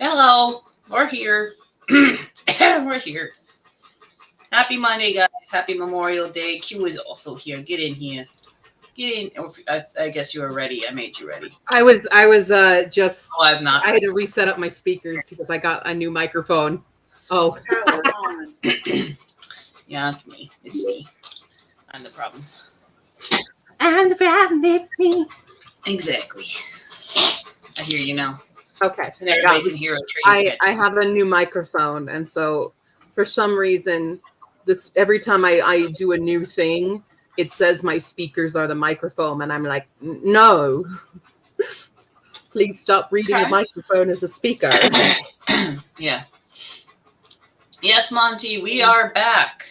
Hello, we're here. We're here. Happy Monday, guys. Happy Memorial Day. Q is also here. Get in here. Get in. I guess you were ready. I made you ready. I was just Oh, I'm not. I had to reset up my speakers because I got a new microphone. Oh, Power on. Yeah, it's me. It's me. I'm the problem. I'm the problem. It's me. Exactly. I hear you now. Okay. And everybody can hear a trade. I have a new microphone, and so for some reason, this every time I do a new thing, it says my speakers are the microphone, and I'm like, no. Please stop reading the microphone as a speaker. Yeah. Yes, Monty, we are back.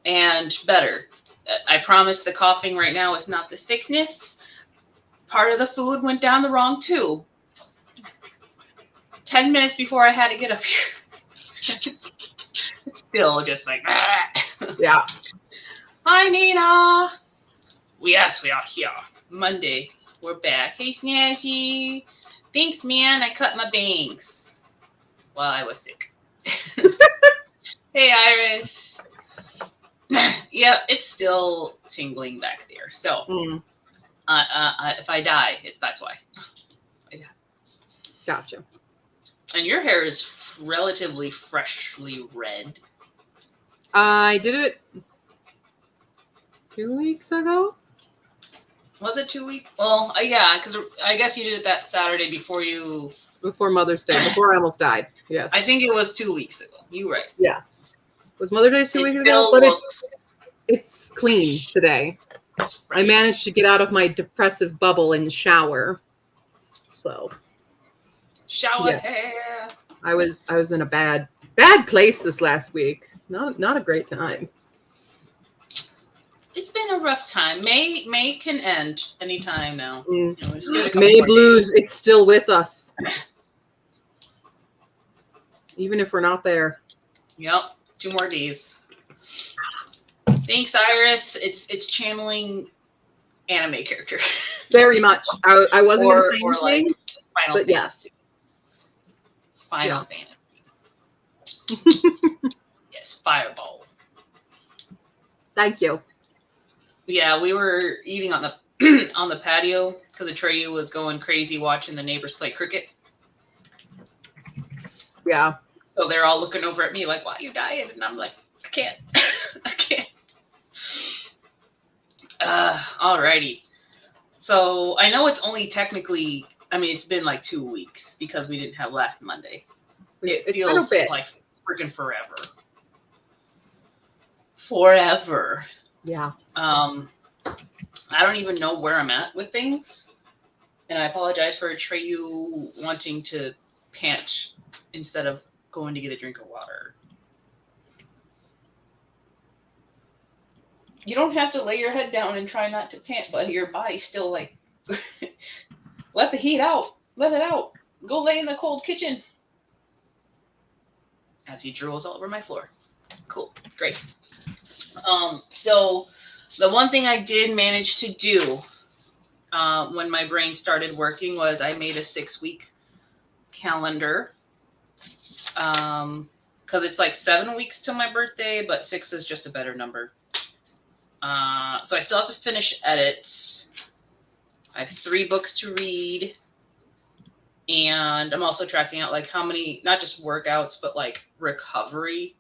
And better. I promise the coughing right now is not the sickness. Part of the food went down the wrong tube. 10 minutes before I had to get up here. It's still just like, Yeah. Hi, Nina. Yes, we are here. Monday. We're back. Hey, Snazzy. Thanks, man. I cut my bangs while I was sick. Hey, Iris. Yep, it's still tingling back there. So, if I die, that's why. Gotcha. And your hair is relatively freshly red. I did it 2 weeks ago. Was it 2 weeks? Well, yeah, because I guess you did it that Saturday before Mother's Day, before I almost died. Yes. I think it was 2 weeks ago. You right. Yeah. Was Mother's Day 2 weeks ago? But it's clean today. I managed to get out of my depressive bubble in the shower. So shower hair. I was in a bad place this last week. Not a great time. It's been a rough time. May can end anytime now. May blues, it's still with us. Even if we're not there. Yep. 2 more days. Thanks, Iris. It's channeling anime character. Very much. I wasn't going to say anything, like Final but Fantasy. Final Fantasy. Yes, Fireball. Thank you. Yeah, we were eating on the on the patio because Atreyu was going crazy watching the neighbors play cricket. Yeah. So they're all looking over at me like, why are you dying? And I'm like, I can't. I can't. Alrighty. So I know it's only technically, it's been like 2 weeks because we didn't have last Monday. It feels like freaking forever. Forever. Yeah. I don't even know where I'm at with things. And I apologize for Atreyu wanting to pant instead of going to get a drink of water. You don't have to lay your head down and try not to pant, but your body's still like, let the heat out. Let it out. Go lay in the cold kitchen. As he drools all over my floor. Cool. Great. So the one thing I did manage to do when my brain started working was I made a 6-week calendar. Because it's like 7 weeks to my birthday, but 6 is just a better number. So I still have to finish edits. I have 3 books to read. And I'm also tracking out like how many, not just workouts, but like recovery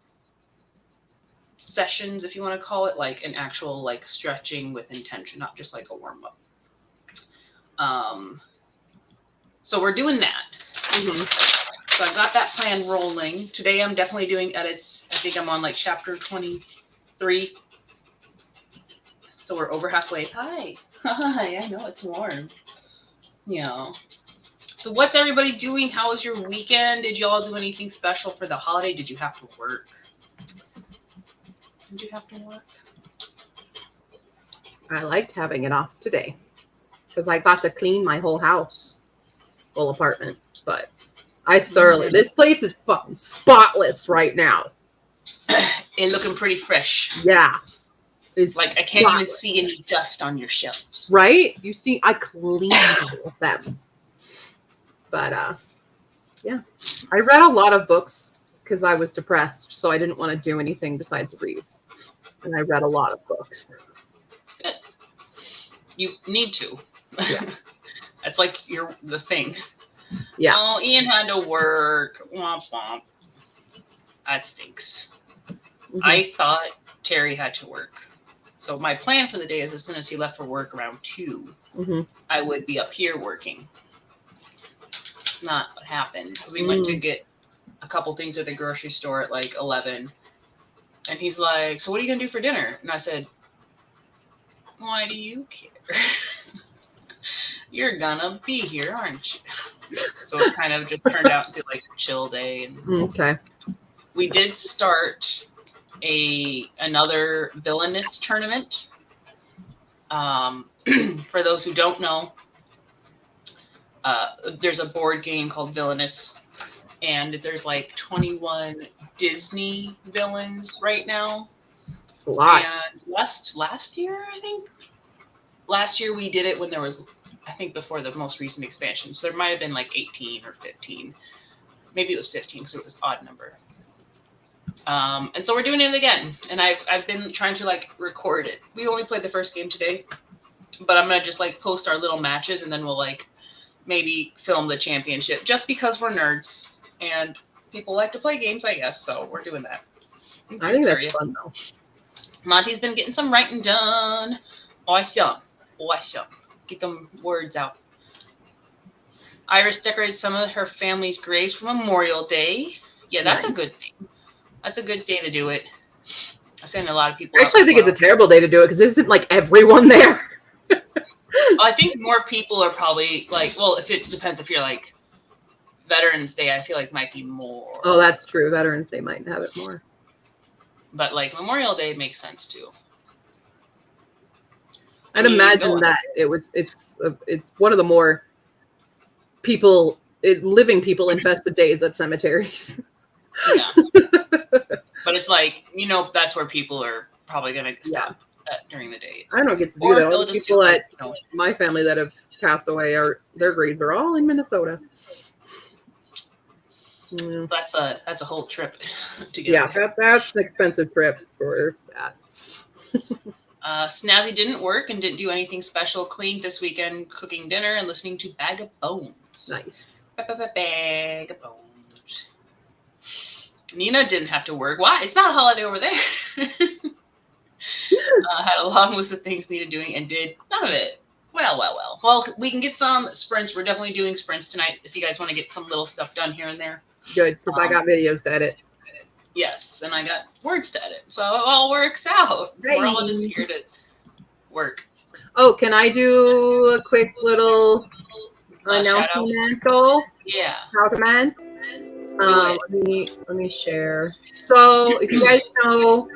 sessions, if you want to call it, like an actual like stretching with intention, not just like a warm-up. So we're doing that. Mm-hmm. So I've got that plan rolling. Today I'm definitely doing edits. I think I'm on like chapter 23. So we're over halfway. Hi. Hi, I know it's warm. Yeah. So what's everybody doing? How was your weekend? Did you all do anything special for the holiday? Did you have to work? Did you have to work? I liked having it off today because I got to clean my whole house, whole apartment. But I thoroughly, this place is fucking spotless right now. It's looking pretty fresh. Yeah. It's like I can't even see any dust on your shelves. Right? You see, I cleaned all of them. But I read a lot of books because I was depressed, so I didn't want to do anything besides read. And I read a lot of books. Good. You need to. Yeah. That's like the thing. Yeah. Oh, Ian had to work. Womp womp. That stinks. Mm-hmm. I thought Terry had to work. So my plan for the day is as soon as he left for work around 2, I would be up here working. It's not what happened. We went to get a couple things at the grocery store at like 11. And he's like, so what are you going to do for dinner? And I said, why do you care? You're going to be here, aren't you? So it kind of just turned out into like a chill day. And Okay. we did start another villainous tournament. For those who don't know, there's a board game called Villainous, and there's like 21 Disney villains right now. It's a lot. And last year, I think, last year we did it when there was, I think, before the most recent expansion. So there might have been like 18 or 15. Maybe it was 15 because it was odd number. And so we're doing it again. And I've been trying to like record it. We only played the first game today, but I'm going to just like post our little matches and then we'll like maybe film the championship just because we're nerds and people like to play games, I guess. So we're doing that. I think that's fun though. Monty's been getting some writing done. Awesome. Get them words out. Iris decorated some of her family's graves for Memorial Day. Yeah, that's a good thing. That's a good day to do it. I send a lot of people. Actually, I think it's a terrible day to do it because isn't like everyone there. I think more people are probably like, well, if it depends if you're like Veterans Day, I feel like might be more. Oh, that's true. Veterans Day might have it more. But like Memorial Day makes sense too. I'd imagine that it's one of the more living people infested days at cemeteries. Yeah. But it's like, that's where people are probably going to stop during the day. I don't get to do that. All the people at my family that have passed away, their graves are all in Minnesota. Yeah. That's a whole trip to get. Yeah, that's an expensive trip for that. Snazzy didn't work and didn't do anything special. Cleaned this weekend, cooking dinner and listening to Bag of Bones. Nice. Bag of Bones. Nina didn't have to work. Why? It's not a holiday over there. Had a long list of things needed doing and did none of it. Well. Well, we can get some sprints. We're definitely doing sprints tonight if you guys want to get some little stuff done here and there. Good, because I got videos to edit. Yes, and I got words to edit. So it all works out. Hey. We're all just here to work. Oh, can I do a quick little announcement though? Yeah. Shout-out. Let me share. So if you guys know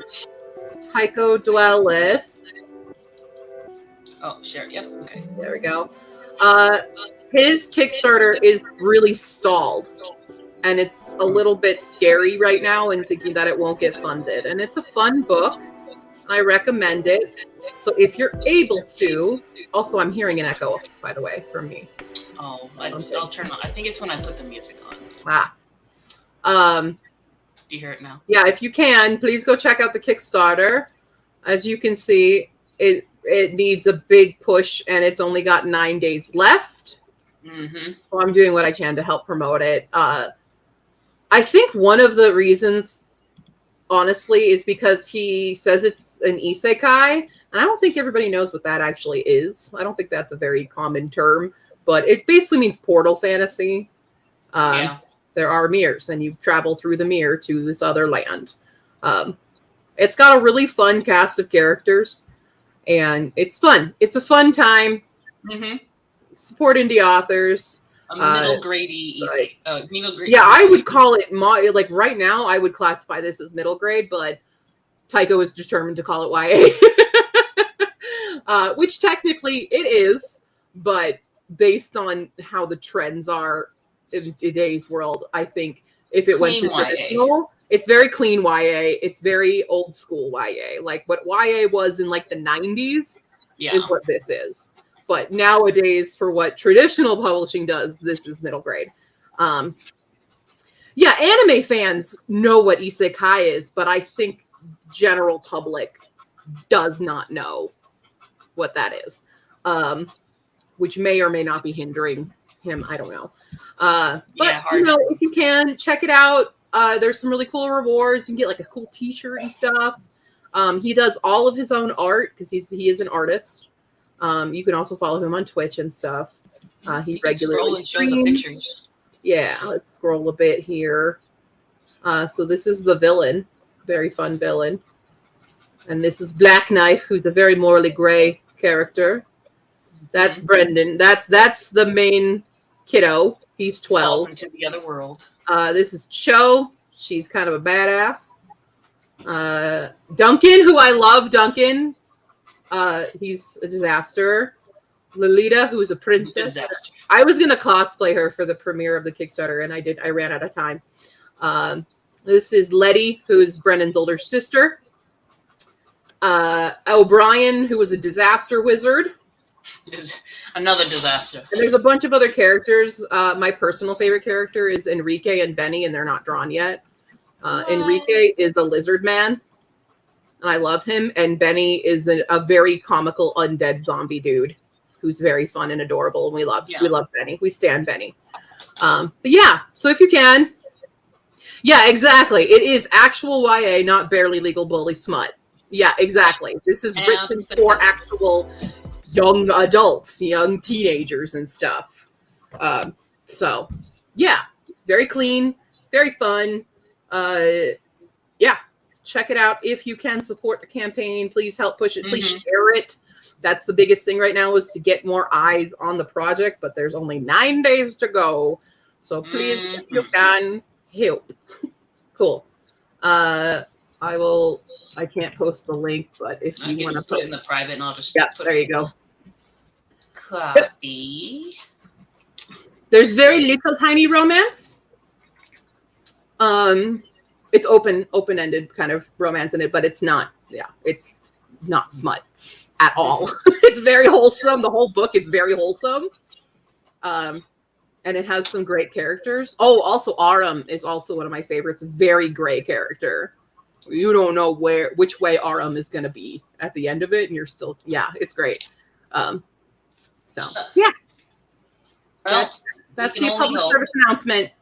Tycho Dwellis. Oh, share. Yep. Okay. There we go. His Kickstarter is really stalled. And it's a little bit scary right now and thinking that it won't get funded. And it's a fun book. And I recommend it. So if you're able to, also I'm hearing an echo, by the way, from me. Oh, I'll turn on. I think it's when I put the music on. Do you hear it now? Yeah, if you can, please go check out the Kickstarter. As you can see, it needs a big push and it's only got 9 days left. Mm-hmm. So I'm doing what I can to help promote it. I think one of the reasons, honestly, is because he says it's an isekai, and I don't think everybody knows what that actually is. I don't think that's a very common term, but it basically means portal fantasy. There are mirrors, and you travel through the mirror to this other land. It's got a really fun cast of characters, and it's fun. It's a fun time. Mm-hmm. Support indie authors. Middle grade-y. Middle grade. Yeah, I would call it like right now. I would classify this as middle grade, but Tycho is determined to call it YA, which technically it is. But based on how the trends are in today's world, I think if it went to traditional, it's very clean YA. It's very old school YA, like what YA was in like the 90s. Is what this is. But nowadays, for what traditional publishing does, this is middle grade. Yeah, anime fans know what isekai is, but I think general public does not know what that is, which may or may not be hindering him. I don't know. But Yeah, hard. you know, if you can check it out, there's some really cool rewards. You can get like a cool T-shirt and stuff. He does all of his own art because he is an artist. You can also follow him on Twitch and stuff. He You can scroll regularly and show the streams. pictures. Yeah, let's scroll a bit here. So this is the villain, very fun villain. And this is Black Knife, who's a very morally gray character. That's Brendan. That's the main kiddo. He's 12. Falls into the other world. This is Cho. She's kind of a badass. Duncan, who I love, Duncan. He's a disaster. Lolita, who's a princess. Disaster. I was gonna cosplay her for the premiere of the Kickstarter, and I ran out of time. This is Letty, who is Brennan's older sister. O'Brien, who was a disaster wizard. Another disaster. And there's a bunch of other characters. My personal favorite character is Enrique and Benny, and they're not drawn yet. Enrique is a lizard man, and I love him. And Benny is a very comical undead zombie dude who's very fun and adorable, and we love Benny. We stand Benny. But yeah, so if you can, yeah, exactly. It is actual YA, not barely legal bully smut. Yeah, exactly. This is written for actual young adults, young teenagers and stuff. So yeah, very clean, very fun. Yeah, check it out if you can. Support the campaign. Please help push it. Please share it. That's the biggest thing right now, is to get more eyes on the project, but there's only 9 days to go. So please, if you can, help. Cool. I can't post the link, but if you want to put it in the private, and I'll just there you go. Copy. There's very little tiny romance. It's open-ended kind of romance in it, but it's not. Yeah, it's not smut at all. It's very wholesome. The whole book is very wholesome. And it has some great characters. Oh, also Aram is also one of my favorites. Very gray character. You don't know which way Aram is going to be at the end of it, and you're still, yeah, it's great. So yeah, well, that's the public service announcement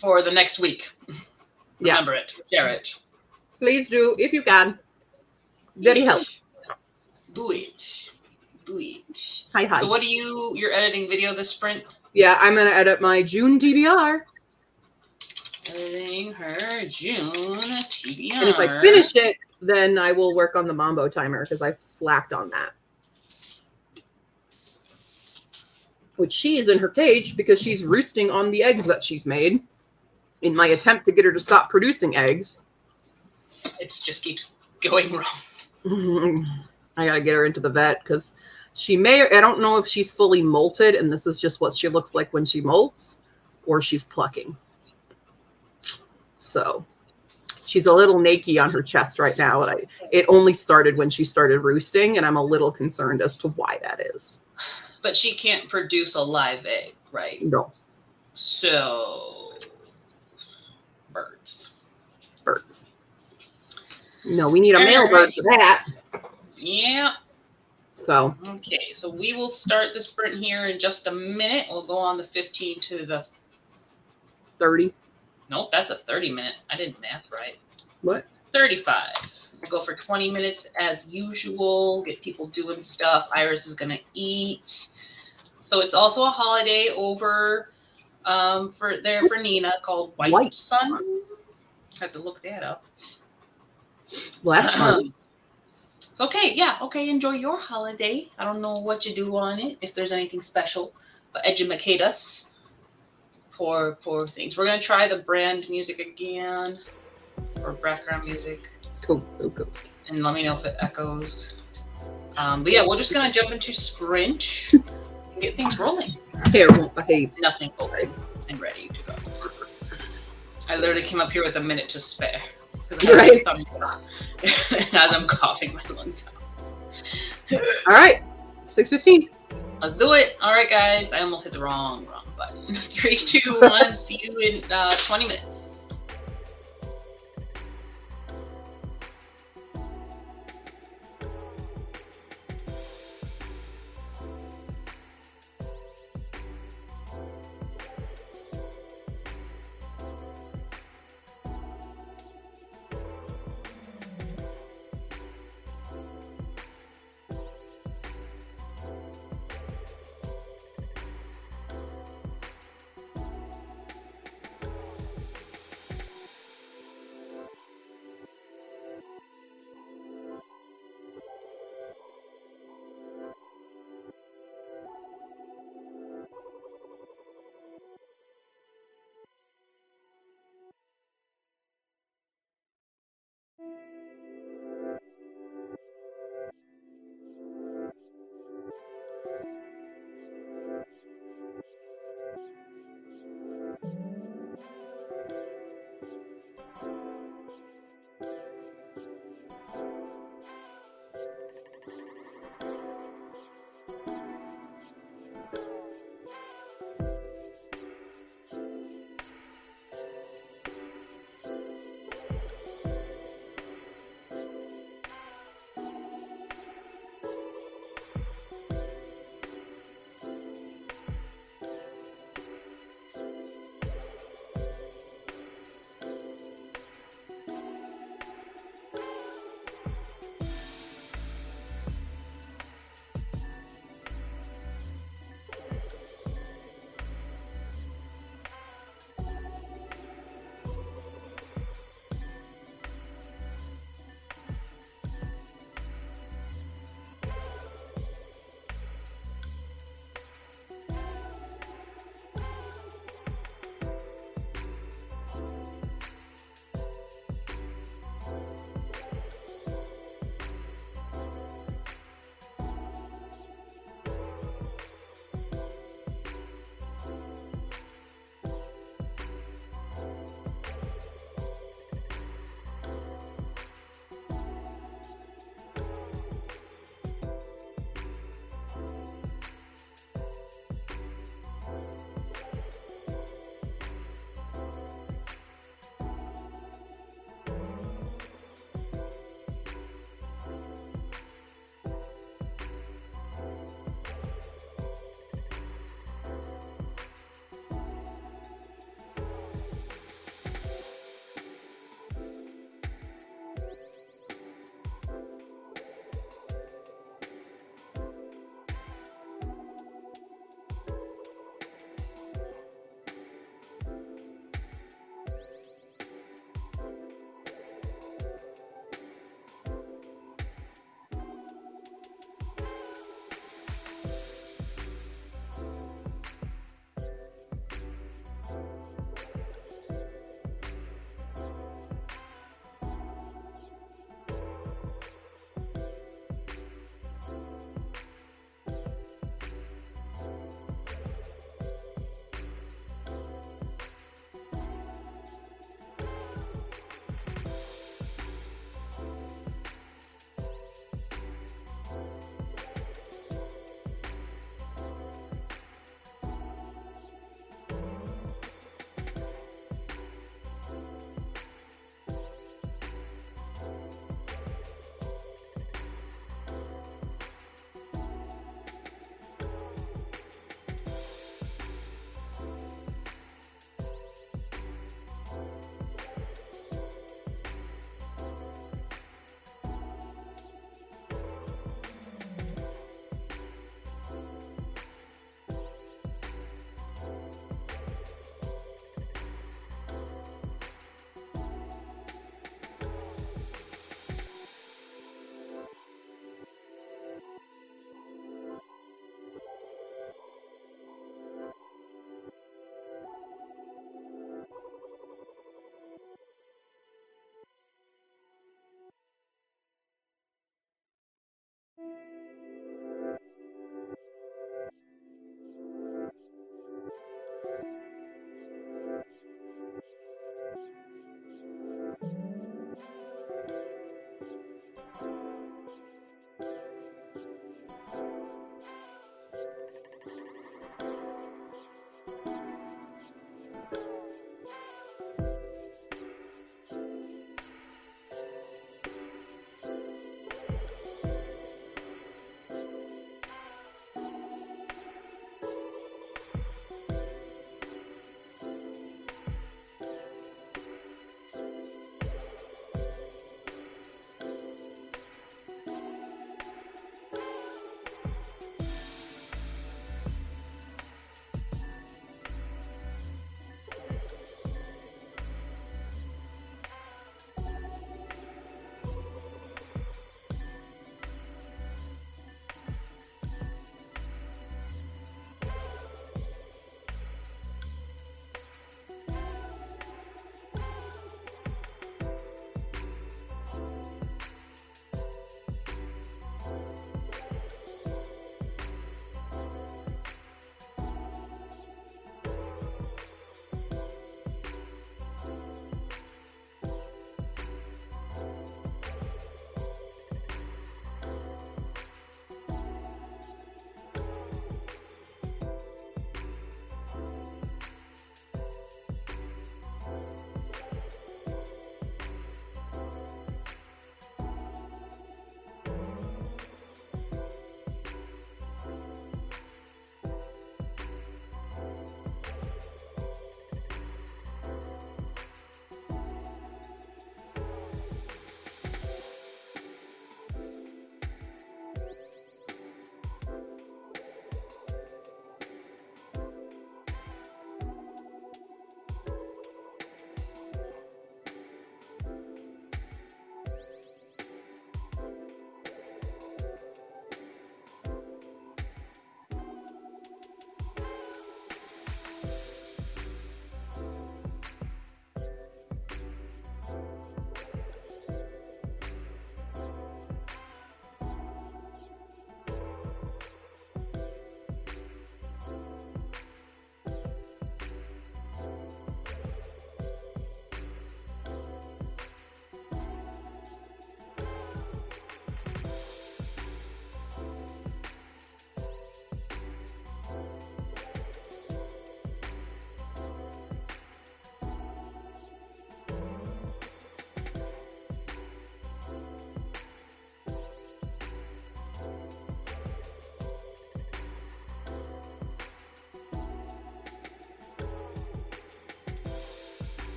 for the next week. Yeah. Remember it. Share it. Please do if you can. Very helpful. Do it. Do it. Hi. So what do you're editing video this sprint? Yeah, I'm going to edit my June TBR. Editing her June TBR. And if I finish it, then I will work on the Mambo timer, because I've slacked on that. Which she is in her cage because she's roosting on the eggs that she's made in my attempt to get her to stop producing eggs. It just keeps going wrong. I got to get her into the vet because I don't know if she's fully molted and this is just what she looks like when she molts, or she's plucking. So she's a little naked on her chest right now. And it only started when she started roosting, and I'm a little concerned as to why that is. But she can't produce a live egg, right? No. So birds. No, we need a male bird for that. Yeah. So. Okay, so we will start the sprint here in just a minute. We'll go on the 15 to the 30. Nope, that's a 30-minute. I did math right. What? 35. We'll go for 20 minutes as usual. Get people doing stuff. Iris is going to eat. So it's also a holiday over for Nina called White Sun. I have to look that up. Well, that's fun. It's okay. Yeah. Okay. Enjoy your holiday. I don't know what you do on it, if there's anything special, but educate us. Poor things. We're going to try the brand music again, or background music. Cool. And let me know if it echoes. But yeah, we're just going to jump into sprint and get things rolling. Hair won't behave. Nothing open and ready to go. I literally came up here with a minute to spare. Right. As I'm coughing my lungs out. All right. 6:15. Let's do it. All right, guys. I almost hit the wrong. button. 3, 2, 1. See you in 20 minutes.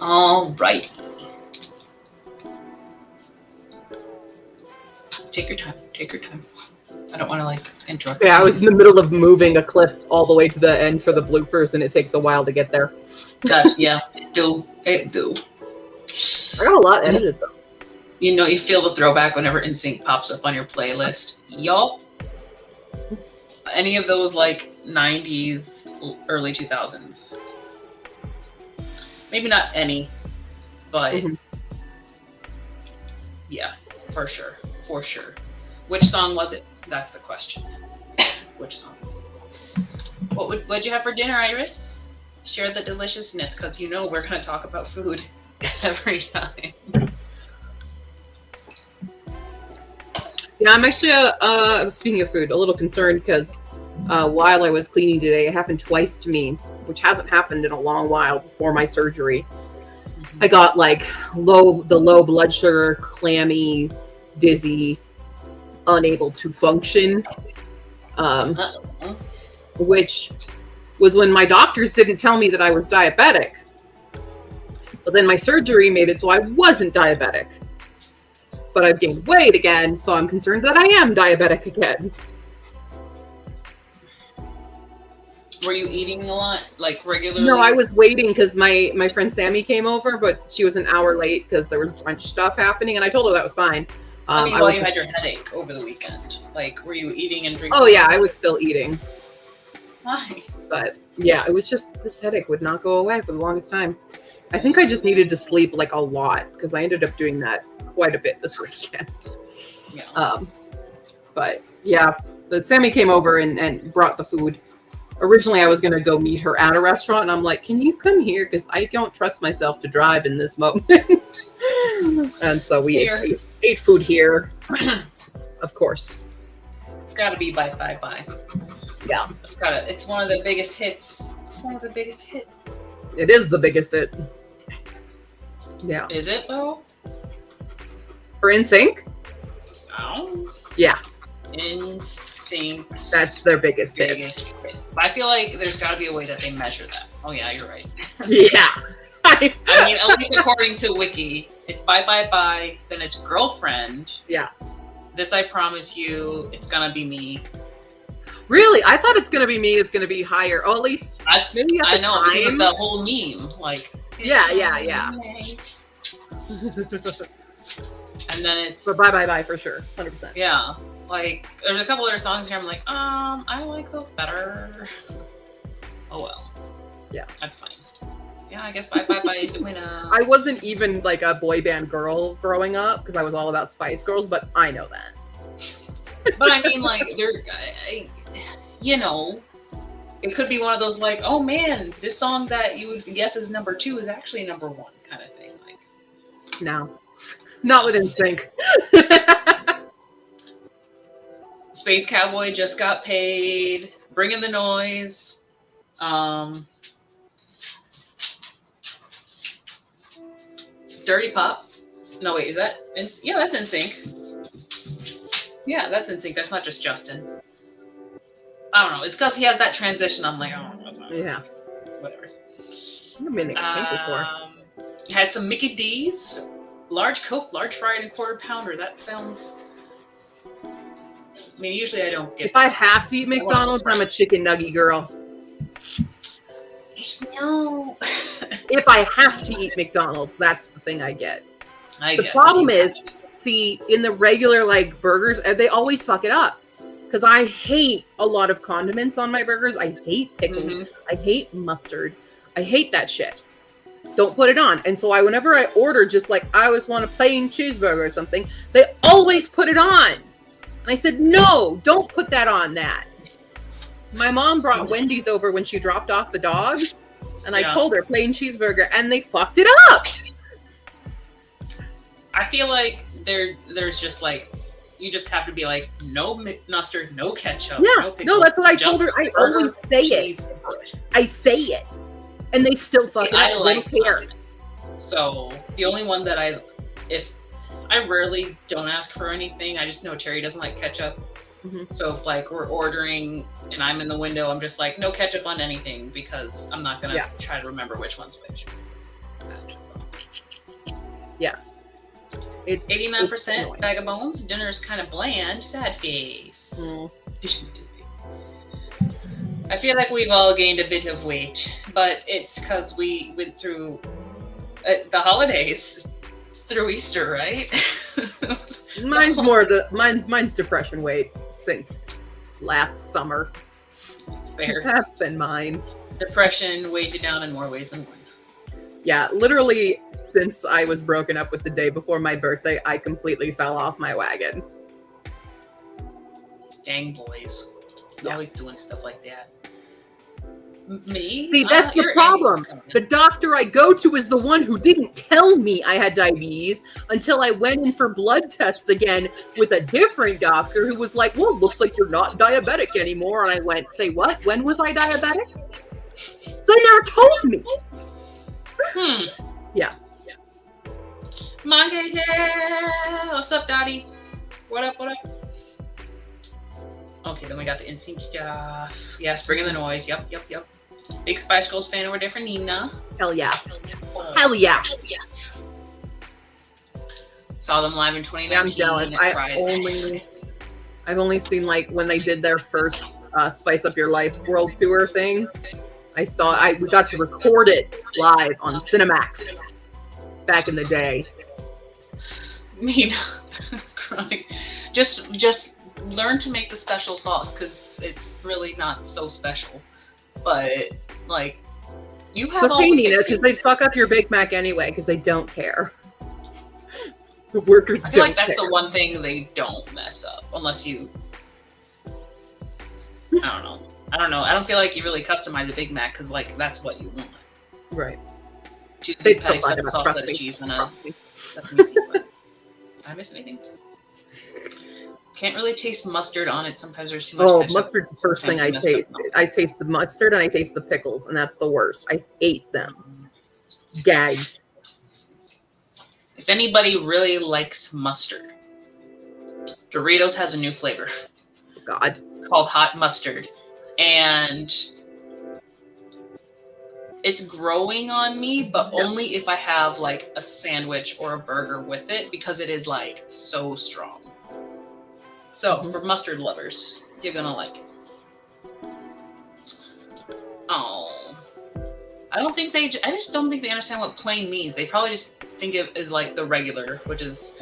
All righty. Take your time. Take your time. I don't want to like interrupt. Yeah, I was in the middle of moving a clip all the way to the end for the bloopers, and it takes a while to get there. Gosh, yeah, it do. It do. I got a lot edited though. You know, you feel the throwback whenever NSYNC pops up on your playlist. Yup. Any of those like 90s, early 2000s. Maybe not any, but yeah, for sure. For sure. Which song was it? That's the question. Which song was it? What'd you have for dinner, Iris? Share the deliciousness, because you know we're going to talk about food every time. Yeah, I'm actually, speaking of food, a little concerned because while I was cleaning today, it happened twice to me, which hasn't happened in a long while before my surgery. I got like low blood sugar, clammy, dizzy, unable to function, which was when my doctors didn't tell me that I was diabetic. But then my surgery made it so I wasn't diabetic. But I've gained weight again, so I'm concerned that I am diabetic again. Were you eating a lot, like regularly? No, I was waiting because my friend Sammy came over, but she was an hour late because there was brunch stuff happening, and I told her that was fine. I mean, while you had your headache over the weekend, like, were you eating and drinking? Oh yeah, I was still eating. Why? But yeah, it was just this headache would not go away for the longest time. I think I just needed to sleep like a lot because I ended up doing that quite a bit this weekend. Yeah. But yeah, but Sammy came over and brought the food. Originally, I was going to go meet her at a restaurant, and I'm like, can you come here? Because I don't trust myself to drive in this moment. And so we ate food here, of course. It's got to be bye. Yeah. It's one of the biggest hits. It's one of the biggest hits. It is the biggest hit. Yeah. Is it, though? For NSYNC? Oh. Yeah. NSYNC. That's their biggest hit. But I feel like there's got to be a way that they measure that. Oh, yeah, you're right. Yeah. I mean, at least according to Wiki, it's bye, then it's girlfriend. Yeah. This I promise you, it's gonna be me. Really? I thought it's gonna be me. It's gonna be higher. Oh, at least that's maybe at the know time. because of the whole meme. Like yeah. And then it's but bye for sure, 100%. Yeah, like there's a couple other songs here. I'm like, I like those better. Oh well. Yeah, that's fine. Yeah, I guess bye is the winner. I wasn't even like a boy band girl growing up because I was all about Spice Girls, but I know that. But I mean, like, you know, it could be one of those like, oh man, this song that you would guess is number 2 is actually number 1 kind of thing. Like, no, not with NSYNC. Space Cowboy just got paid. Bring in the Noise. Dirty Pop. No, wait, is that? Yeah, that's NSYNC. Yeah, that's NSYNC. That's not just Justin. I don't know. It's because he has that transition. I'm like, oh, that's not. Yeah. Whatever. I've been before. Had some Mickey D's. Large Coke, large fried and quarter pounder. That sounds. I mean, usually I don't get. If I have to eat McDonald's, I'm a chicken nugget girl. No. If I have to eat McDonald's, that's the thing I get. The problem is, see, in the regular like burgers, they always fuck it up. Because I hate a lot of condiments on my burgers. I hate pickles. I hate mustard. I hate that shit. Don't put it on. And so whenever I order just like, I always want a plain cheeseburger or something, they always put it on. And I said, no, don't put that on that. My mom brought Wendy's over when she dropped off the dogs. And I told her plain cheeseburger, and they fucked it up. I feel like there's just like, you just have to be like, no mustard, no ketchup. Yeah, no pickles, no, that's what I told her. I always say it. I say it. And they still fuck it up. I like don't care. So the only one that if I rarely don't ask for anything, I just know Terry doesn't like ketchup. Mhm. So if like we're ordering and I'm in the window, I'm just like, no ketchup on anything because I'm not gonna try to remember which one's which. That's it. Yeah. It's 89% bag of bones. Dinner's kind of bland. Sad face. Mm. I feel like we've all gained a bit of weight, but it's because we went through the holidays through Easter, right? Mine's depression weight since last summer. It's fair. That's been mine. Depression weighs you down in more ways than one. Yeah, literally since I was broken up with the day before my birthday, I completely fell off my wagon. Dang boys. Always doing stuff like that. Me? See, that's the problem. The doctor I go to is the one who didn't tell me I had diabetes until I went in for blood tests again with a different doctor who was like, well, it looks like you're not diabetic anymore. And I went, say what? When was I diabetic? They never told me. Yeah. Monkey, yeah. What's up, Dottie? What up, what up? Okay, then we got the NSYNC stuff. Yes, bringing the noise. Yep. Big Spice Girls fan over there for Nina. Hell yeah. Hell yeah. Saw them live in 2019. Yeah, I'm jealous. I've only seen like when they did their first Spice Up Your Life World Tour thing. We got to record it live on Cinemax back in the day. Nina, crying. Just learn to make the special sauce because it's really not so special. But like, you have all okay, the Nina, because they fuck up your Big Mac anyway because they don't care. The workers I feel don't like that's care. the one thing they don't mess up unless you. I don't know. I don't feel like you really customize a Big Mac because like that's what you want. Right. Cheese They patty, still fuck special it up, sauce, trust that is me. cheese and a sesame seed. Did I miss anything? Can't really taste mustard on it. Sometimes there's too much. Oh, ketchup. mustard's the first thing I taste. I taste the mustard and I taste the pickles, and that's the worst. I hate them. Gag. If anybody really likes mustard, Doritos has a new flavor. God. Called hot mustard, and it's growing on me, but only if I have like a sandwich or a burger with it because it is like so strong. So for mustard lovers, you're gonna like it. Oh, I just don't think they understand what plain means. They probably just think of it as like the regular, which is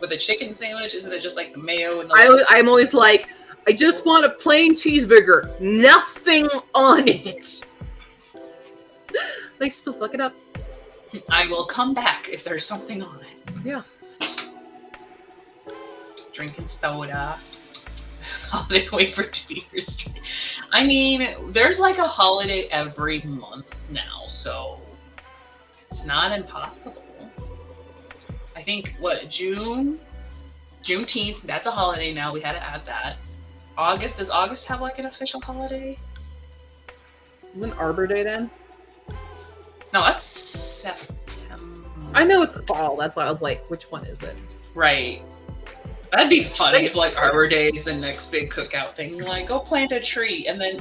with a chicken sandwich. Isn't it just like the mayo and the I'm always like, I just want a plain cheeseburger, nothing on it. They still fuck it up. I will come back if there's something on it. Yeah. Drinking soda. Holiday wait for 2 years straight. I mean, there's like a holiday every month now, so it's not impossible. I think Juneteenth, that's a holiday now. We had to add that. Does August have like an official holiday? Isn't Arbor Day then? No, that's September. I know it's fall. That's why I was like, which one is it? Right. That'd be funny if like Arbor Day is the next big cookout thing. Like, go plant a tree and then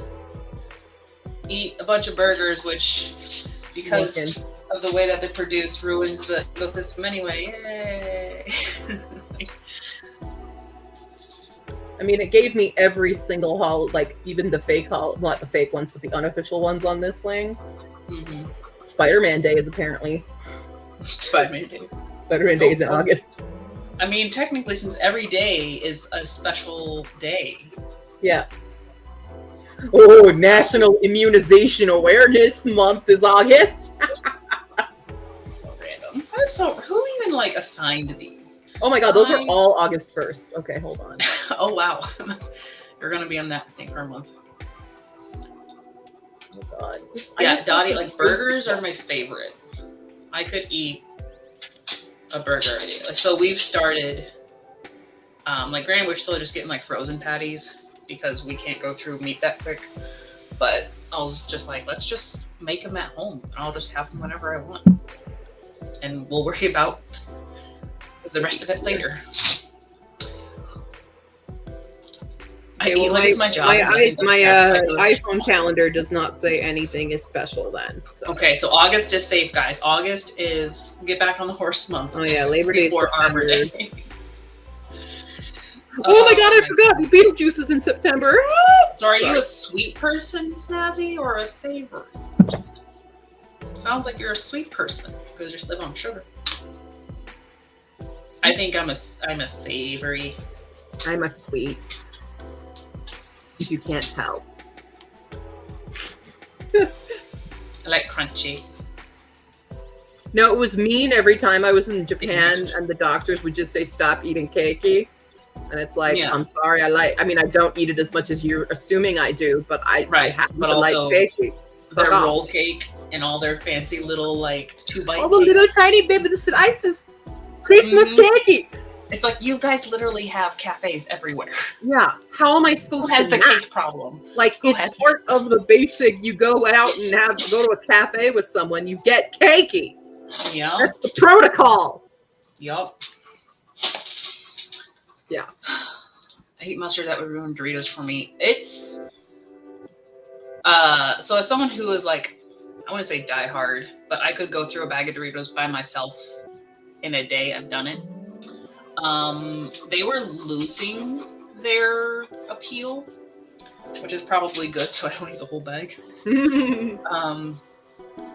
eat a bunch of burgers, which, because of the way that they're produced, ruins the ecosystem anyway. Yay! I mean, it gave me every single like even the fake not the fake ones, but the unofficial ones on this thing. Mm-hmm. Spider-Man Day is apparently. Spider-Man Day. Spider-Man Day is in August. I mean, technically, since every day is a special day. Yeah. Oh, National Immunization Awareness Month is August. So random. Who even like assigned these? Oh my god, those are all August 1st. Okay, hold on. Oh wow. You're gonna be on that thing for a month. Oh god. Yeah, Dottie, like burgers are my favorite. I could eat a burger a day. So we've started, like granted, we're still just getting like frozen patties because we can't go through meat that quick. But I was just like, let's just make them at home and I'll just have them whenever I want. And we'll worry about the rest of it later. Okay, well, Like, it's my job. my iPhone calendar does not say anything is special then. So. Okay, so August is safe, guys. August is get back on the horse month. Oh yeah, Labor Day. Before Arbor Day. Oh my god, I forgot. Beetlejuice is in September. So are you a sweet person, Snazzy, or a savory? Sounds like you're a sweet person because you just live on sugar. I think I'm a savory. I'm a sweet. If you can't tell. I like crunchy. No, it was mean every time I was in Japan and the doctors would just say, stop eating keiki. And it's like, I'm sorry, I mean, I don't eat it as much as you're assuming I do, but I happen to like keiki. Their roll cake and all their fancy little, like, 2-bite all the little tiny baby, this is Christmas keiki. It's like you guys literally have cafes everywhere. Yeah. How am I supposed to? Who has the cake problem? Like, it's part of the basic. You go out and go to a cafe with someone, you get keiki. Yeah. That's the protocol. Yup. Yeah. I hate mustard. That would ruin Doritos for me. It's so as someone who is like, I wouldn't say die hard, but I could go through a bag of Doritos by myself in a day. I've done it. They were losing their appeal, which is probably good, so I don't eat the whole bag.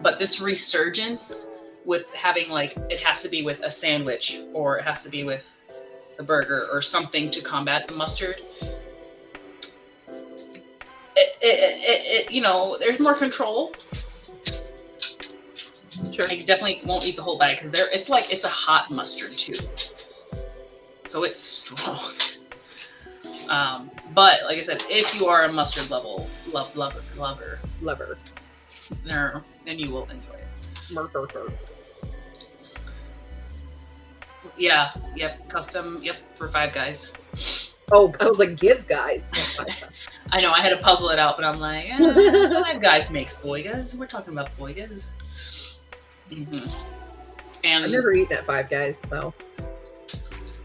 But this resurgence with having, like, it has to be with a sandwich or it has to be with a burger or something to combat the mustard. It you know, there's more control. Sure. I definitely won't eat the whole bag because it's a hot mustard too. So it's strong. But like I said, if you are a mustard lover, then you will enjoy it. Yeah, yep, custom, yep, for Five Guys. Oh, I was like, give guys. I know, I had to puzzle it out, but I'm like, Five Guys makes boigas. We're talking about boigas. And I've never eaten at Five Guys, so.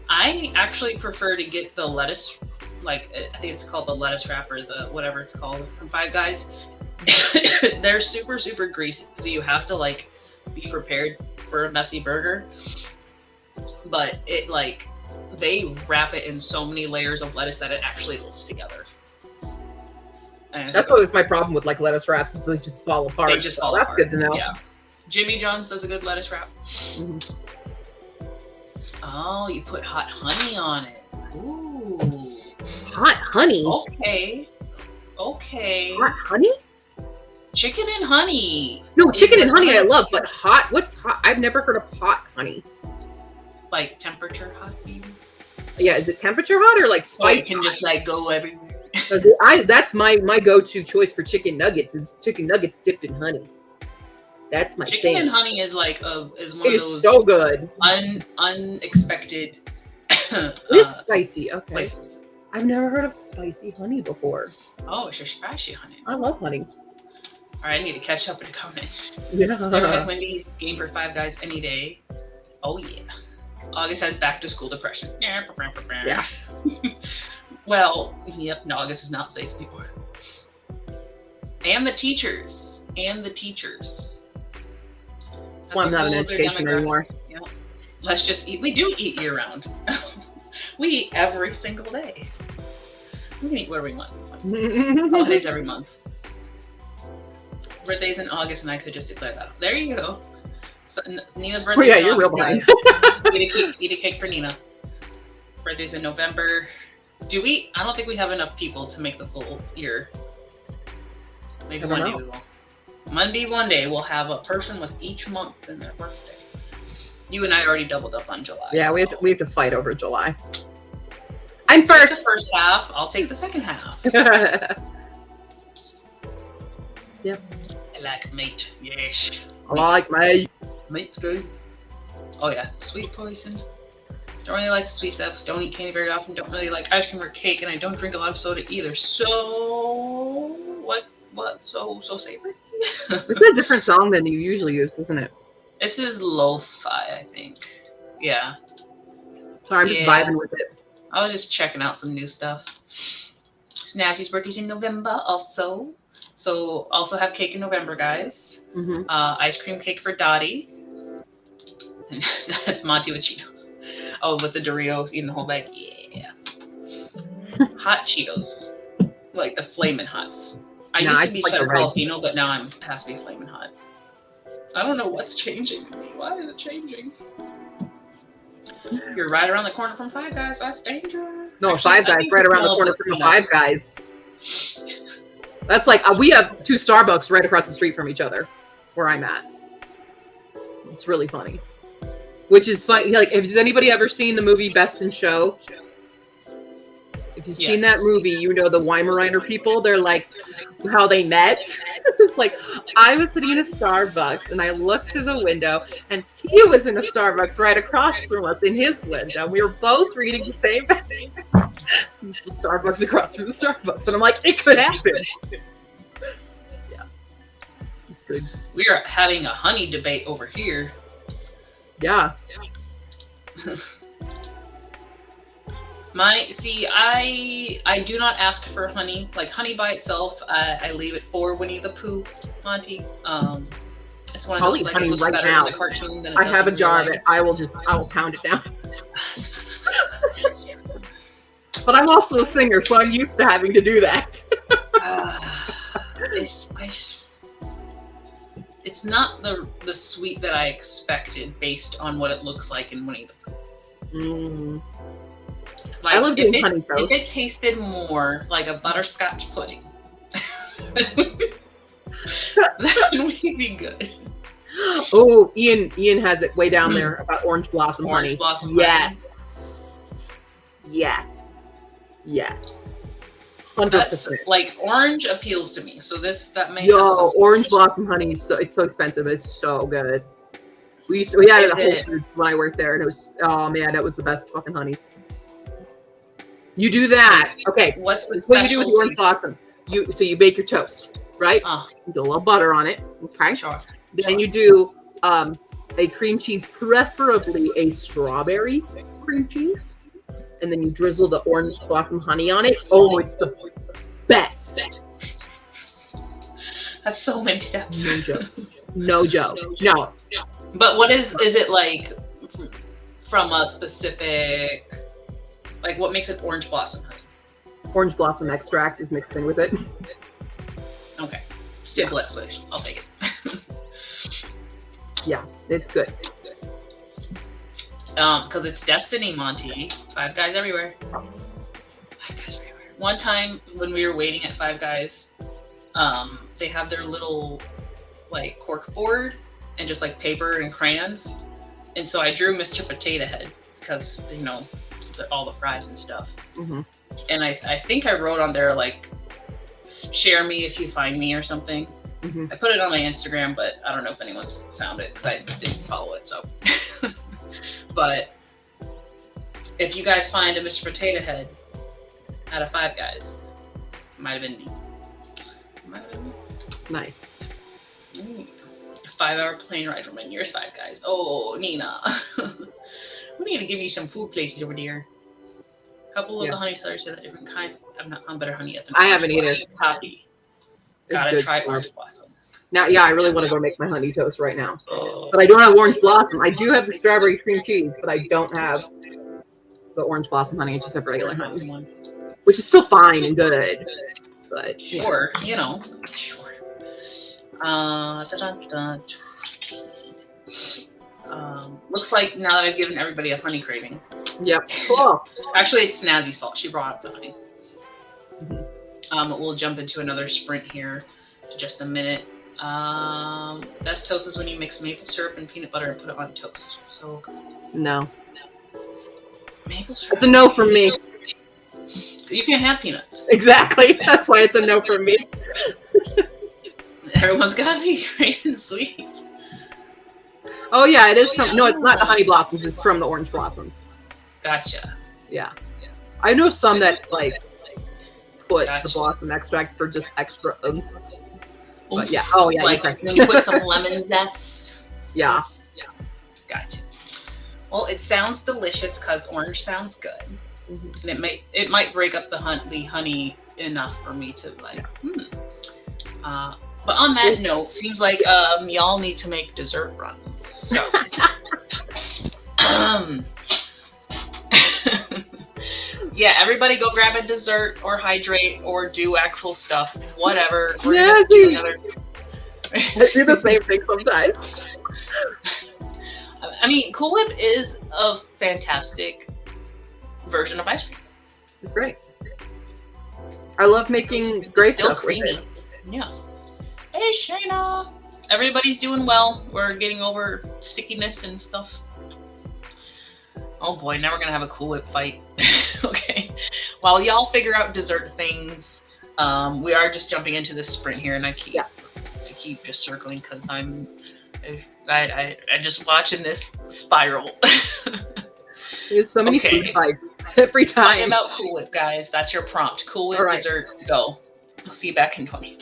I actually prefer to get the lettuce, like, I think it's called the lettuce wrap or the whatever it's called from Five Guys. They're super, super greasy, so you have to, like, be prepared for a messy burger. But it, like, they wrap it in so many layers of lettuce that it actually holds together. And that's always my problem with, like, lettuce wraps is they just fall apart. They just fall apart. That's good to know. Yeah. Jimmy John's does a good lettuce wrap. Oh, you put hot honey on it. Ooh. Hot honey? Okay. Hot honey? Chicken and honey. No, chicken and honey I love, but hot? What's hot? I've never heard of hot honey. Like temperature hot, maybe? Yeah, is it temperature hot or like spice? It can just like go everywhere. That's my go-to choice for chicken nuggets is chicken nuggets dipped in honey. That's my chicken thing. And honey is like is one of those so good. Unexpected. It's spicy. Okay. Places. I've never heard of spicy honey before. Oh, it's your spicy honey. I love honey. All right, I need to catch up and comment. Yeah. Wendy's game for Five Guys any day. Oh yeah. August has back to school depression. Yeah. Well, yep. No, August is not safe anymore. And the teachers. That's why I'm not in education anymore. Yeah. Let's just eat. We do eat year round. We eat every single day. We can eat whatever we want. It's fine. Holidays every month. Birthday's in August, and I could just declare that. There you go. So, Nina's birthday. Oh yeah, you're real behind. Eat a cake for Nina. Birthday's in November. Do we? I don't think we have enough people to make the full year. Maybe one day we will. One day we'll have a person with each month in their birthday. You and I already doubled up on July. Yeah, so. we have to fight over July. I'm first. Take the first half. I'll take the second half. Yep. I like meat. Yes. I like meat. Meat's good. Oh yeah, sweet poison. Don't really like the sweet stuff. Don't eat candy very often. Don't really like ice cream or cake, and I don't drink a lot of soda either. So what? So savory. It's a different song than you usually use, isn't it? This is lo-fi, I think. Yeah. Sorry, I'm just vibing with it. I was just checking out some new stuff. Snazzy's birthday's in November also. So also have cake in November, guys. Mm-hmm. Ice cream cake for Dottie. That's Monty with Cheetos. Oh, with the Doritos eating the whole bag. Yeah. Hot Cheetos. Like the Flamin' Hots. I used to be like cheddar jalapeno, but now I'm past being Flamin' Hot. I don't know what's changing. Why is it changing? You're right around the corner from Five Guys. That's dangerous. No, Five Guys right around the corner from Five Guys. That's like we have 2 Starbucks right across the street from each other, where I'm at. It's really funny. Which is funny. Like, has anybody ever seen the movie Best in Show? If you've seen that movie, you know the Weimaraner people. They're like how they met. Like, I was sitting in a Starbucks and I looked to the window and he was in a Starbucks right across from us in his window. We were both reading the same thing. It's the Starbucks across from the Starbucks. And I'm like, it could happen. Yeah. It's good. We are having a honey debate over here. Yeah. I do not ask for honey. Like honey by itself, I leave it for Winnie the Pooh, Monty. It's one of those, like, it looks better in the cartoon than it does. I have a jar of it. I will pound it down. But I'm also a singer, so I'm used to having to do that. It's not the sweet that I expected based on what it looks like in Winnie the Pooh. Like, I love doing honey toast. If it tasted more like a butterscotch pudding, then we'd be good. Oh, Ian has it way down there about orange blossom honey. Blossom yes. Honey. Yes. 100%. Like orange appeals to me, so that may. Yo, orange blossom honey it's so expensive. It's so good. We had it at Whole Foods when I worked there, and it was that was the best fucking honey. You do that. Okay. What's the what you do with the orange blossom? You bake your toast, right? You do a little butter on it. Okay. Sure. Then you do a cream cheese, preferably a strawberry cream cheese. And then you drizzle the orange blossom honey on it. Oh, it's the best. That's so many steps. No joke. No. But what is it like from a specific, like what makes it orange blossom honey? Orange blossom extract is mixed in with it. Okay. Simple explanation. I'll take it. Yeah, it's good. Because it's Destiny, Monty. Five Guys everywhere. One time when we were waiting at Five Guys, they have their little like cork board and just like paper and crayons. And so I drew Mr. Potato Head because, all the fries and stuff. Mm-hmm. And I think I wrote on there like, share me if you find me or something. Mm-hmm. I put it on my Instagram, but I don't know if anyone's found it because I didn't follow it. So, but if you guys find a Mr. Potato Head out of Five Guys, it might have been me. Nice. 5-hour plane ride from my nearest Five Guys. Oh, Nina. We need to give you some food places over there. A couple of the honey sellers said different kinds. I've not found better honey yet. I haven't either. Poppy. Gotta try orange blossom. Now, I really want to go make my honey toast right now. But I don't have orange blossom. I do have the strawberry cream cheese, but I don't have the orange blossom honey. I just have regular honey, which is still fine and good. But sure, sure. Looks like now that I've given everybody a honey craving. Yep. Cool. Actually, it's Snazzy's fault. She brought up the honey. Mm-hmm. We'll jump into another sprint here in just a minute. Best toast is when you mix maple syrup and peanut butter and put it on toast. So good. No. Maple syrup. It's a no from me. You can't have peanuts. Exactly. That's why it's a no from me. Everyone's got to be great and sweet. Oh yeah, it is from. No, it's not the honey blossoms. It's from the orange blossoms. Gotcha. Yeah. I know some that like put the blossom extract for just extra oomph. But yeah. Oh yeah. Like when you put some lemon zest. Yeah. Gotcha. Well, it sounds delicious because orange sounds good. Mm-hmm. And it might break up the honey enough for me to like. But on that note, seems like y'all need to make dessert runs. So, yeah, everybody go grab a dessert or hydrate or do actual stuff, whatever. We're gonna do another. I do the same thing sometimes. I mean, Cool Whip is a fantastic version of ice cream. It's great. I love making great Still stuff with creamy. it. Yeah. Hey, Shayna. Everybody's doing well. We're getting over stickiness and stuff. Oh boy, now we're gonna have a Cool Whip fight. Okay. While y'all figure out dessert things, we are just jumping into this sprint here, and I keep just circling because I just watching this spiral. We have so many food fights every time. Talking about Cool Whip, guys. That's your prompt. Cool Whip dessert. Go. We'll see you back in 20.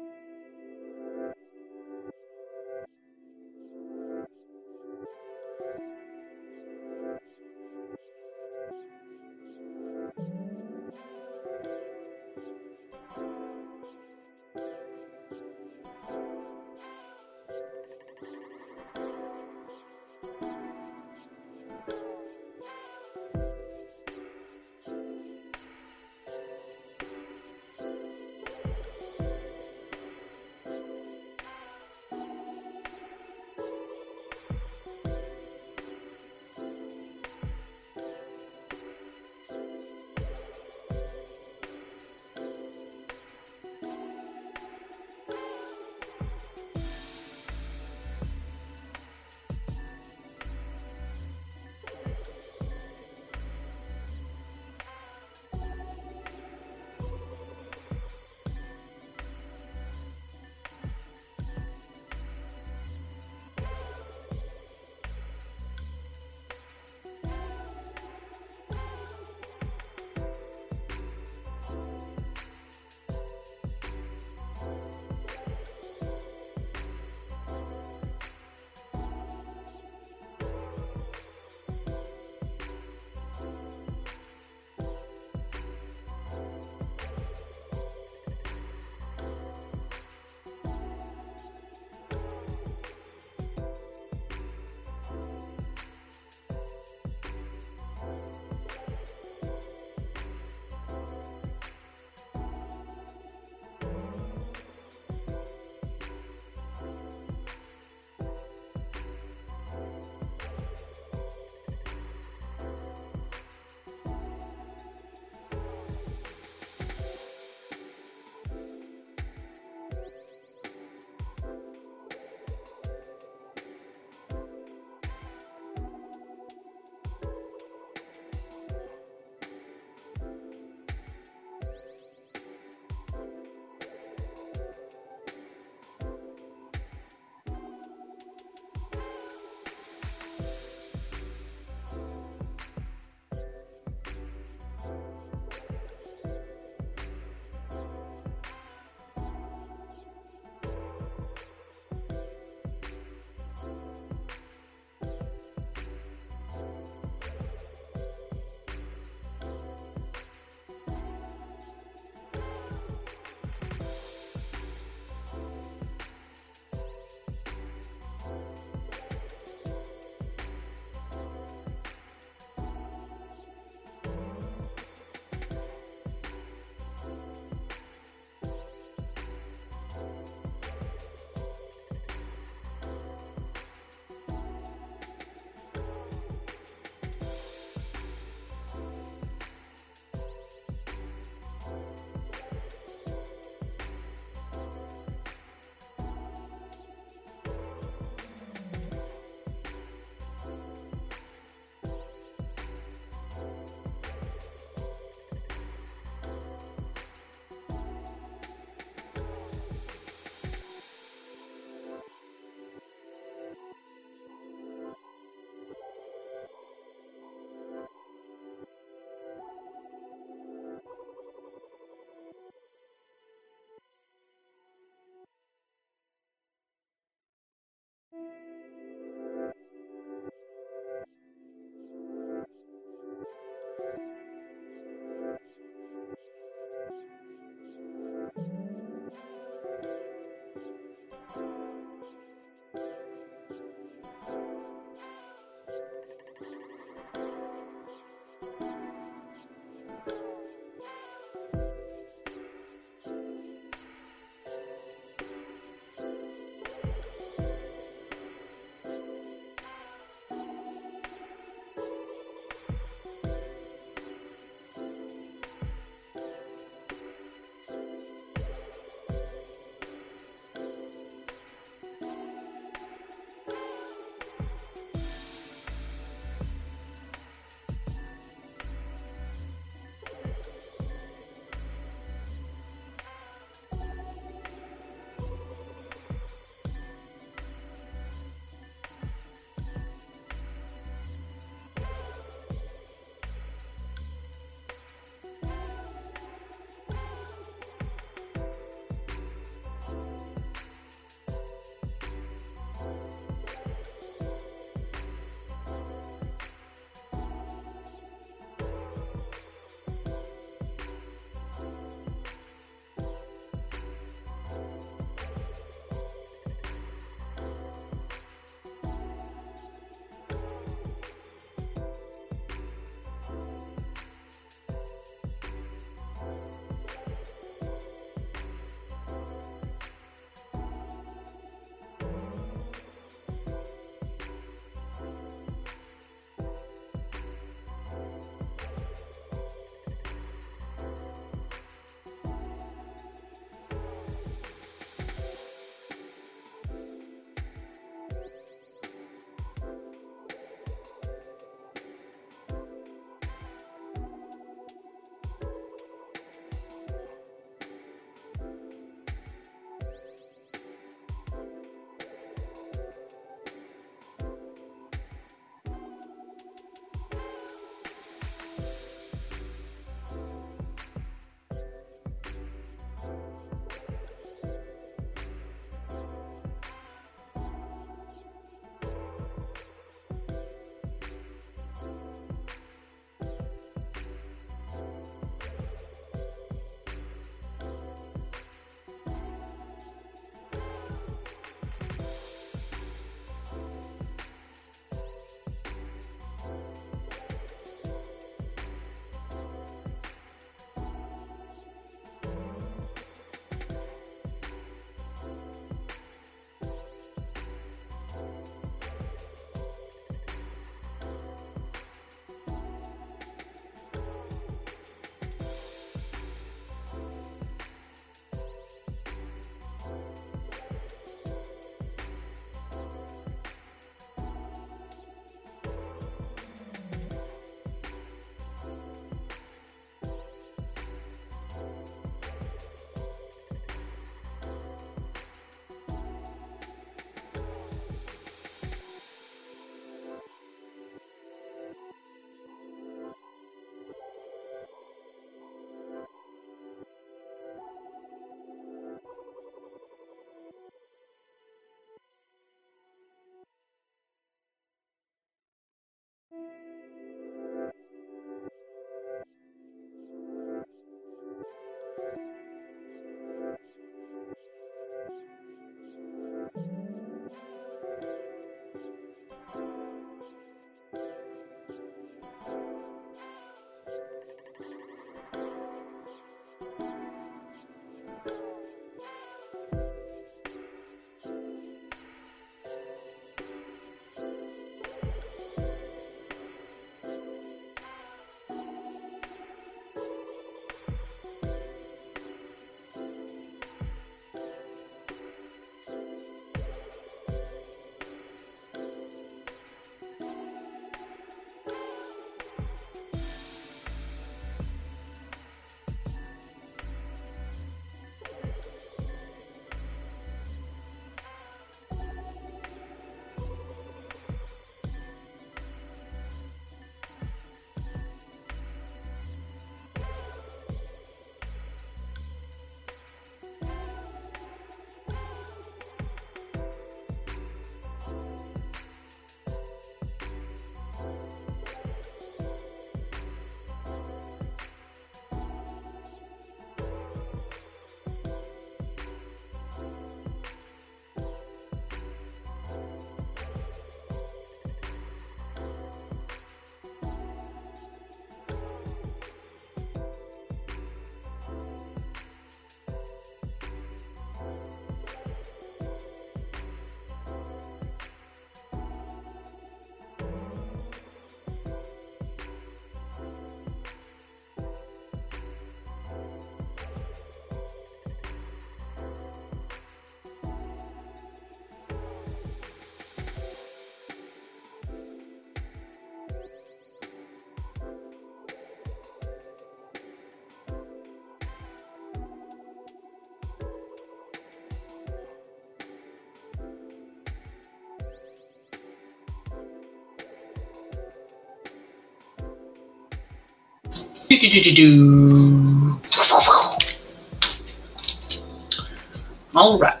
All right.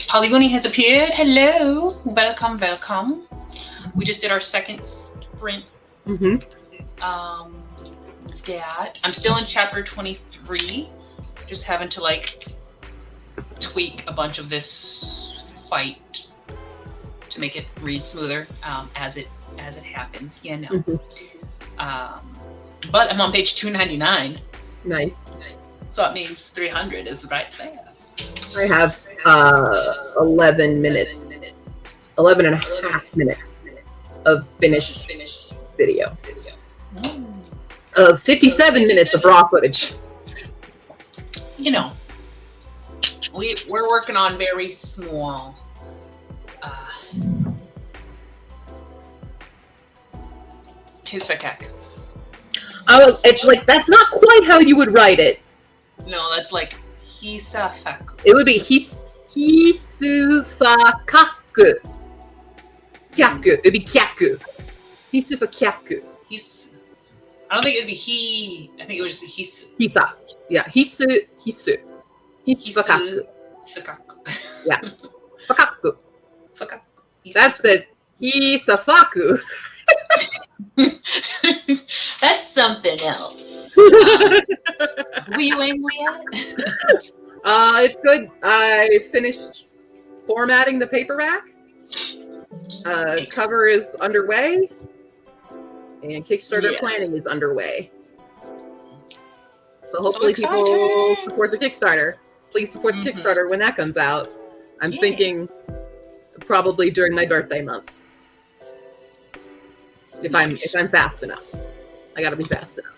Polygony has appeared. Hello. Welcome. We just did our second sprint. That I'm still in chapter 23. Just having to like tweak a bunch of this fight to make it read smoother as it happens. Yeah, no. But I'm on page 299. Nice. So it means 300 is right there. I have 11 and a half minutes of finished video. Of 57 minutes of raw footage. You know, we're working on very small. Hisvakak. It's like, that's not quite how you would write it. No, that's like Hisafak. It would be Hisufakaku. Kyaku. It'd be Kyaku. Hisufakaku. I don't think it'd be he. I think it would just be Hisu. Hisa. Yeah. Hisu. Hisufakaku. Sakaku. Yeah. Fakaku. Fakaku. That says Hisafaku. That's something else. Were you angry at? It's good. I finished formatting the paperback. Cover is underway, and Kickstarter planning is underway. So hopefully people support the Kickstarter. Please support the Kickstarter when that comes out. I'm thinking probably during my birthday month. If I'm fast enough. I gotta be fast enough.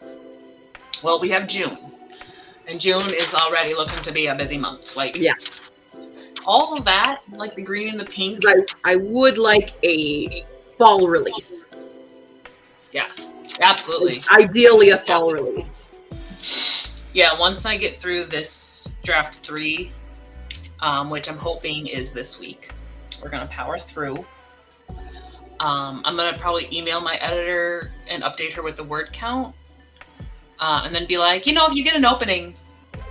Well, we have June. And June is already looking to be a busy month. Like, yeah. All of that, like the green and the pink. I would like a fall release. Yeah, absolutely. Ideally a fall release. Yeah, once I get through this draft 3, which I'm hoping is this week, we're gonna power through. I'm gonna probably email my editor and update her with the word count. And then be like, if you get an opening,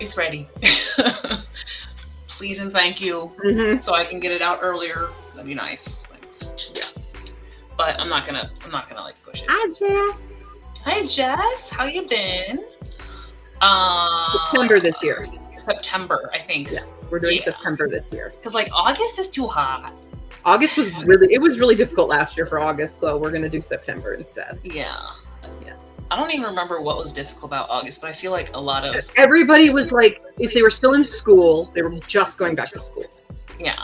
it's ready. Please and thank you. So I can get it out earlier. That'd be nice. Yeah. But I'm not gonna like push it. Hi, Jess. Hi, Jess. How you been? September this year. September, I think. Yes, we're doing September this year. Because like August is too hot. August was really difficult last year for August, so we're gonna do September instead. Yeah. I don't even remember what was difficult about August, but I feel like a lot of everybody was like, if they were still in school, they were just going back to school. Yeah.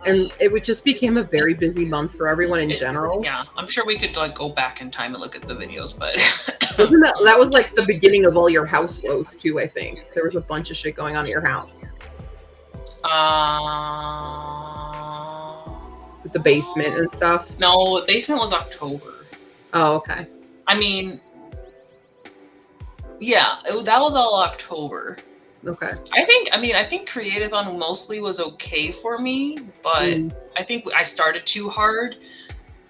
And it just became a very busy month for everyone in general. Yeah, I'm sure we could like go back in time and look at the videos, but wasn't that was like the beginning of all your house woes too? I think there was a bunch of shit going on in your house. With the basement and stuff. No, the basement was October. Oh, okay. I mean, yeah, that was all October. Okay. I think Creative-on mostly was okay for me, but I think I started too hard,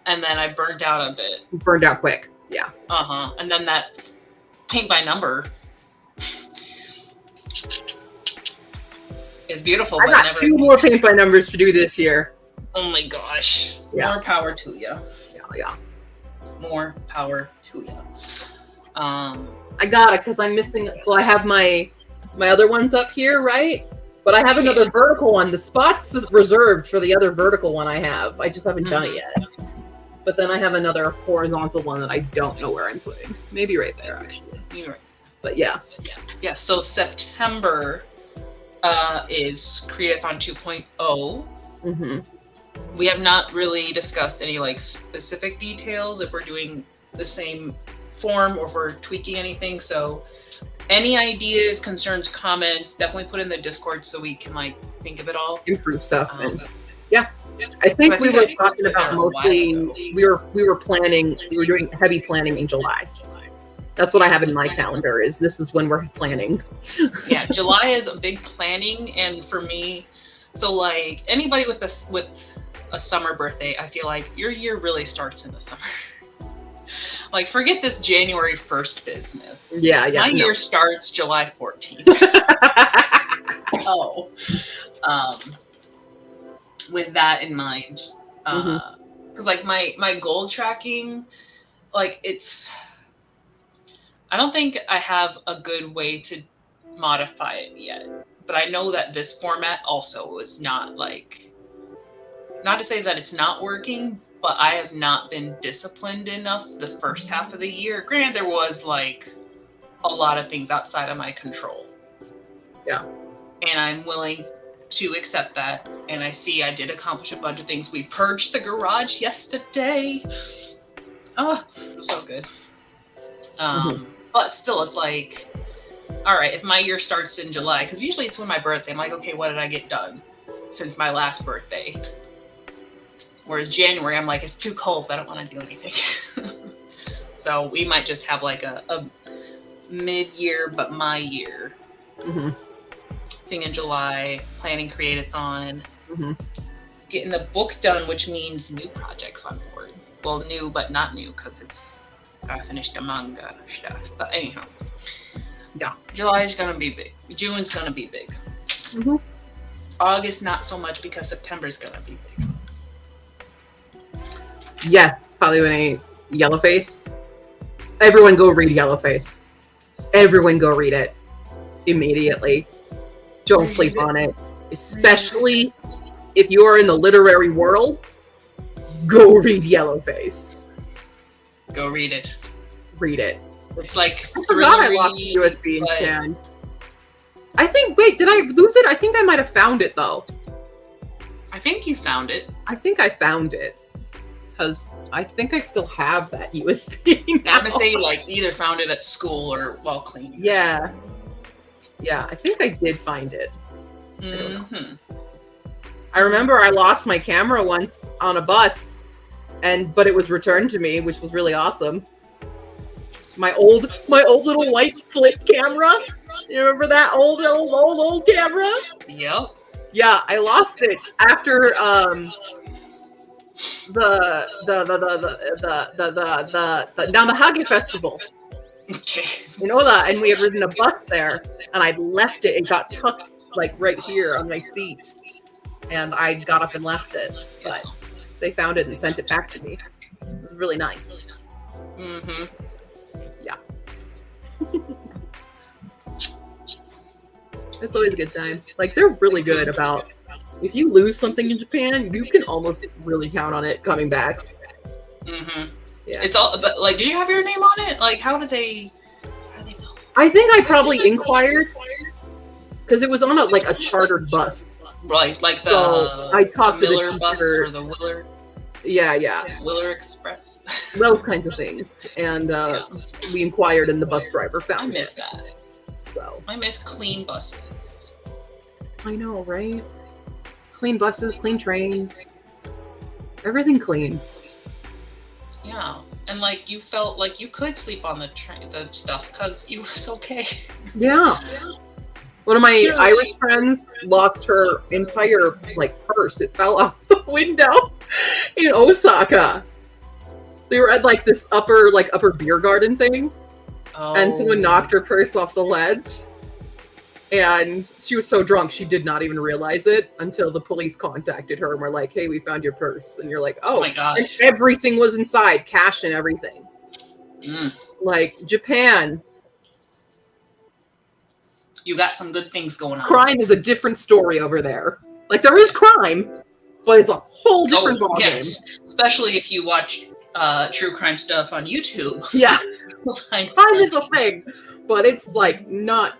and then I burned out a bit. Burned out quick. Yeah. And then that paint by number is beautiful. I got 2 more paint by numbers to do this year. Oh my gosh. Yeah. More power to you. Yeah. More power to you. I got it because I'm missing it. So I have my other ones up here, right? But I have another vertical one. The spot's is reserved for the other vertical one I have. I just haven't done it yet. But then I have another horizontal one that I don't know where I'm putting. Maybe right there, actually. You're right. But yeah. Yeah, so September is Creative-on 2.0. We have not really discussed any like specific details if we're doing the same form or if we're tweaking anything. So any ideas, concerns, comments, definitely put in the Discord so we can like think of it all. Improve stuff. I think we were talking about mostly we were planning, we were doing heavy planning in July. That's what I have in my calendar this is when we're planning. Yeah, July is a big planning, and for me, so like anybody with a summer birthday, I feel like your year really starts in the summer. Like, forget this January 1st business. Yeah. My No. year starts July 14th. Oh. With that in mind, because like my goal tracking, like I don't think I have a good way to modify it yet, but I know that this format also is not like, not to say that it's not working, but I have not been disciplined enough the first half of the year. Granted, there was like a lot of things outside of my control. Yeah. And I'm willing to accept that. And I see I did accomplish a bunch of things. We purged the garage yesterday. Oh, it was so good. But still, it's like, all right, if my year starts in July, because usually it's when my birthday, I'm like, okay, what did I get done since my last birthday? Whereas January, I'm like, it's too cold. I don't want to do anything. So we might just have like a mid-year, but my year thing in July, planning Create-a-thon, getting the book done, which means new projects on board. Well, new, but not new, because it's gotta finish the manga stuff. But anyhow, yeah, July is gonna be big. June's gonna be big. August, not so much, because September's gonna be big. Yes, probably when I Yellowface. Everyone go read Yellowface. Everyone go read it immediately. Don't sleep on it, especially if you are in the literary world. Go read Yellowface. Go read it. Read it. It's like I forgot I lost the USB in but- Japan. I think. Wait, did I lose it? I think I might have found it though. I think you found it. I think I found it because I think I still have that USB now. I'm gonna say like either found it at school or while cleaning. Yeah. Yeah, I think I did find it. I remember I lost my camera once on a bus, but it was returned to me, which was really awesome. My old little white flip camera. You remember that old camera? Yep. Yeah, I lost it after the Namahage festival. Okay. You know that, and we had ridden a bus there, and I'd left it. It got tucked like right here on my seat, and I got up and left it. But they found it and sent it back to me. It was really nice. Yeah. It's always a good time. Like, they're really good about, if you lose something in Japan, you can almost really count on it coming back. Yeah. It's all, but like, did you have your name on it? Like, how do they know? I think I probably inquired because it was on a chartered bus. Right, like the So I talked to the Miller bus teacher. or the Willer Yeah. Willer Express. Those kinds of things. And we inquired, and the bus driver I found miss it. that. So I miss clean buses. I know, right? Clean buses, clean trains, everything clean. Yeah, and like you felt like you could sleep on the train, the stuff, because it was okay. Yeah. One of my Irish friends lost her entire purse. It fell out the window in Osaka. They were at this upper beer garden thing, and someone knocked her purse off the ledge. And she was so drunk she did not even realize it until the police contacted her and were like, "Hey, we found your purse." And you're like, "Oh my gosh!" And everything was inside, cash and everything. Like Japan. You got some good things going on. Crime is a different story over there. Like, there is crime, but it's a whole different ballgame. Yes, especially if you watch true crime stuff on YouTube. Yeah, Like, crime is a thing, but it's not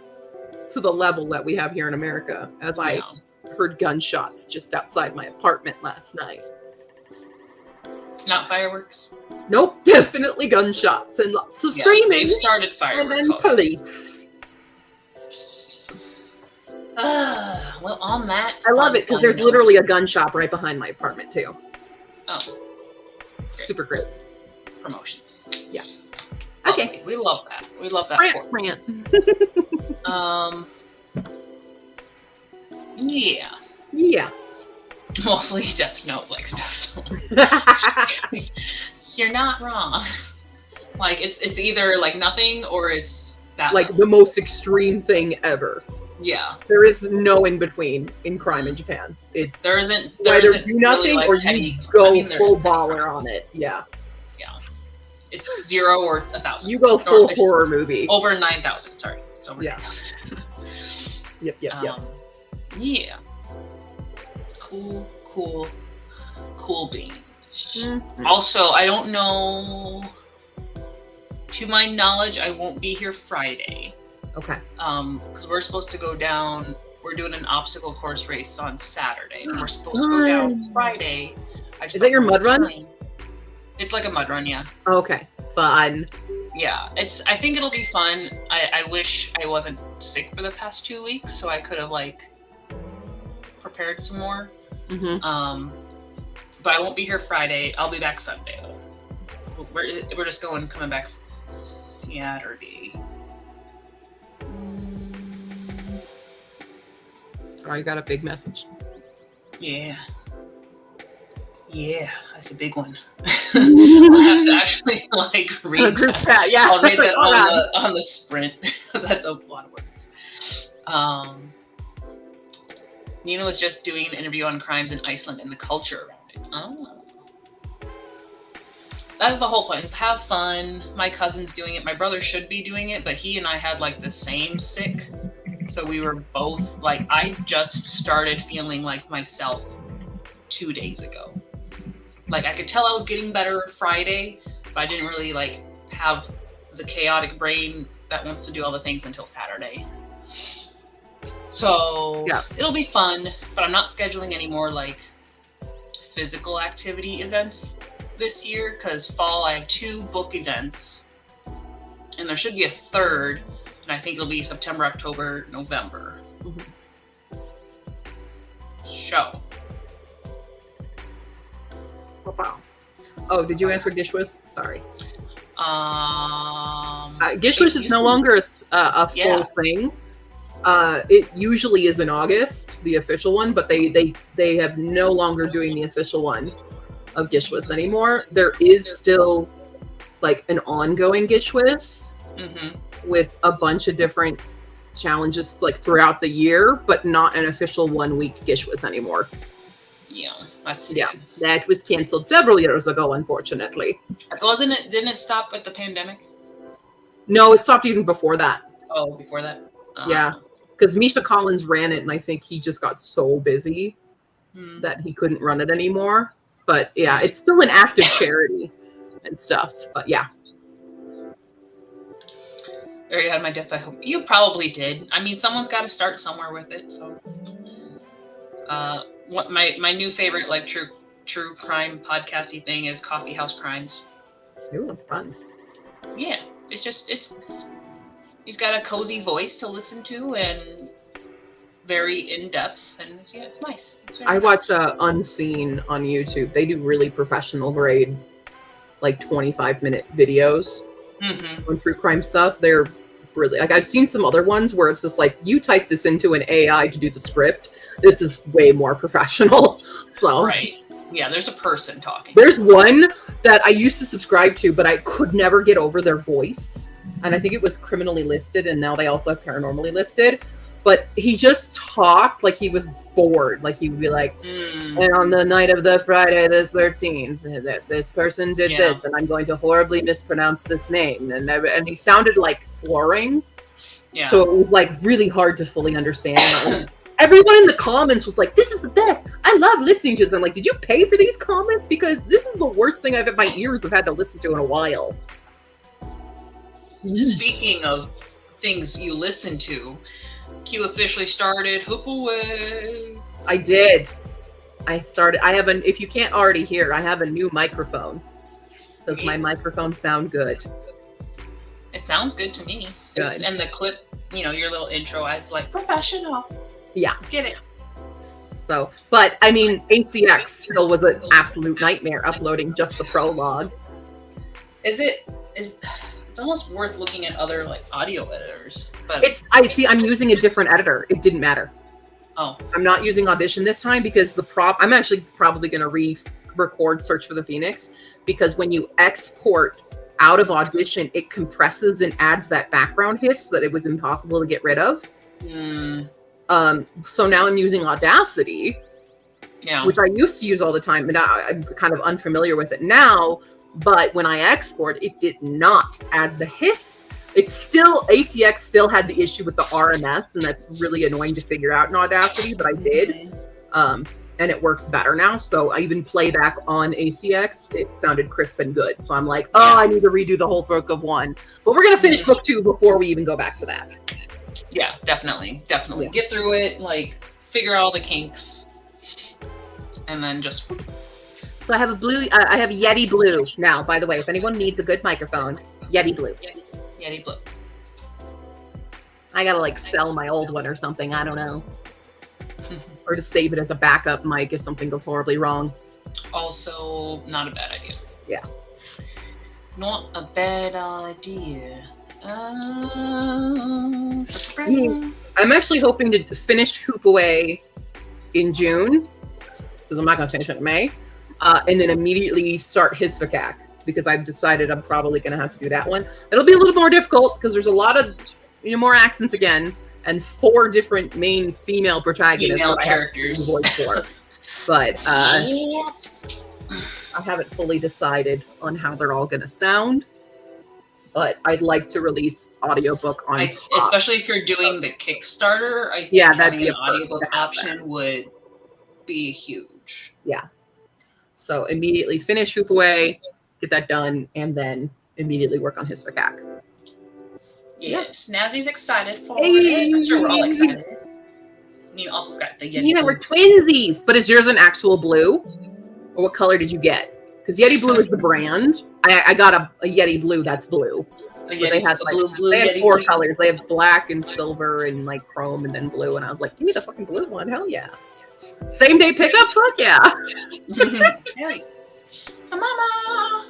to the level that we have here in America. As I heard gunshots just outside my apartment last night. Not fireworks. Nope, definitely gunshots and lots of screaming. They've started fireworks. And then police. Well, on that, I love it because there's literally a gun shop right behind my apartment too. Oh, super great. Promotions. Yeah. Lovely. Okay. We love that. We love that. Rant. Yeah. Yeah. Mostly Death Note like stuff. You're not wrong. Like it's either like nothing or it's that Like level. the most extreme thing ever. Yeah. There is no in between in crime in Japan. It's There isn't either really, do nothing like, or petty. you go I mean, there full is petty baller crime. on it. Yeah. It's 0 or 1,000. You go full it's horror movie. Over 9,000. Sorry, it's over Yeah. 9,000. Yep. Yeah. Cool bean. Mhm. Also, I don't know. To my knowledge, I won't be here Friday. Okay. Because we're supposed to go down. We're doing an obstacle course race on Saturday, and we're supposed to go down Friday. Is that your mud run? Time. It's like a mud run, yeah. Okay. Fun. Yeah, I think it'll be fun. I wish I wasn't sick for the past 2 weeks, so I could have like prepared some more. Mm-hmm. But I won't be here Friday. I'll be back Sunday though. We're just coming back Saturday. Oh, you got a big message. Yeah, that's a big one. I'll have to actually like read Group that. chat, yeah. I'll read that Hold on the sprint because that's a lot of words. Nina was just doing an interview on crimes in Iceland and the culture around it. Oh. That's the whole point, is to have fun. My cousin's doing it. My brother should be doing it, but he and I had like the same sick. So we were both like, I just started feeling like myself 2 days ago. Like I could tell I was getting better Friday, but I didn't really like have the chaotic brain that wants to do all the things until Saturday. So Yeah. It'll be fun, but I'm not scheduling any more like physical activity events this year because fall I have 2 book events and there should be a third, and I think it'll be September, October, November. Mm-hmm. Show. Wow. Oh, did you answer Gishwas? Sorry. Gishwas Gishwas is no longer a full thing. It usually is in August, the official one, but they have no longer doing the official one of Gishwas anymore. There is still like an ongoing Gishwas with a bunch of different challenges like throughout the year, but not an official 1 week Gishwas anymore. Yeah, that's that was canceled several years ago, unfortunately. Wasn't it? Didn't it stop with the pandemic? No, it stopped even before that. Oh, before that. Yeah, because Misha Collins ran it, and I think he just got so busy that he couldn't run it anymore. But yeah, it's still an active charity and stuff. But yeah. There you had my death. I hope you probably did. I mean, someone's got to start somewhere with it. So, what my new favorite like true crime podcasty thing is Coffee House Crimes. Ooh, fun. Yeah, it's he's got a cozy voice to listen to and very in depth, and it's nice. I watch Unseen on YouTube. They do really professional grade, like 25-minute videos on true crime stuff. They're really like, I've seen some other ones where it's just like, you type this into an AI to do the script. This is way more professional. So right. Yeah, there's a person talking. There's one that I used to subscribe to, but I could never get over their voice. And I think it was criminally listed, and now they also have paranormally listed. But he just talked like he was bored. Like he would be like, and on the night of the Friday the 13th, this person did this, and I'm going to horribly mispronounce this name. And he sounded like slurring. Yeah. So it was like really hard to fully understand. Everyone in the comments was like, this is the best. I love listening to this. I'm like, did you pay for these comments? Because this is the worst thing my ears have had to listen to in a while. Speaking of things you listen to, Q officially started Hoop Away. I did. I have if you can't already hear, I have a new microphone. Does my microphone sound good? It sounds good to me. Good. And the clip, your little intro, it's like professional. Yeah. Get it. So, but I mean, ACX still was an absolute nightmare uploading just the prologue. It's almost worth looking at other like audio editors. But I'm using a different editor. It didn't matter. Oh. I'm not using Audition this time because I'm actually probably going to re-record Search for the Phoenix, because when you export out of Audition, it compresses and adds that background hiss that it was impossible to get rid of. So now I'm using Audacity, which I used to use all the time, and I'm kind of unfamiliar with it now. But when I export, it did not add the hiss. It's still, ACX still had the issue with the RMS, and that's really annoying to figure out in Audacity, but I did. And it works better now. So I even playback on ACX, it sounded crisp and good. So I'm like, I need to redo the whole book of 1. But we're going to finish book 2 before we even go back to that. Yeah, definitely. Get through it, like, figure out all the kinks, and then just... So I have a blue, I have Yeti Blue now, by the way. If anyone needs a good microphone, Yeti Blue. Yeti Blue. I gotta, like, sell my old one or something. I don't know. Or to save it as a backup mic if something goes horribly wrong. Also, not a bad idea. Yeah. Not a bad idea. I'm actually hoping to finish Hoop Away in June, because I'm not going to finish it in May, and then immediately start Hisvakak, because I've decided I'm probably going to have to do that one. It'll be a little more difficult, because there's a lot of, more accents again, and 4 different main female protagonists. Female characters. Voice for. But I haven't fully decided on how they're all going to sound. But I'd like to release audiobook on top. Especially if you're doing the Kickstarter, I think that'd be an audiobook option would be huge. Yeah. So immediately finish Hoop Away, get that done, and then immediately work on Hisvakak. Yeah, Snazzy's excited for it. I'm sure we're all excited. Nina also's got the Yeti Blue. We're twinsies. But is yours an actual blue? Or what color did you get? Because Yeti Blue is the brand. I got a Yeti Blue that's blue. They had they had 4 colors. They have black and silver and like chrome and then blue. And I was like, give me the fucking blue one. Hell yeah. Same day pickup? Fuck yeah. Hey, mama.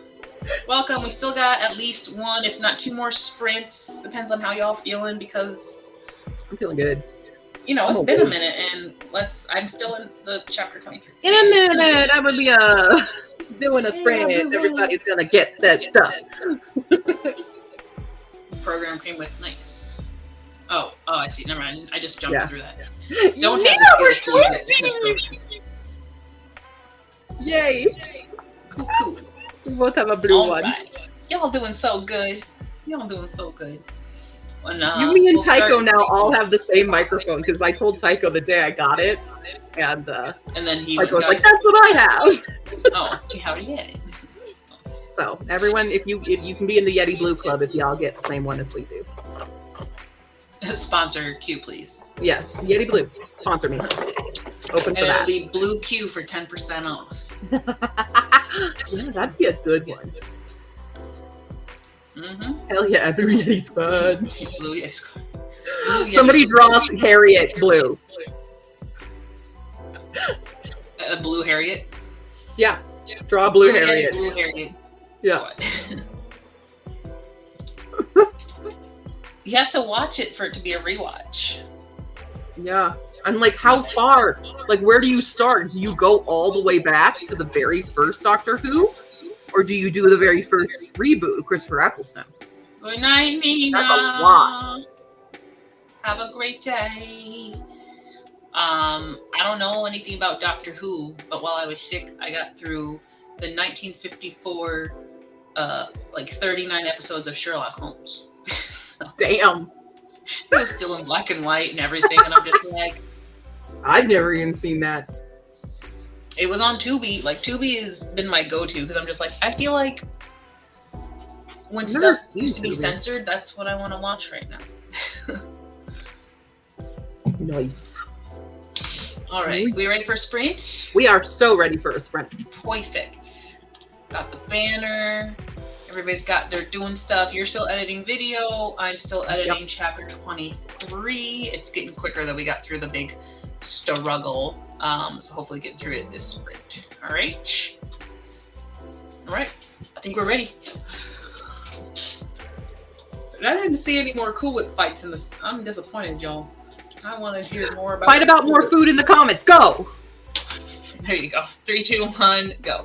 Welcome. We still got at least 1, if not 2 more sprints. Depends on how y'all feeling, because I'm feeling good. It's been a minute, and I'm still in the chapter 23. In a minute, I'm gonna be doing a sprint. Everybody's gonna get that stuff. The program came with nice. Oh, I see. Never mind. I just jumped through that. Don't have the skills to use it. Yay! Cool. We both have a blue one. Right. Y'all doing so good. When, me and Tycho now all have the same microphone, because I told Tycho the day I got it, and then he was like, "That's what I have." Oh, how do you get it? So everyone, if you can be in the Yeti Blue Club, if y'all get the same one as we do. Sponsor Q, please. Yeah, Yeti Blue, sponsor me. Open for that. It'll be Blue Q for 10% off. Yeah, that'd be a good one. Hell yeah, Blue Yeti Squad. Blue Yeti Squad. Somebody draws Harriet Blue. Blue Harriet? Yeah. Draw Blue Harriet. Blue Harriet. Yeah. You have to watch it for it to be a rewatch. Yeah. I'm like, how far? Like, where do you start? Do you go all the way back to the very first Doctor Who? Or do you do the very first reboot of Christopher Eccleston? Good night, Nina. That's a lot. Have a great day. I don't know anything about Doctor Who, but while I was sick, I got through the 1954, 39 episodes of Sherlock Holmes. Damn. It was still in black and white and everything, and I'm just like... I've never even seen that. It was on Tubi. Like, Tubi has been my go-to, because I'm just like, I feel like when stuff used to be censored, that's what I want to watch right now. Nice. All right, we ready for a sprint? We are so ready for a sprint. Perfect. Got the banner. Everybody's they're doing stuff. You're still editing video. I'm still editing chapter 23. It's getting quicker though. We got through the big struggle. So hopefully get through it this sprint. All right. I think we're ready. I didn't see any more Cool Whip fights in this. I'm disappointed, y'all. I want to hear more about. Fight about more food in the comments. Go. There you go. 3, 2, 1, go.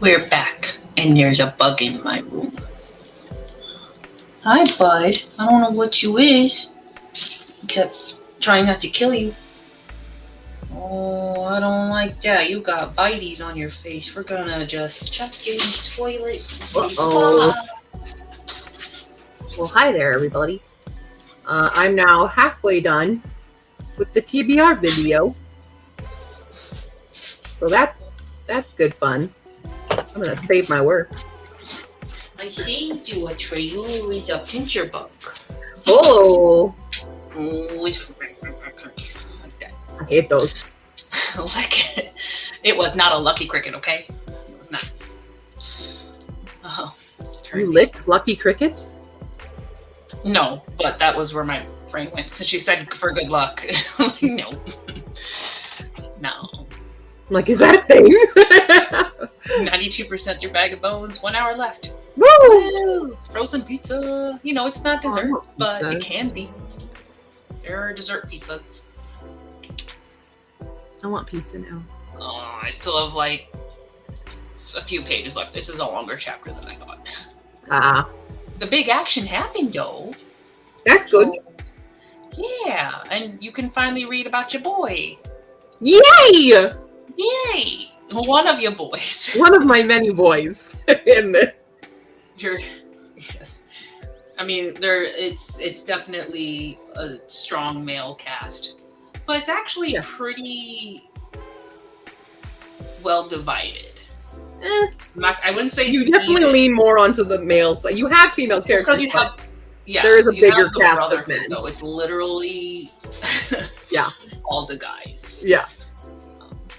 We're back, and there's a bug in my room. Hi, bud. I don't know what you is, except trying not to kill you. Oh, I don't like that. You got bites on your face. We're gonna just chuck you in the toilet. Uh-oh. Well, hi there, everybody. I'm now halfway done with the TBR video. So that's good fun. I'm gonna save my work. I saved you a tray. You is a pincher bug. Oh, Oh, it's like that. I hate those. Like it was not a lucky cricket, okay? It was not. Oh, You lick Lucky Crickets? no, but that was where my brain went. So she said for good luck. Like, no. No. I'm like, is that a thing? 92% your bag of bones, 1 hour left. Woo! Woo! Frozen pizza. You know, it's not dessert, want but pizza. it can be. There are dessert pizzas. I want pizza now. Oh, I still have like a few pages left. This is a longer chapter than I thought. Ah, The big action happened though. that's good. Yeah, and you can finally read about your boy. Yay! Yay! One of your boys. One of my many boys in this. Yes. I mean, it's definitely a strong male cast, but it's actually Yeah. pretty well divided. Eh, I wouldn't say you it's definitely even. lean more onto the male side. You have female It's because characters, you but have, yeah, there is a you bigger have the cast of brotherhood, men. though. It's literally Yeah. all the guys. Yeah,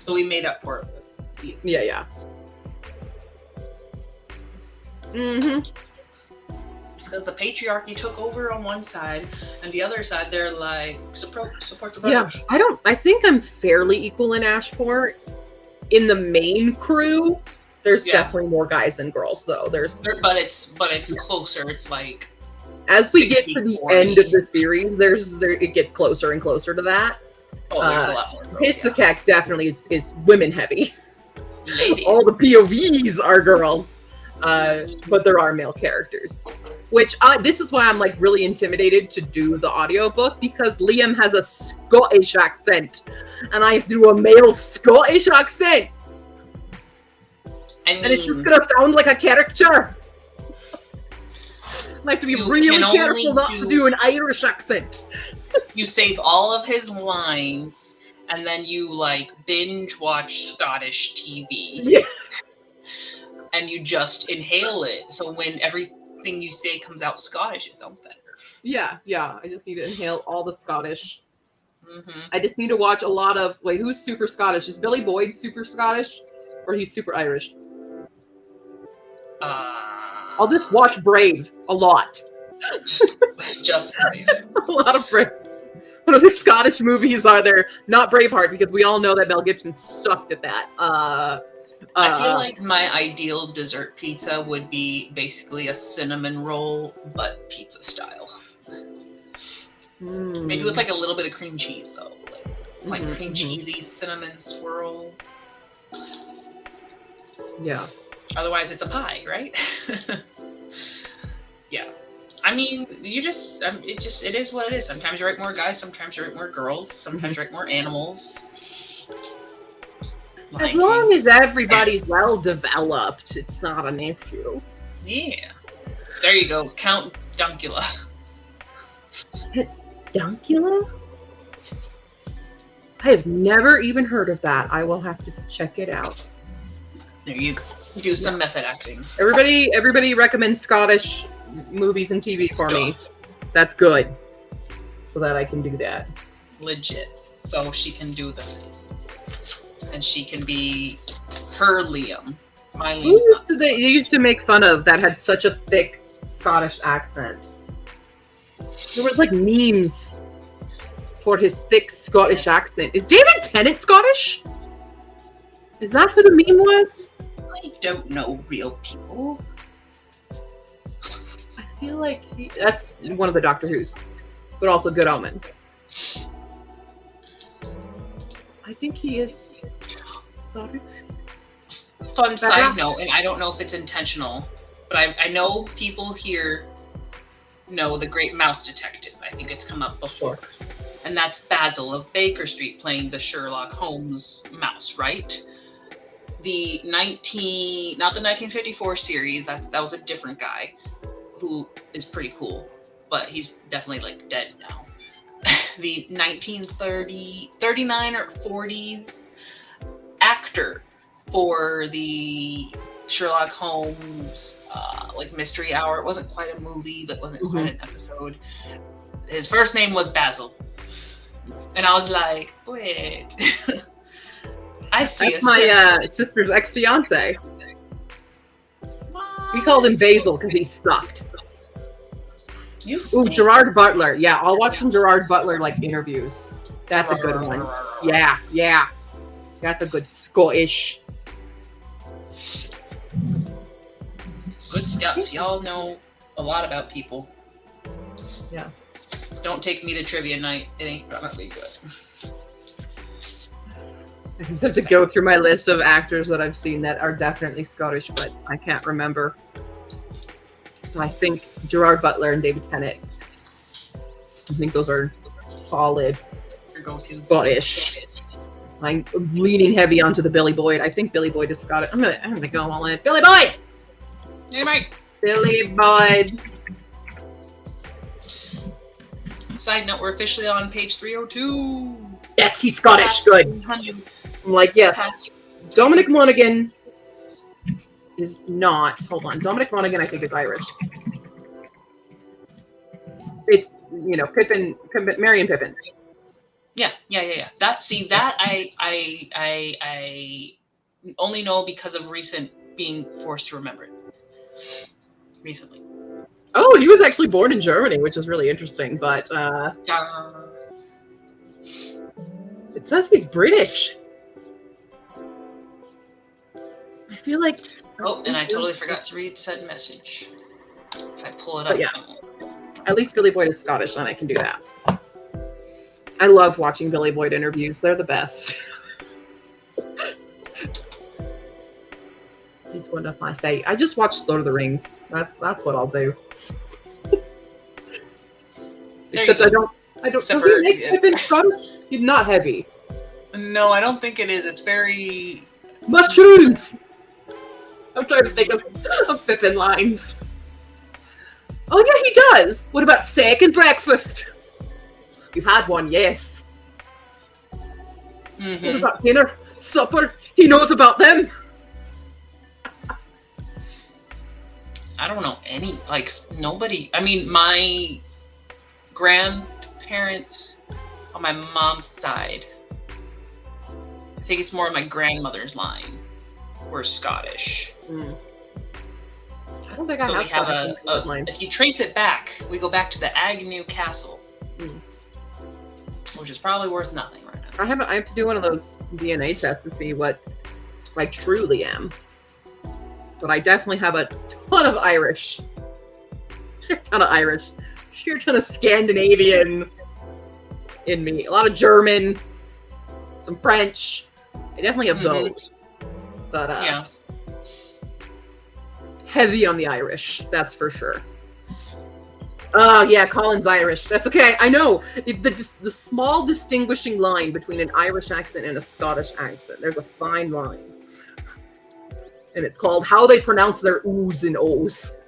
So we made up for it. yeah. Mm-hmm. It's because the patriarchy took over on one side, and the other side they're like support the Yeah, brothers. I think I'm fairly equal in Ashport. In the main crew, there's Yeah. definitely more guys than girls, though. But it's closer. It's like As we get to the 60-40. end of the series, it gets closer and closer to that. there's a lot more. girls, Histakek definitely is women heavy. yeah. Lady. All the POVs are girls, but there are male characters. Which this is why I'm like really intimidated to do the audiobook, because Liam has a Scottish accent, and I have to do a male Scottish accent, I mean, and it's just gonna sound like a caricature. I have to be You really can careful only not to do an Irish accent. you save all of his lines, and then you like binge watch Scottish TV, Yeah. and you just inhale it. So when everything you say comes out Scottish, it sounds better. Yeah. I just need to inhale all the Scottish. Mm-hmm. I just need to watch a lot of. Wait, who's super Scottish? Is Billy Boyd super Scottish, or he's super Irish? I'll just watch Brave a lot. just Brave. A lot of Brave. What other Scottish movies are there? Not Braveheart, because we all know that Mel Gibson sucked at that. I feel like my ideal dessert pizza would be basically a cinnamon roll, but pizza style. Maybe with like a little bit of cream cheese, though. Like cream cheesy cinnamon swirl. Yeah. Otherwise, it's a pie, right? Yeah. I mean, it is what it is. Sometimes you write more guys, sometimes you write more girls, sometimes you write more animals. As long as everybody's well developed, it's not an issue. Yeah. There you go. Count Dunkula. Dunkula? I have never even heard of that. I will have to check it out. There you go. Do some method acting. Everybody recommends Scottish movies and TV for me. That's good. So that I can do that. Legit. So she can do the thing. And she can be her Liam. My Who Liam's they used to make fun of that had such a thick Scottish accent? There was like memes for his thick Scottish accent. Is David Tennant Scottish? Is that who the meme was? I don't know real people. I feel like that's one of the Doctor Who's, but also Good Omens. I think he is Scottish. Fun side note, and I don't know if it's intentional, but I know people here know the Great Mouse Detective. I think it's come up before. Sure. And that's Basil of Baker Street playing the Sherlock Holmes mouse, right? Not the 1954 series, that was a different guy who is pretty cool, but he's definitely like dead now. The 1939 or 40s actor for the Sherlock Holmes like mystery hour. It wasn't quite a movie, but wasn't quite an episode. His first name was Basil. And I was like, wait. I see. That's my sister's ex-fiance. We called him Basil because he sucked. Ooh, Gerard Butler. Yeah, I'll watch some Gerard Butler like interviews. That's a good one. Yeah. That's a good Scottish. Good stuff. Y'all know a lot about people. Yeah. Don't take me to trivia night. It ain't gonna be good. I just have to go through my list of actors that I've seen that are definitely Scottish, but I can't remember. I think Gerard Butler and David Tennant. I think those are solid Scottish. I'm leaning heavy onto the Billy Boyd. I think Billy Boyd is Scottish. I'm gonna go all in. Billy Boyd! Hey, Mike. Billy Boyd. Side note, we're officially on page 302. Yes, he's Scottish. Good. I'm like, yes. Dominic Monaghan is not. Hold on. Dominic Monaghan, I think, is Irish. It's, Pippin, Merry and Pippin. Yeah. That I only know because of recent being forced to remember it. Recently. Oh, he was actually born in Germany, which is really interesting, but it says he's British. I feel like... Oh, and I totally forgot to read said message. If I pull it up. But yeah. At least Billy Boyd is Scottish, and I can do that. I love watching Billy Boyd interviews. They're the best. He's one of my fave. I just watched Lord of the Rings. That's what I'll do. Except I don't. Does he make Pippin Scottish? He's not heavy. No, I don't think it is. It's very mushrooms. I'm trying to think of Pippin lines. Oh yeah, he does. What about second breakfast? You've had one, yes. Mm-hmm. What about dinner, supper? He knows about them. I don't know any, nobody. I mean, my grandparents on my mom's side, I think it's more of my grandmother's line, were Scottish. Mm. I don't think I have Scottish line. If you trace it back, we go back to the Agnew Castle, which is probably worth nothing right now. I have to do one of those DNA tests to see what I truly am. But I definitely have a ton of Irish. Shit ton of Irish. Sheer ton of Scandinavian in me. A lot of German. Some French. I definitely have those. But yeah. Heavy on the Irish. That's for sure. Oh, yeah, Colin's Irish. That's okay. I know. The small distinguishing line between an Irish accent and a Scottish accent. There's a fine line. And it's called how they pronounce their oohs and ohs.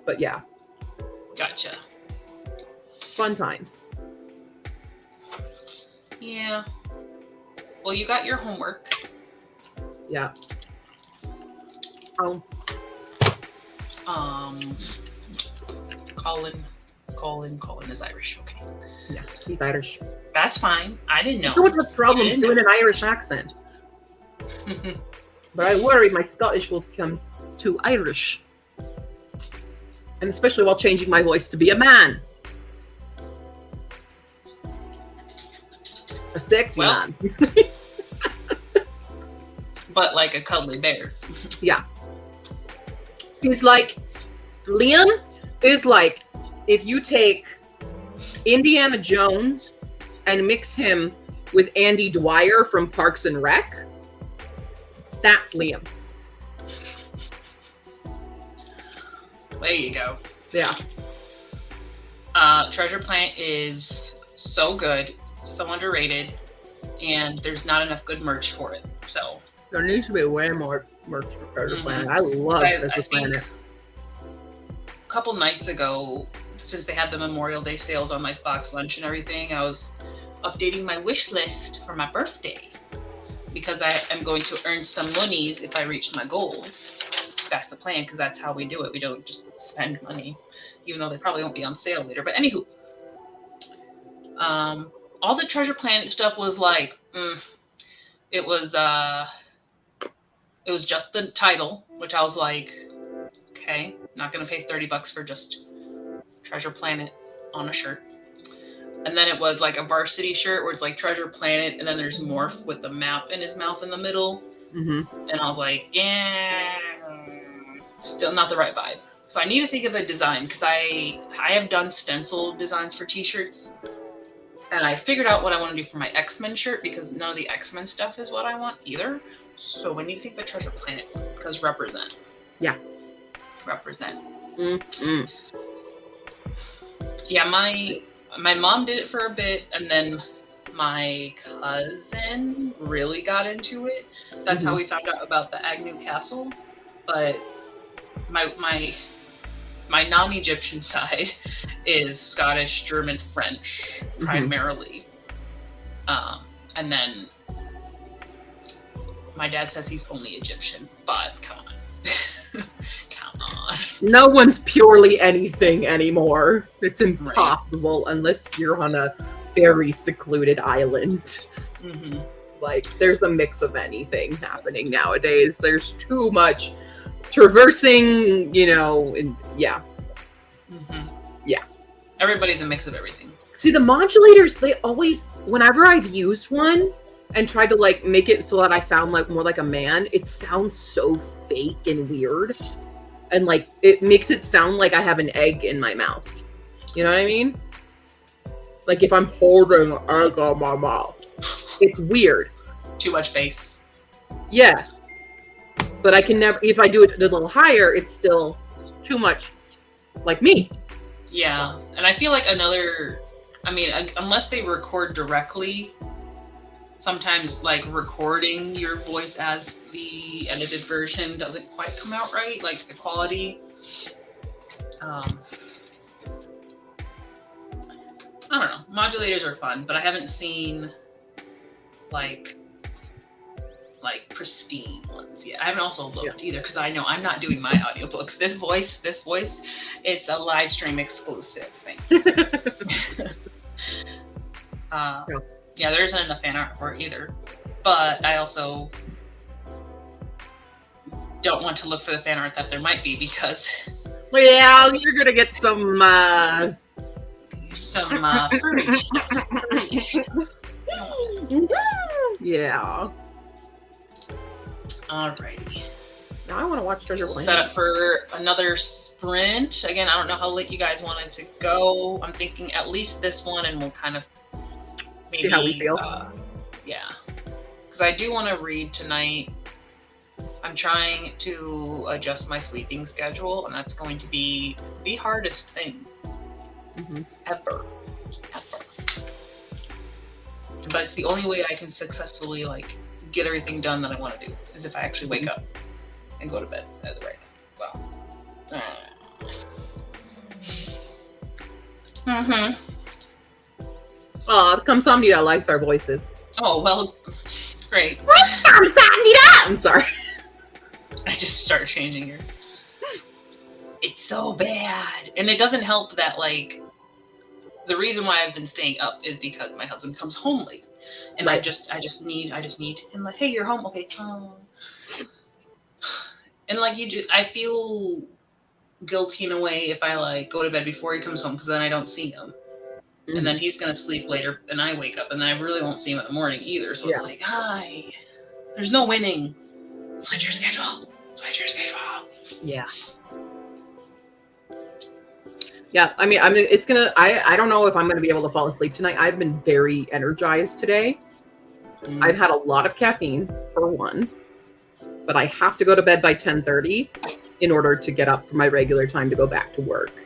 But yeah. Gotcha. Fun times. Yeah. Well, you got your homework. Yeah. Colin is Irish. Okay. Yeah, he's Irish. That's fine. I didn't know. I don't have problems doing an Irish accent. But I worry my Scottish will become too Irish. And especially while changing my voice to be a man. A sexy man. But like a cuddly bear. Yeah. He's like, Liam is like, if you take Indiana Jones and mix him with Andy Dwyer from Parks and Rec. That's Liam. There you go. Yeah. Treasure Planet is so good, so underrated, and there's not enough good merch for it. So There needs to be way more merch for Treasure Planet. I love I Treasure Planet. a couple nights ago, since they had the Memorial Day sales on like box lunch and everything, I was updating my wish list for my birthday because I am going to earn some monies if I reach my goals. That's the plan, because that's how we do it. We don't just spend money, even though they probably won't be on sale later. But anywho, all the Treasure Planet stuff was like, it was just the title, which I was like, okay, not gonna pay $30 for just Treasure Planet on a shirt. And then it was like a varsity shirt where it's like Treasure Planet, and then there's Morph with the map in his mouth in the middle. Mm-hmm. And I was like, yeah, still not the right vibe. So I need to think of a design, because I have done stencil designs for t-shirts, and I figured out what I want to do for my X-Men shirt, because none of the X-Men stuff is what I want either. So I need to think of a Treasure Planet, because represent. Yeah. Represent. Mm-hmm. Yeah, my mom did it for a bit, and then my cousin really got into it. That's how we found out about the Agnew Castle. But my non-Egyptian side is Scottish, German, French primarily. And then my dad says he's only Egyptian, but come on. Come on. No one's purely anything anymore. It's impossible unless you're on a very secluded island. Mm-hmm. Like, there's a mix of anything happening nowadays. There's too much traversing, and yeah. Mm-hmm. Yeah. Everybody's a mix of everything. See, the modulators, they always, whenever I've used one and tried to like make it so that I sound like more like a man, it sounds so fake and weird. And like, it makes it sound like I have an egg in my mouth. You know what I mean? Like if I'm holding an egg on my mouth. It's weird. Too much bass. Yeah. But I can never, if I do it a little higher, it's still too much like me. Yeah. And I feel like unless they record directly, sometimes like recording your voice as the edited version doesn't quite come out right, like the quality. I don't know. Modulators are fun, but I haven't seen like pristine ones yet. I haven't also looked either, because I know I'm not doing my audiobooks. This voice, it's a live stream exclusive thing. Yeah, there isn't enough fan art for it either. But I also don't want to look for the fan art that there might be, because well, you're gonna get some furry stuff. Yeah. Alrighty. Now I want to watch Treasure We'll Planet. set up for another sprint. Again, I don't know how late you guys wanted to go. I'm thinking at least this one, and we'll kind of maybe see how we feel. Yeah, because I do want to read tonight. I'm trying to adjust my sleeping schedule, and that's going to be the hardest thing ever. But it's the only way I can successfully like get everything done that I want to do, is if I actually wake up and go to bed at the right time. Oh, come somebody that likes our voices. Oh, well, great. I'm sorry. I just start changing your... It's so bad. And it doesn't help that, like, the reason why I've been staying up is because my husband comes home late. And I just need him, like, hey, you're home. Okay. And like I feel guilty in a way if I like go to bed before he comes home, because then I don't see him. And then he's going to sleep later and I wake up, and then I really won't see him in the morning either. So it's like, hi, there's no winning. Switch your schedule. Yeah. Yeah, I mean, I don't know if I'm going to be able to fall asleep tonight. I've been very energized today. I've had a lot of caffeine for one, but I have to go to bed by 10:30 in order to get up for my regular time to go back to work.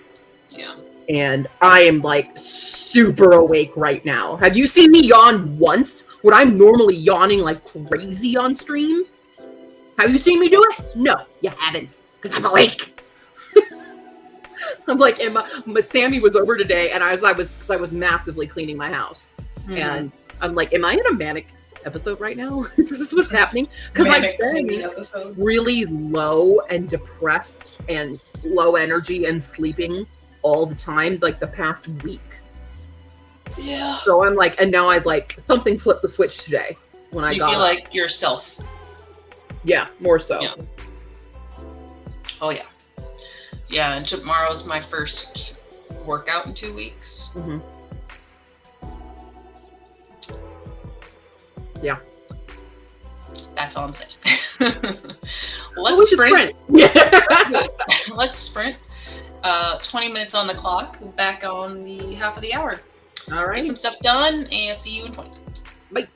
Yeah. And I am like super awake right now. Have you seen me yawn once when I'm normally yawning like crazy on stream? Have you seen me do it? No, you haven't, because I'm awake. I'm like, Sammy was over today, and I was massively cleaning my house, and I'm like, am I in a manic episode right now? Is this what's happening? Because I've been really low and depressed and low energy and sleeping all the time, like the past week. Yeah. So I'm like, and now I'd like something flipped the switch today when I got feel up. like yourself. Yeah, more so. Yeah. Oh yeah. Yeah, and tomorrow's my first workout in 2 weeks. Yeah. That's all I'm saying. Let's sprint. Yeah. Let's sprint. 20 minutes on the clock. Back on the half of the hour. All right. Get some stuff done, and see you in 20. Bye.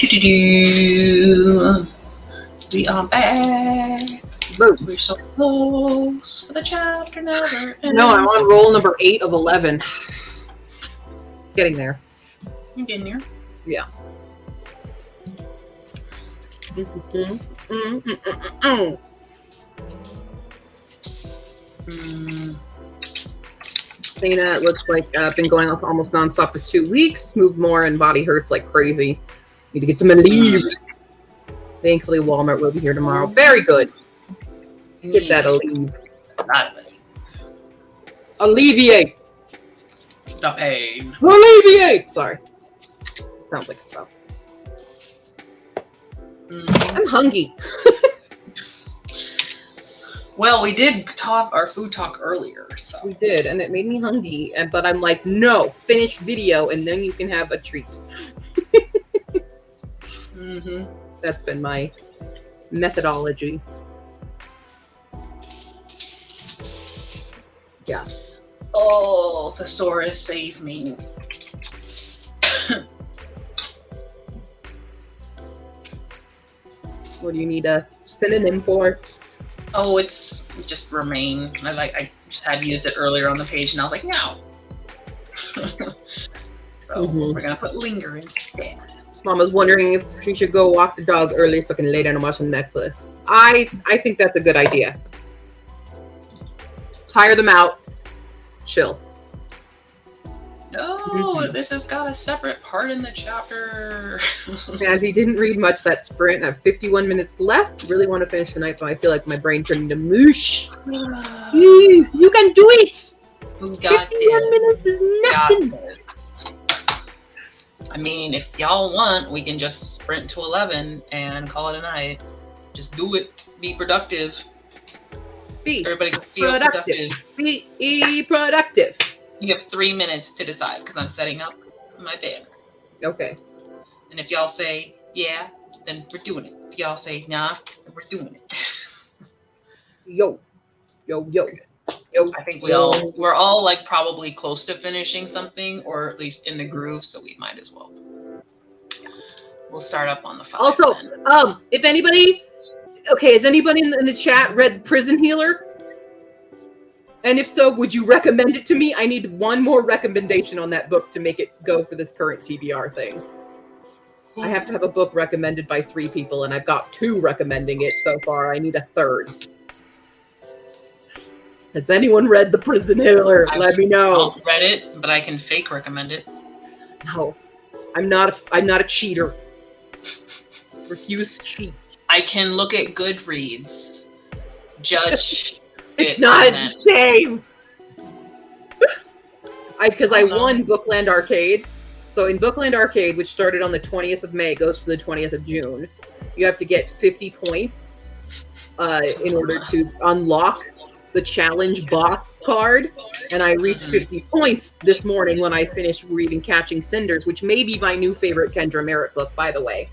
We are back. Boom. We're so close. The chapter never ends. No, I'm on roll number 8 of 11. Getting there. You're getting there. Yeah. Dana, it looks like been going off almost nonstop for 2 weeks. Moved more and body hurts like crazy. Need to get some relief. Thankfully, Walmart will be here tomorrow. Very good. Get that alleviate. Alleviate. The pain. Alleviate. Sorry. Sounds like a spell. I'm hungry. Well, we did talk our food talk earlier, so We did, and it made me hungry. But I'm like, no, finish video, and then you can have a treat. That's been my methodology. Yeah. Oh, thesaurus, save me. What do you need a synonym for? Oh, it's just remain. I just had used it earlier on the page, and I was like, no. So we're gonna put linger instead. Mama's wondering if she should go walk the dog early so I can lay down and watch some Netflix. I think that's a good idea. Tire them out. Chill. No, this has got a separate part in the chapter. Nancy didn't read much that sprint. I have 51 minutes left. Really want to finish tonight, but I feel like my brain turned into mush. You can do it. Who got 51 minutes is nothing. I mean, if y'all want, we can just sprint to 11 and call it a night. Just do it. Be productive. Everybody can feel productive. Be productive. You have 3 minutes to decide because I'm setting up my banner. Okay. And if y'all say yeah, then we're doing it. If y'all say nah, then we're doing it. Yo. I think we're all like probably close to finishing something, or at least in the groove, so we might as well. We'll start up on the 5. Also, then. if anybody, has anybody in the chat read The Prison Healer? And if so, would you recommend it to me? I need one more recommendation on that book to make it go for this current TBR thing. I have to have a book recommended by 3 people, and I've got 2 recommending it so far. I need a 3rd. Has anyone read The Prison Healer? Let me know. I've read it, but I can fake recommend it. No, I'm not a cheater. Refuse to cheat. I can look at GOODREADS, judge. It's not the same. Because I won Bookland Arcade. So in Bookland Arcade, which started on the 20th of May, goes to the 20th of June, you have to get 50 points in order to unlock the challenge boss card. And I reached 50 points this morning when I finished reading Catching Cinders, which may be my new favorite Kendra Merritt book, by the way.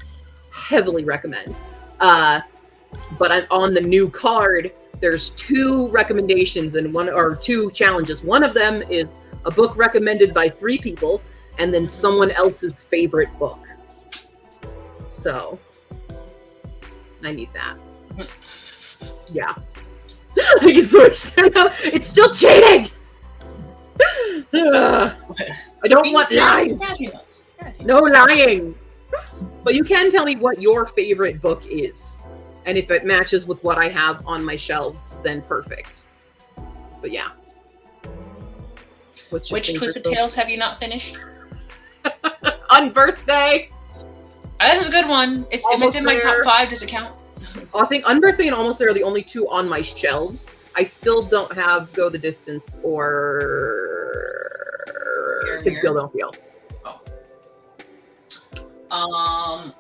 Heavily recommend. But on the new card, there's 2 recommendations and 2 challenges. One of them is a book recommended by 3 people, and then someone else's favorite book. So I need that. Yeah. I can switch. It's still cheating. I don't want lying. No lying. But you can tell me what your favorite book is. And if it matches with what I have on my shelves, then perfect. But yeah. Which Twisted Tales have you not finished? On birthday. That was a good one. If it's in my top 5, does it count? I think Unbirthday and Almost There are the only 2 on my shelves. I still don't have Go the Distance or Kids Feel Don't Feel.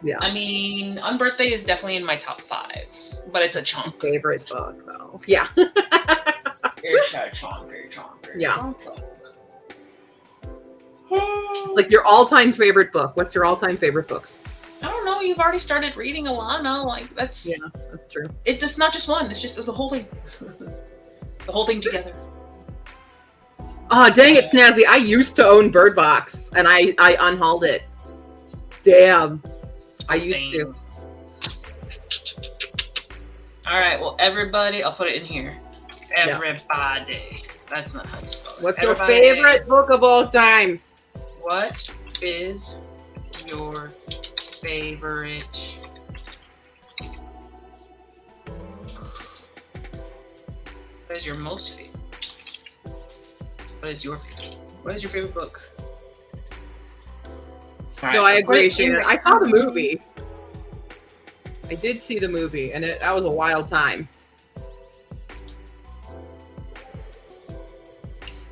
Yeah. I mean, Unbirthday is definitely in my top 5, but it's a chunk. Favorite book, though. Yeah. It's a chunk. Yeah. It's like your all-time favorite book. What's your all-time favorite books? I don't know. You've already started reading Alana. Like that's true. It's not just one. It's just the whole thing. The whole thing together. Oh, dang it, Snazzy. I used to own Bird Box, and I unhauled it. Damn. I used to. All right. Well, everybody, I'll put it in here. Yeah. Everybody. That's not how you spell it. What's Everybody, your favorite book of all time? What is your favorite? What is your most favorite? What is your favorite? What is your favorite book? All No, right, I agree, put it in Shannon. I saw the movie. I did see the movie, and that was a wild time.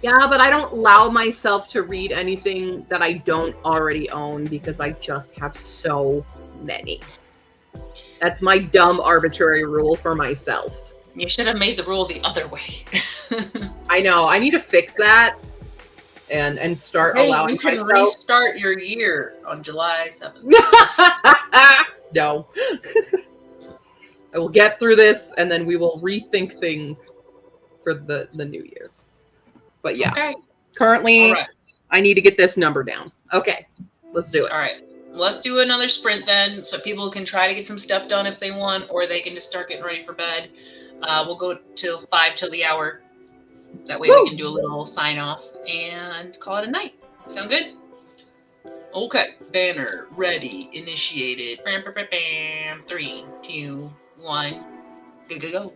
Yeah, but I don't allow myself to read anything that I don't already own because I just have so many. That's my dumb, arbitrary rule for myself. You should have made the rule the other way. I know. I need to fix that and start Hey, allowing you can myself. restart your year on July 7th. No. I will get through this, and then we will rethink things for the new year. But yeah, Okay. currently, All right. I need to get this number down. Okay, let's do it. All right. Let's do another sprint then, so people can try to get some stuff done if they want, or they can just start getting ready for bed. We'll go till 5 till the hour. That way Woo! we can do a little sign off and call it a night. Sound good? Okay. Banner ready. Initiated. Bam, bam, bam, bam. 3, 2, 1. Go, go, go.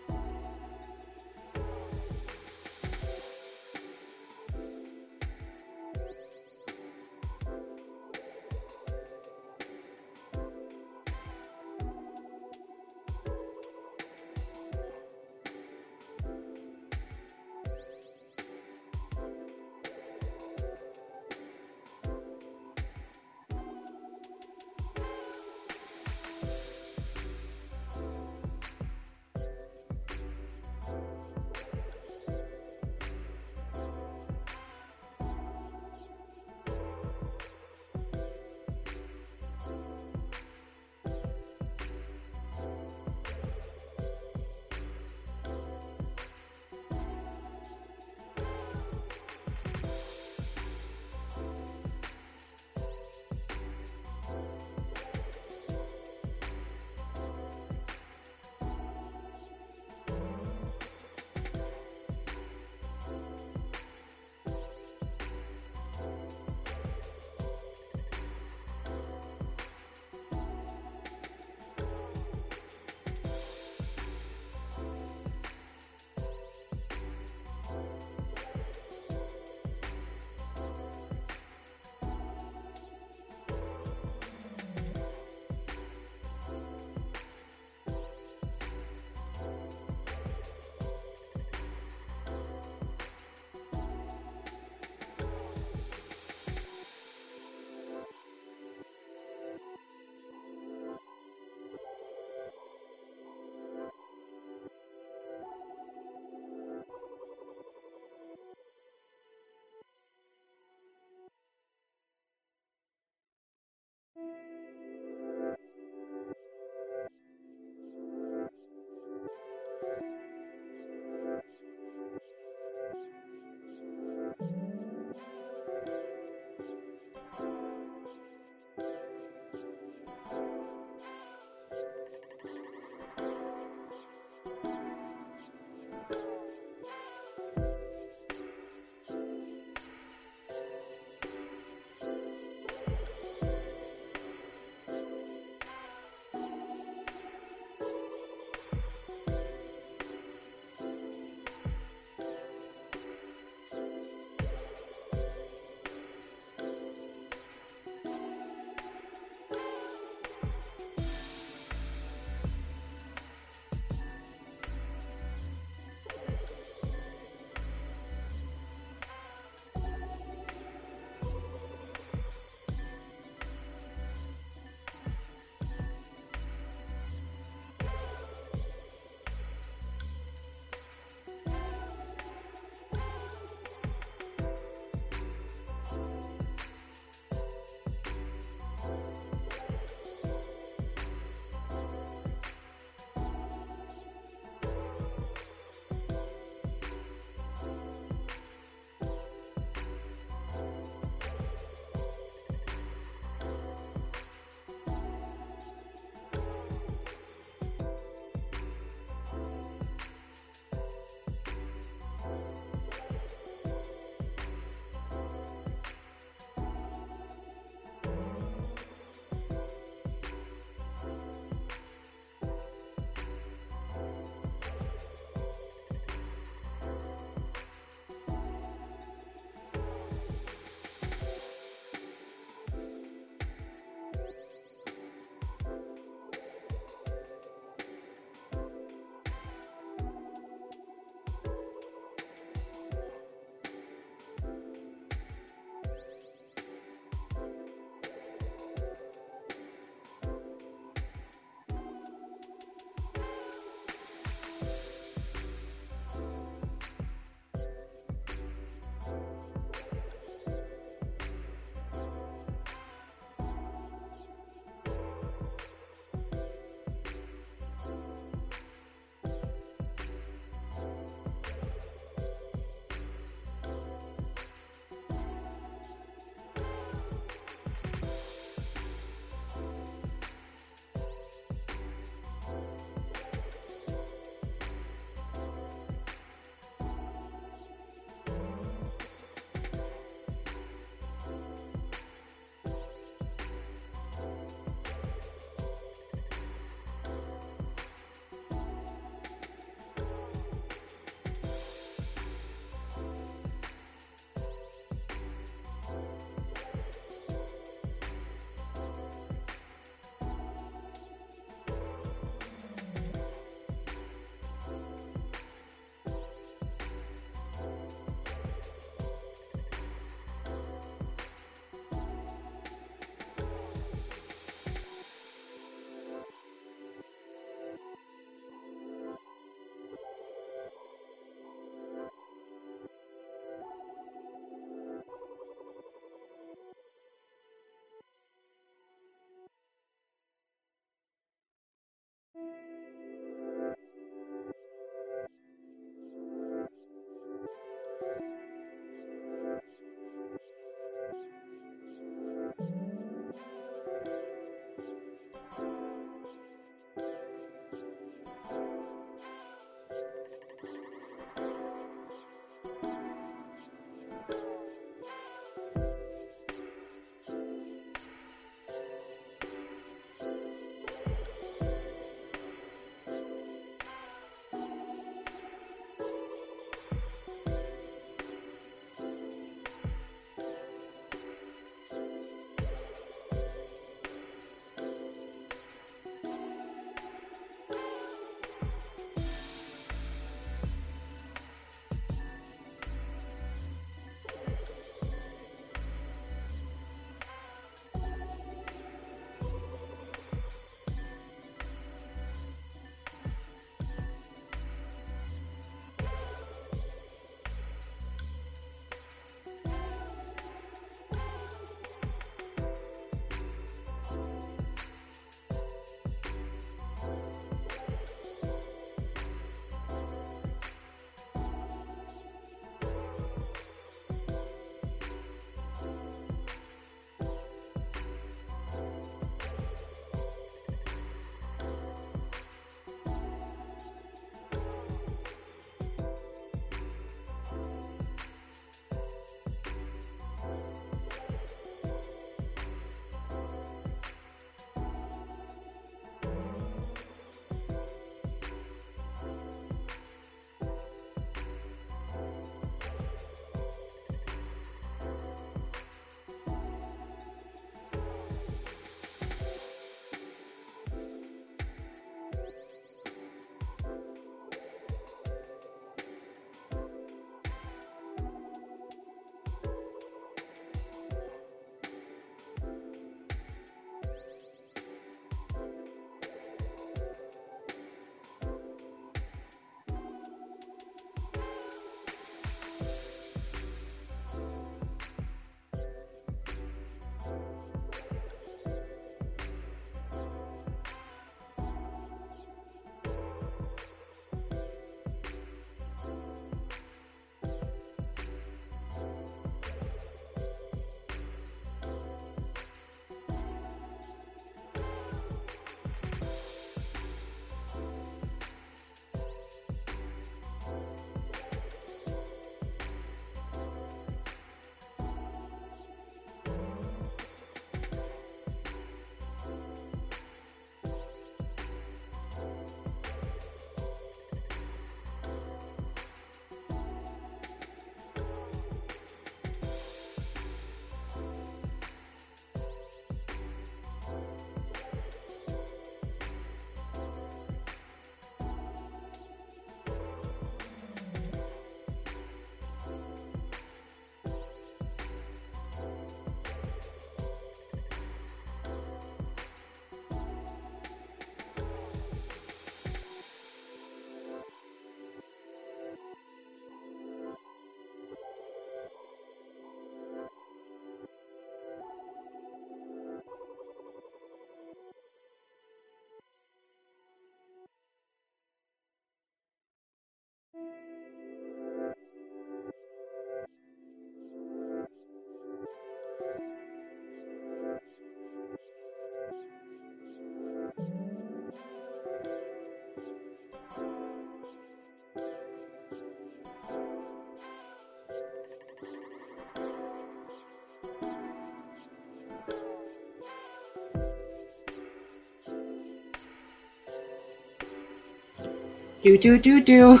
Do do do do.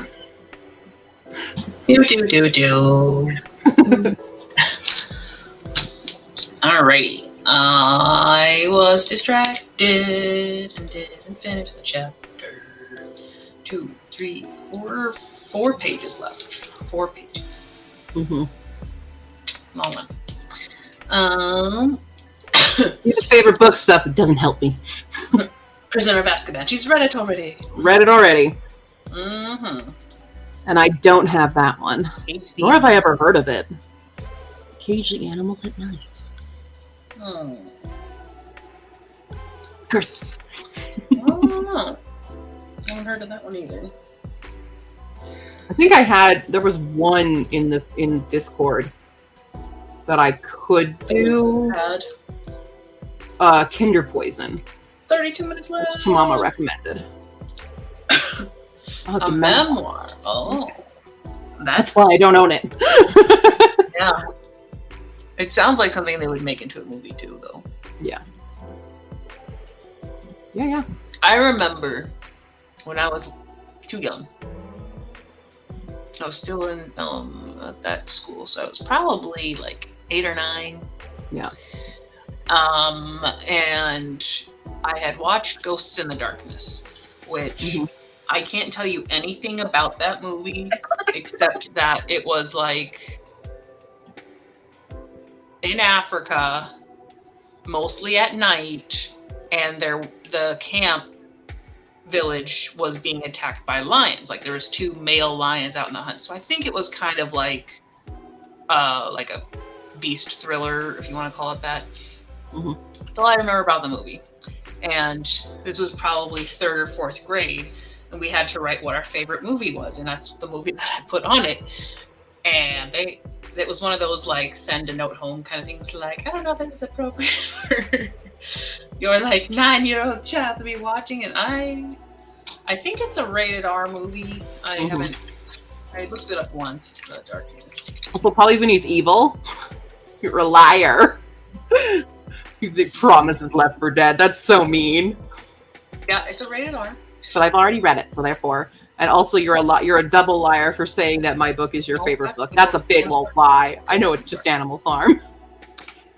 Do. Alrighty. I was distracted and didn't finish the chapter. 2, 3, 4 pages left. 4 pages. Mm-hmm. Long one. Your favorite book stuff that doesn't help me. Prisoner of Azkaban. She's read it already. Read it already. Mm-hmm. And I don't have that one. Nor have I ever heard of it. Cage the Animals at Night. Curses. I don't know. I haven't heard of that one either. I think there was one in Discord that I could do. Kinder Poison. 32 minutes left. Which Mama recommended. A memoir. Oh. That's why I don't own it. Yeah. It sounds like something they would make into a movie too, though. Yeah. Yeah. I remember when I was too young. I was still in at that school, so I was probably like 8 or 9. Yeah. And I had watched Ghosts in the Darkness, which I can't tell you anything about that movie except that it was like in Africa, mostly at night, and the camp village was being attacked by lions. Like there was 2 male lions out in the hunt. So I think it was kind of like a beast thriller, if you want to call it that. Mm-hmm. That's all I remember about the movie. And this was probably 3rd or 4th grade, and we had to write what our favorite movie was, and that's the movie that I put on it. And it was one of those like send a note home kind of things, like, I don't know if it's appropriate for your like 9-year-old child to be watching. And I think it's a rated R movie. I looked it up once, The Darkness. So Polly Vinny's evil. You're a liar. The promise is Left for Dead. That's so mean. Yeah, it's a rated R. But I've already read it, so therefore. And also, you're a double liar for saying that my book is your favorite book. That's a big old lie. I know it's just Animal Farm.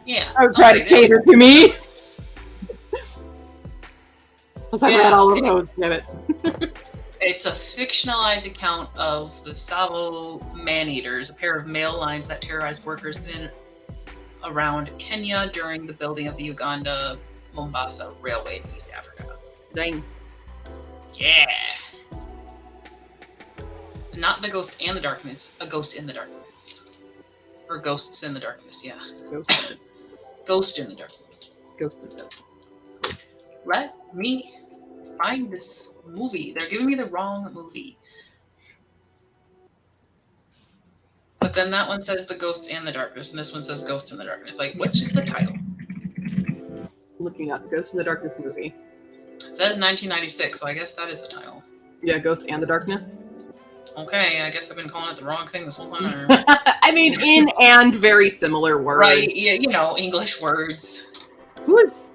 Yeah. Don't try to cater to me. Because I read all of those. Damn it. It's a fictionalized account of the Savo man-eaters, a pair of male lions that terrorized workers in around Kenya during the building of the Uganda-Mombasa Railway in East Africa. Dang. Yeah. Not The Ghost and the Darkness, A Ghost in the Darkness. Or Ghosts in the Darkness, yeah. Ghost in the Darkness. Ghost in the Darkness. Let me find this movie. They're giving me the wrong movie. But then that one says The Ghost and the Darkness, and this one says Ghost in the Darkness. Like, which is the title? Looking up Ghost in the Darkness movie. It says 1996, so I guess that is the title. Yeah, Ghost and the Darkness. Okay, I guess I've been calling it the wrong thing this whole time. I mean, in and very similar words. Right, yeah, you know, English words. Who is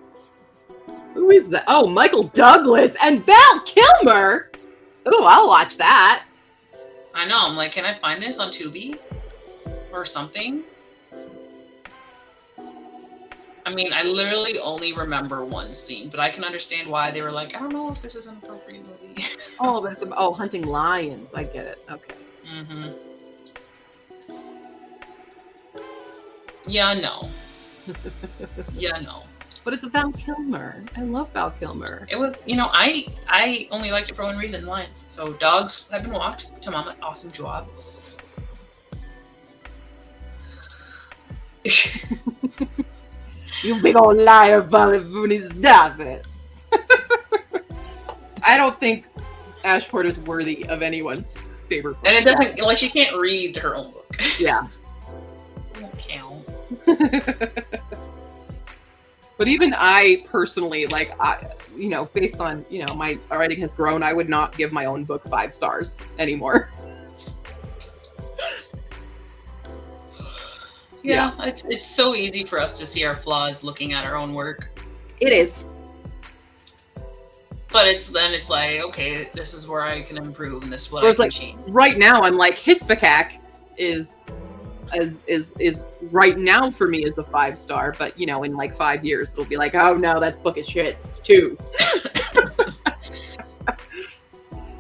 that? Oh, Michael Douglas and Val Kilmer. Ooh, I'll watch that. I know, I'm like, can I find this on Tubi? Or something? I mean, I literally only remember one scene, but I can understand why they were like, I don't know if this is an appropriate movie. Oh, but it's hunting lions. I get it. Okay. Mm-hmm. Yeah, no. Yeah, no. But it's a Val Kilmer. I love Val Kilmer. It was, you know, I only liked it for one reason, lions. So dogs have been walked to Mama. Awesome job. You big old liar, Bollywood. Stop it. I don't think Ash Porter's worthy of anyone's favorite book. And it doesn't, like, she can't read her own book. Yeah. It won't count. But even I personally, like, based on, my writing has grown, I would not give my own book 5 stars anymore. Yeah, it's so easy for us to see our flaws looking at our own work. It is. But it's like, okay, this is where I can improve, and this is what Well, I it's can like, change. right now I'm like, Hispikac is right now for me is a 5-star, but you know, in like 5 years it'll be like, oh no, that book is shit. It's 2.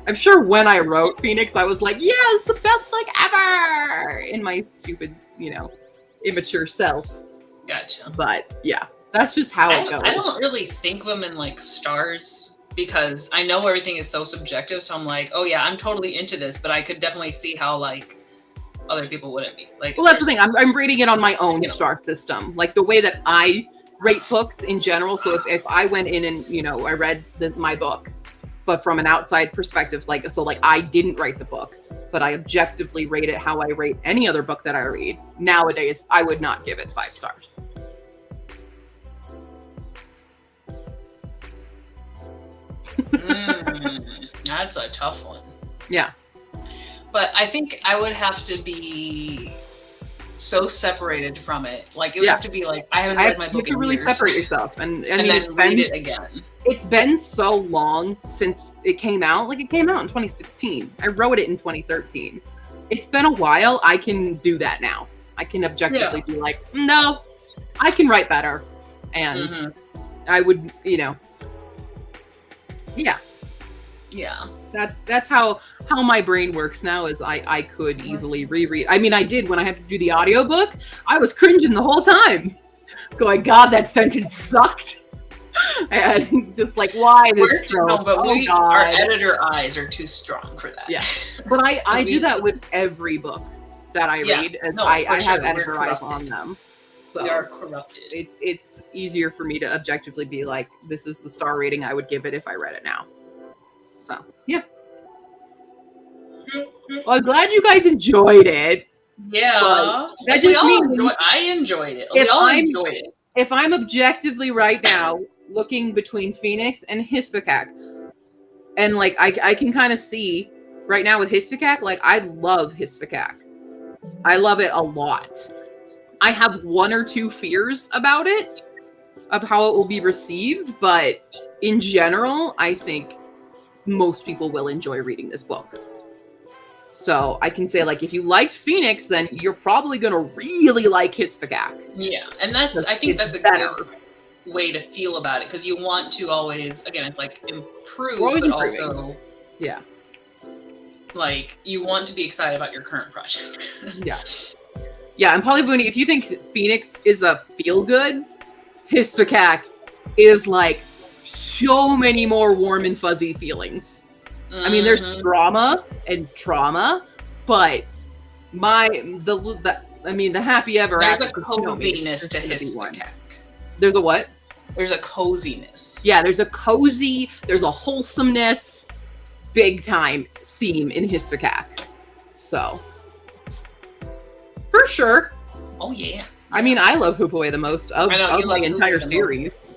I'm sure when I wrote Phoenix, I was like, yeah, it's the best book ever in my stupid, you know, immature self. Gotcha. But yeah, that's just how it goes. I don't really think of them in like stars because I know everything is so subjective. So I'm like, oh yeah, I'm totally into this, but I could definitely see how like other people wouldn't be. Like, well, that's the thing. I'm rating it on my own you know. star system, like the way that I rate books in general. So if I went in and, you know, I read my book, but from an outside perspective, like, so like I didn't write the book, but I objectively rate it how I rate any other book that I read. Nowadays, I would not give it 5 stars. That's a tough one. Yeah. But I think I would have to be so separated from it. Like, it would have to be like, I haven't read my book in years. You have to really separate yourself. And I mean, then read it again. It's been so long since it came out. Like, it came out in 2016. I wrote it in 2013. It's been a while. I can do that now. I can objectively be like, no, I can write better. And I would, you know, yeah. That's how my brain works now. Is I could easily reread. I mean, I did when I had to do the audiobook. I was cringing the whole time, going, God, that sentence sucked. And just like, why this trope? No, but God. our editor eyes are too strong for that. Yeah, but I do that with every book that I read, and I have editor eyes on them. So we are corrupted. It's easier for me to objectively be like, this is the star rating I would give it if I read it now. So yeah. Well, I'm glad you guys enjoyed it. Yeah, that just means I enjoyed it. We all enjoyed it. If I'm objectively right now looking between Phoenix and Hispikac, and like I can kind of see right now with Hispikac, like I love Hispikac. I love it a lot. I have 1 or 2 fears about it, of how it will be received, but in general, I think most people will enjoy reading this book. So I can say, like, if you liked Phoenix, then you're probably going to really like Hispikac. Yeah, and I think that's a good way to feel about it, because you want to always, again, it's like improve, but improving. Also, like, you want to be excited about your current project. Yeah, and Polyvoony, if you think Phoenix is a feel-good, Hispikac is like so many more warm and fuzzy feelings. I mean, there's drama and trauma, but the happy ever there's after. A coziness to Hispikac. There's a what? There's a coziness. Yeah, there's a wholesomeness, big time theme in Hispikac. So, for sure. Oh yeah. I mean, I love Hoop Away the most of the entire series.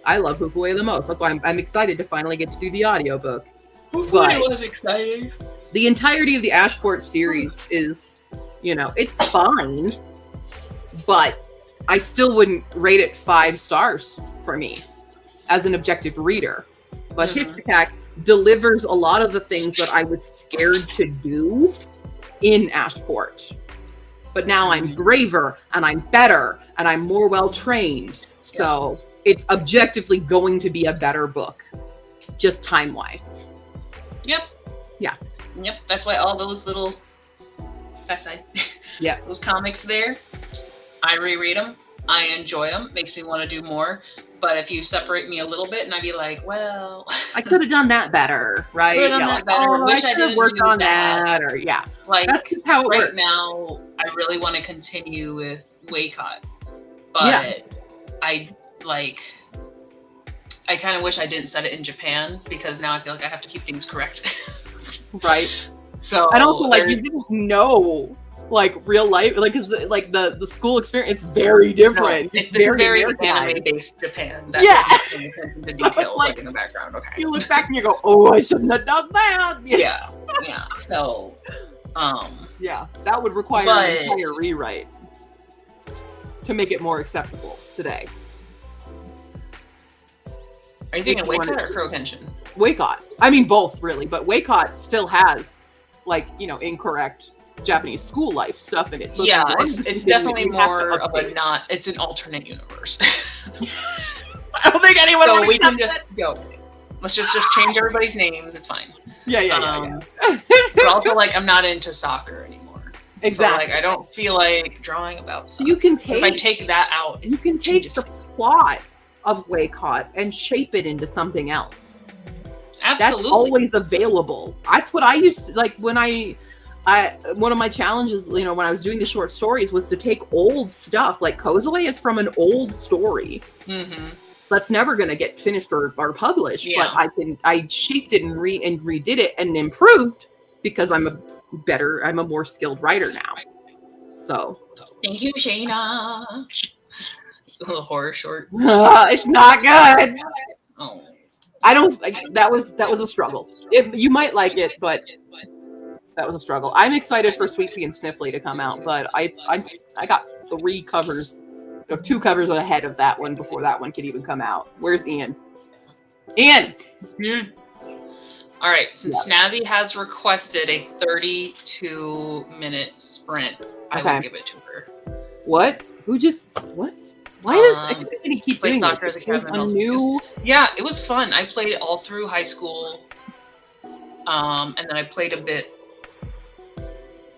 I love Hoop Away the most. That's why I'm excited to finally get to do the audiobook. It was exciting. The entirety of the Ashport series is, you know, it's fine, but I still wouldn't rate it 5 stars for me as an objective reader. But Hispikac delivers a lot of the things that I was scared to do in Ashport. But now I'm braver and I'm better and I'm more well trained. So it's objectively going to be a better book, just time-wise. Yep. Yeah. Yep. That's why all those little those comics there, I reread them. I enjoy them. Makes me want to do more. But if you separate me a little bit, and I'd be like, well, I could have done that better, right? Could have done that better. Wish I could have worked on that, or like that's just how it right works. Now, I really want to continue with Waycott, but I kind of wish I didn't set it in Japan, because now I feel like I have to keep things correct. Right. So, and also, like, you didn't know, like, real life, like, cause like the school experience, it's very different. No, it's very anime-based Japan. That doesn't pay attention to details, like in the background. Okay. You look back and you go, oh, I shouldn't have done that. Yeah. So, that would require an entire rewrite to make it more acceptable today. Are you thinking Waycott or Kurokenshin? Waycott. I mean, both really, but Waycott still has, like, you know, incorrect Japanese school life stuff in it. So yeah, it's definitely more of a it's an alternate universe. I don't think anyone. So we can just go. Let's just change everybody's names. It's fine. Yeah. But also, like, I'm not into soccer anymore. Exactly. So, like, I don't feel like drawing about soccer. So you can take. If I take that out, you can take the plot of Waycott and shape it into something else. Absolutely. That's always available. That's what I used to like when I one of my challenges, you know, when I was doing the short stories was to take old stuff. Like Kozue is from an old story. Mm-hmm. That's never going to get finished or published, but I shaped it and redid it and improved because I'm a more skilled writer now. So thank you, Shayna. A little horror short. It's not good. Oh, I don't. That was a struggle. You might like it, but that was a struggle. I'm excited for Sweet Pea and Sniffly to come out, but I got 3 covers, or 2 covers ahead of that one before that one could even come out. Where's Ian? Ian. Yeah. All right. Since Snazzy has requested a 32-minute sprint, I will give it to her. What? What? Why does Xfinity keep doing this? As a yeah, it was fun. I played all through high school, and then I played a bit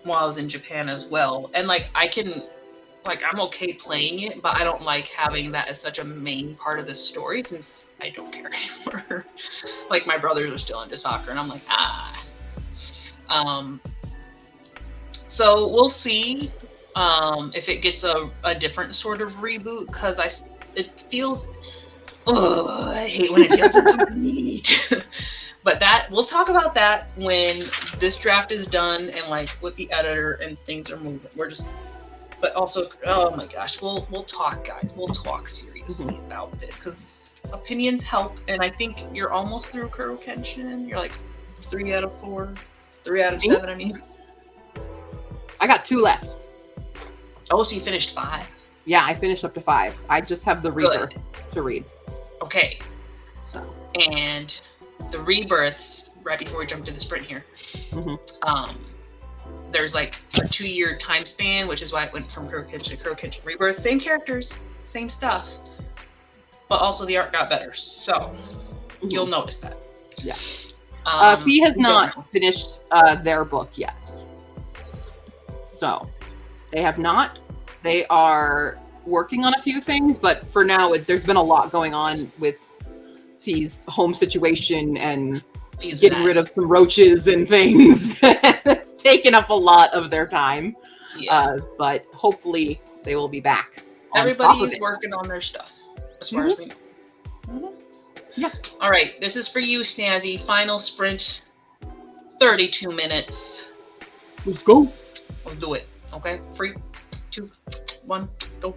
while I was in Japan as well. And like I'm okay playing it, but I don't like having that as such a main part of the story since I don't care anymore. Like my brothers are still into soccer, and I'm like So we'll see. If it gets a different sort of reboot, because it feels, I hate when it feels incomplete. But we'll talk about that when this draft is done and like with the editor and things are moving. But also, oh my gosh, we'll talk, guys. We'll talk seriously about this because opinions help. And I think you're almost through Kurokenshin. You're like 3 out of 4, 3 out of 7. I mean, I got 2 left. Oh, so you finished 5? Yeah, I finished up to 5. I just have the rebirth to read. Okay. So. And the rebirths, right before we jump to the sprint here, there's like a 2-year time span, which is why it went from Kurokenshin to Kurokenshin Rebirth. Same characters, same stuff, but also the art got better. So you'll notice that. Yeah. He has not finished their book yet. So they have not. They are working on a few things, but for now, there's been a lot going on with Fee's home situation and getting rid of some roaches and things. It's taken up a lot of their time. Yeah. But hopefully they will be back. Everybody is working on their stuff, as far as we know. Yeah. All right. This is for you, Snazzy. Final sprint, 32 minutes. Let's go. Let's do it. Okay. 3, 2, 1, go.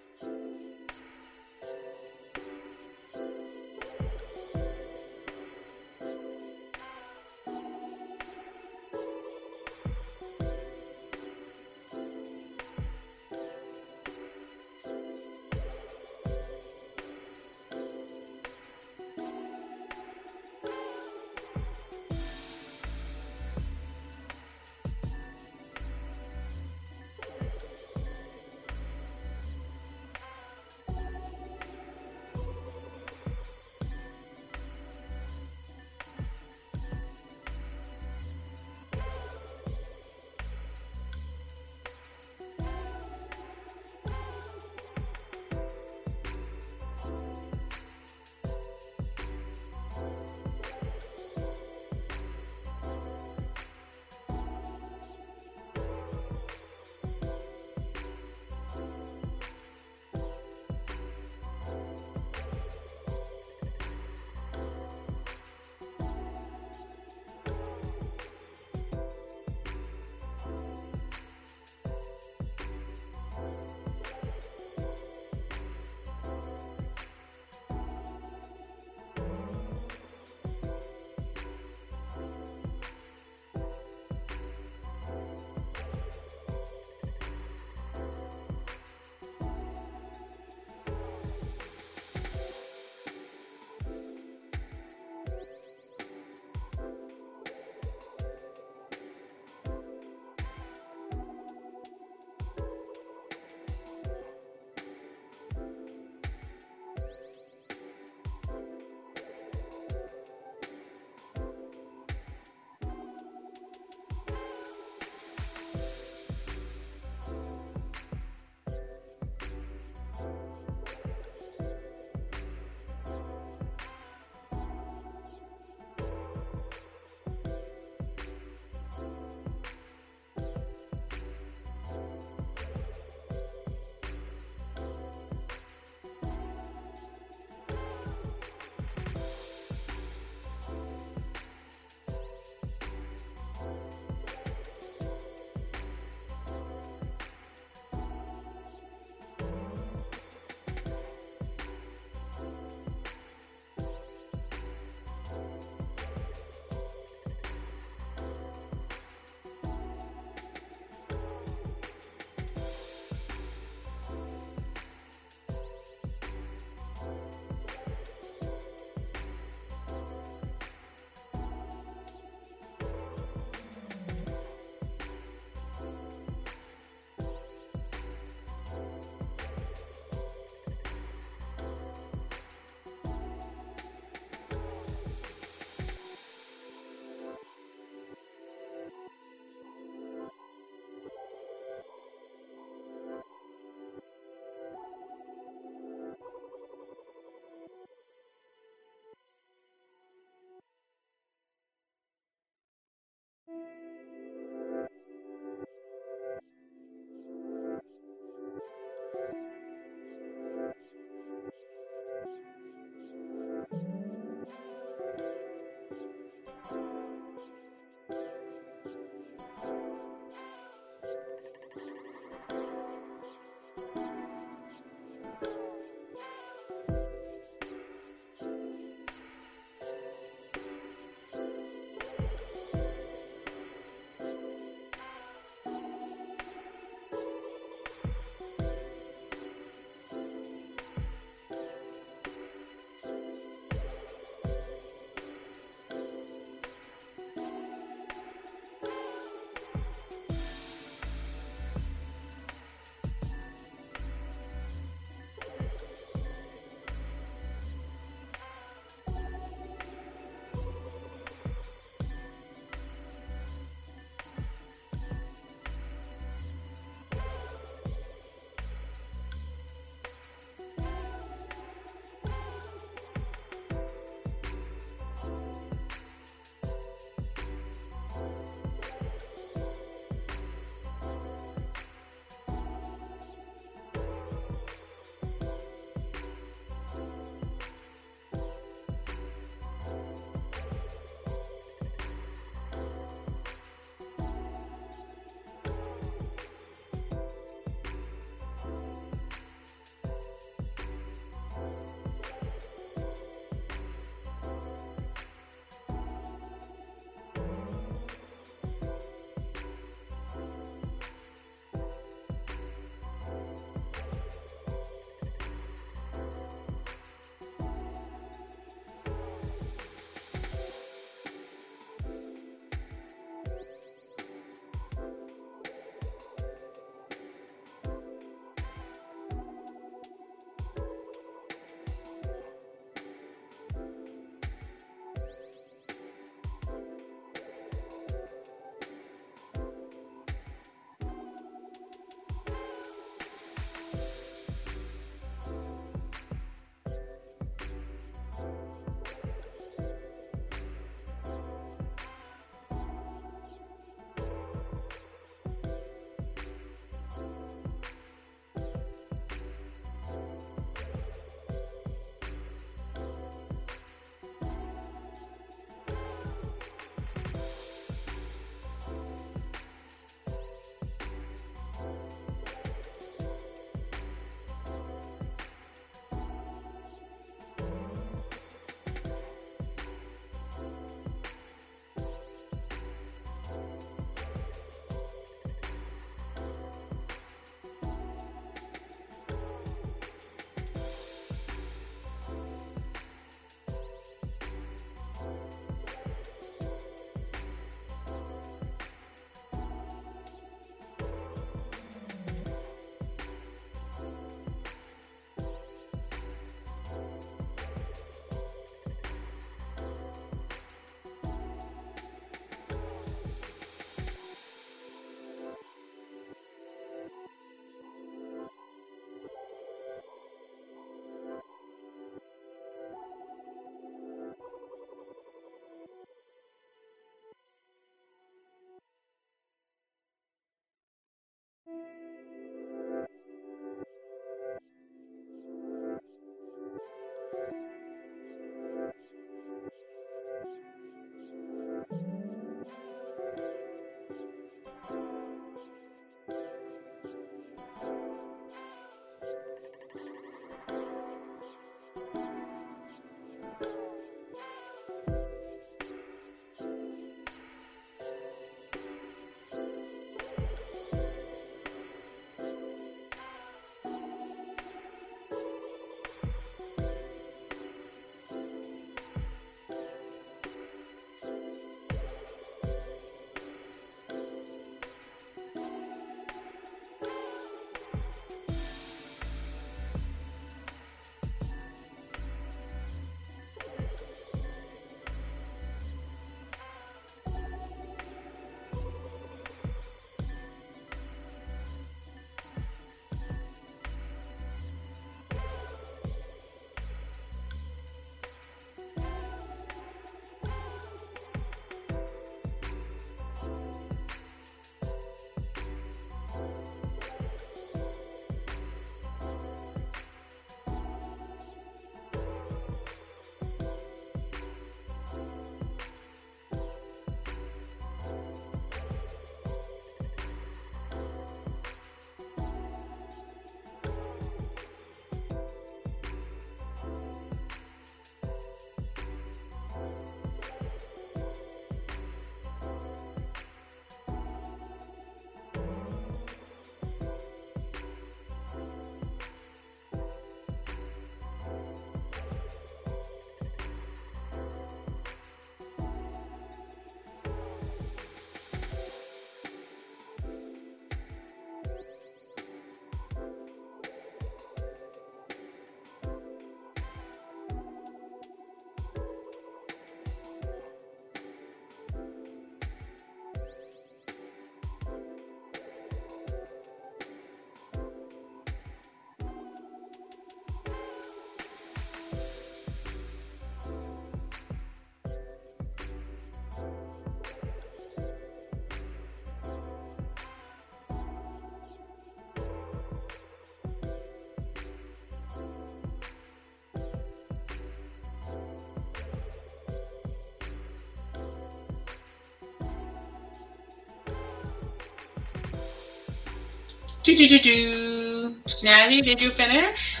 Snazzy, did you finish?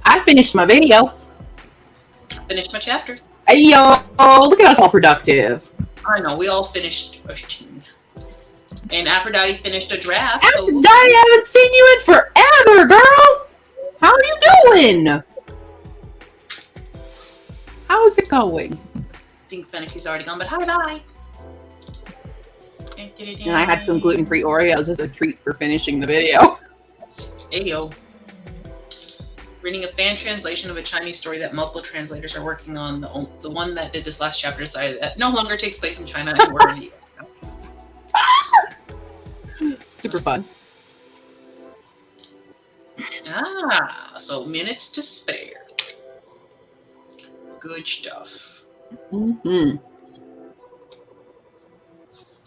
I finished my video. Finished my chapter. Hey, yo, look at us all productive. I know, we all finished a team. And Aphrodite finished a draft. Aphrodite, I haven't seen you in forever, girl. How are you doing? How's it going? I think Feniky's already gone, but hi-bye. And I had some gluten-free Oreos as a treat for finishing the video. Ayo. Reading a fan translation of a Chinese story that multiple translators are working on. The one that did this last chapter decided that no longer takes place in China and we're in the US. Super fun. So minutes to spare. Good stuff. Mm-hmm.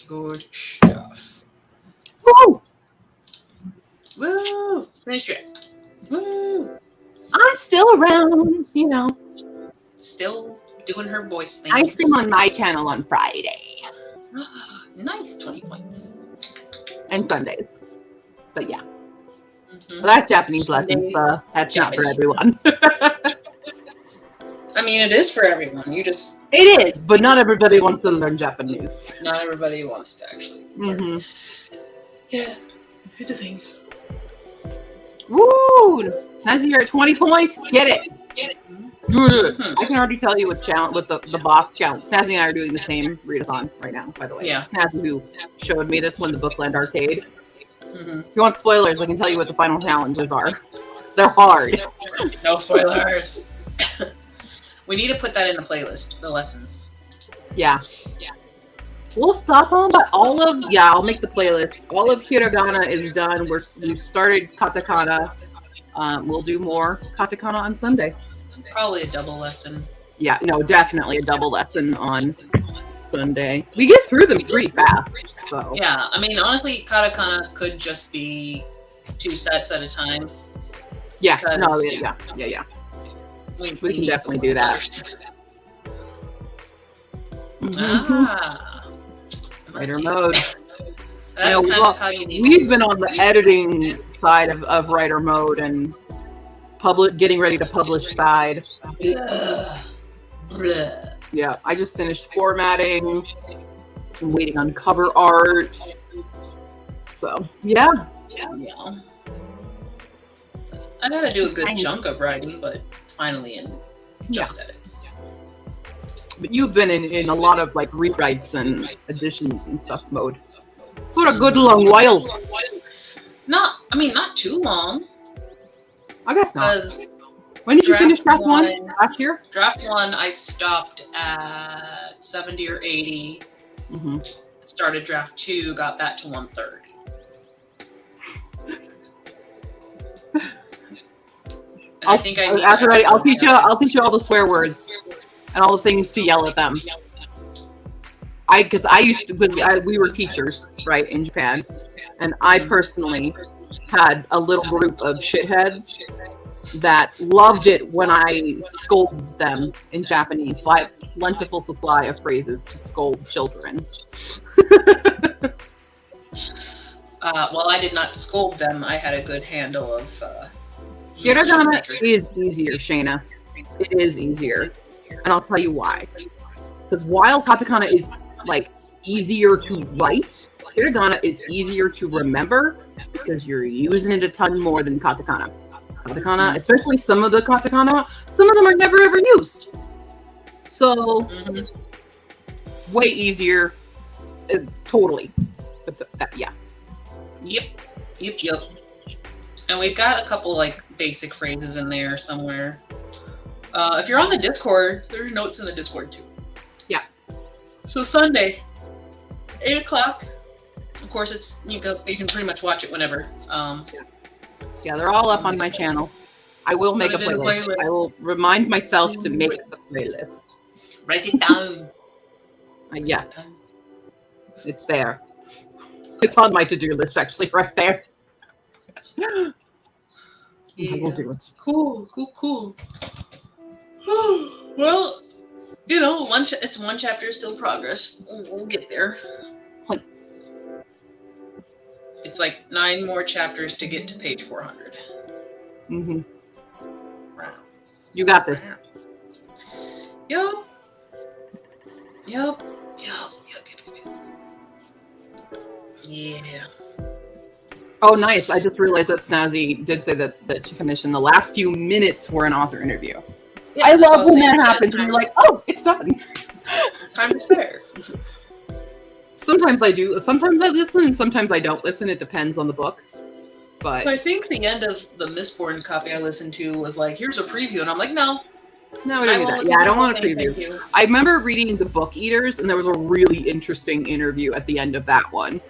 Good stuff. Woo! Woo! Finish it. Woo! I'm still around, you know. Still doing her voice thing. I stream on my channel on Friday. Nice, 20 points. And Sundays. But yeah. Mm-hmm. Well, that's Japanese lessons. That's not for everyone. I mean, it is for everyone. You just... It is, but not everybody wants to learn Japanese. Not everybody wants to actually learn. Mm-hmm. Yeah, it's a thing. Woo! Snazzy, you're at 20 points. Get it. Good. Hmm. I can already tell you what the boss challenge. Snazzy and I are doing the same readathon right now, by the way. Yeah. Snazzy who showed me this one, the Bookland Arcade. Mm-hmm. If you want spoilers, I can tell you what the final challenges are. They're hard. No spoilers. We need to put that in the playlist, the lessons. Yeah. We'll stop on, but I'll make the playlist. All of hiragana is done. We've started katakana. We'll do more katakana on Sunday. Probably a double lesson. Yeah, no, definitely a double lesson on Sunday. We get through them pretty fast, so. Yeah, I mean, honestly, katakana could just be 2 sets at a time. Yeah, Because- no, yeah. We can need definitely the do that. others. Mhm. Writer mode. That's know, kind well, of how you need We've been on the editing side of writer mode and getting ready to publish side. Bleh. Yeah, I just finished formatting. I'm waiting on cover art. So, yeah. Yeah. I gotta do a good chunk of writing, but finally in just edits. But you've been in a lot of like rewrites and additions and stuff mode for a good long while. Not too long. I guess not. Because When did you finish draft one? one- Last year? draft 1, I stopped at 70 or 80. Mm-hmm. Started draft 2, got that to 130. And I think I need Aphrodite, I'll teach you all the swear words and all the things to yell at them. Because I used to, we were teachers, right, in Japan, and I personally had a little group of shitheads that loved it when I scolded them in Japanese. So I have a plentiful supply of phrases to scold children. Well, I did not scold them. I had a good handle of. Hiragana is easier, Shayna. It is easier. And I'll tell you why. Because while katakana is like easier to write, hiragana is easier to remember because you're using it a ton more than katakana. Katakana, especially some of the katakana, some of them are never ever used. So, way easier. Totally. But yeah. Yep. And we've got a couple like basic phrases in there somewhere. If you're on the Discord, there's notes in the Discord too. Yeah. So Sunday, 8 o'clock. Of course, it's you can pretty much watch it whenever. Yeah, they're all up on my channel. I will make a Put it in the playlist. playlist. I will remind myself to make the playlist. Write it down. Yeah, it's there. It's on my to-do list, actually, right there. I will do it. Cool. Well, it's one chapter still progress. We'll get there. It's like 9 more chapters to get to page 400. Mm-hmm. Wow. You got this. Yup. Yeah. Oh, nice. I just realized that Snazzy did say that she finished in the last few minutes for an author interview. Yeah, I that's what love was when saying, that happens and you're like, oh, it's done. time to spare. Sometimes I do. Sometimes I listen and sometimes I don't listen. It depends on the book. But I think the end of the Mistborn copy I listened to was like, here's a preview. And I'm like, no. no, we don't do that. Yeah, I don't want a preview. I remember reading The Book Eaters and there was a really interesting interview at the end of that one.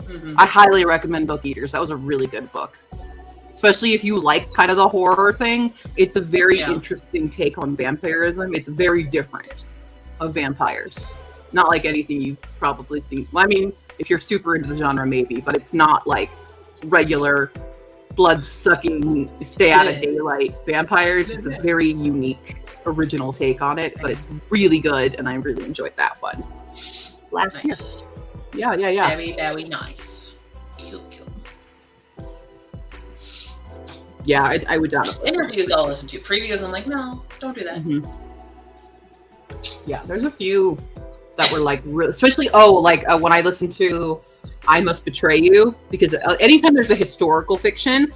Mm-hmm. I highly recommend Book Eaters. That was a really good book. Especially if you like kind of the horror thing. It's a very interesting take on vampirism. It's very different of vampires. Not like anything you've probably seen. Well, I mean, if you're super into the genre, maybe, but it's not like regular blood-sucking, stay-out-of-daylight vampires. It's a very unique, original take on it, but it's really good, and I really enjoyed that one. Last year. Yeah. Very nice. Kill. Yeah, I would not. Interviews I'll listen to. Previews, I'm like, no, don't do that. Mm-hmm. Yeah, there's a few that were like, especially when I listen to I Must Betray You, because anytime there's a historical fiction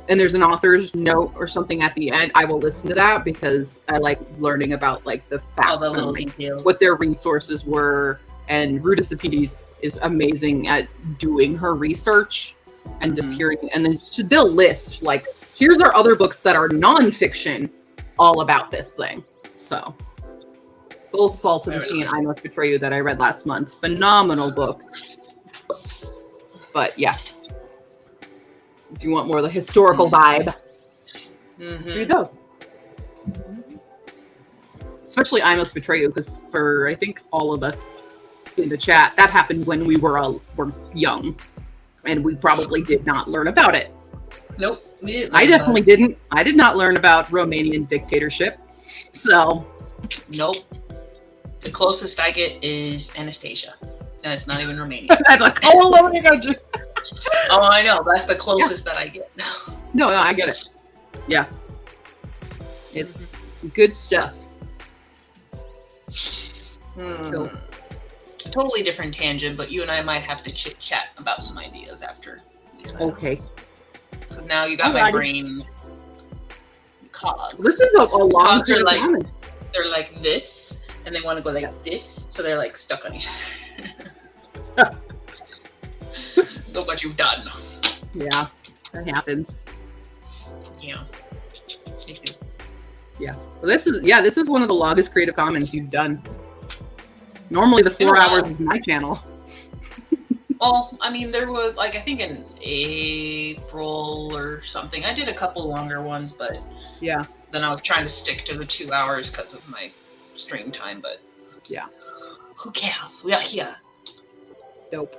and there's an author's note or something at the end, I will listen to that because I like learning about like the facts the little and details. What their resources were. And Ruta Sepidis is amazing at doing her research and just hearing, and then they'll list like, here's our other books that are nonfiction all about this thing. So, Full Salt of the Sea and I Must Betray You that I read last month. Phenomenal books. But yeah, if you want more of the historical vibe, read those. Especially I Must Betray You, because for I think all of us in the chat, that happened when we were young, and we probably did not learn about it. Nope. I definitely didn't. I did not learn about Romanian dictatorship. So. Nope. The closest I get is Anastasia. And it's not even Romania. That's a colonial country. Oh, I know. That's the closest that I get. No, I get it. Yeah. It's some good stuff. Cool. Totally different tangent, but you and I might have to chit chat about some ideas after. Okay. Because now you got my brain cogs. This is a long cogs are like, they're like this, and they want to go like this, so they're like stuck on each other. Look what you've done. Yeah, that happens. Yeah. Yeah. Well, this is one of the longest Creative Commons you've done. Normally the 4 hours is my channel. Well, I mean, there was like I think in April or something. I did a couple longer ones, but yeah. Then I was trying to stick to the 2 hours because of my stream time. But yeah, who cares? We are here. Dope.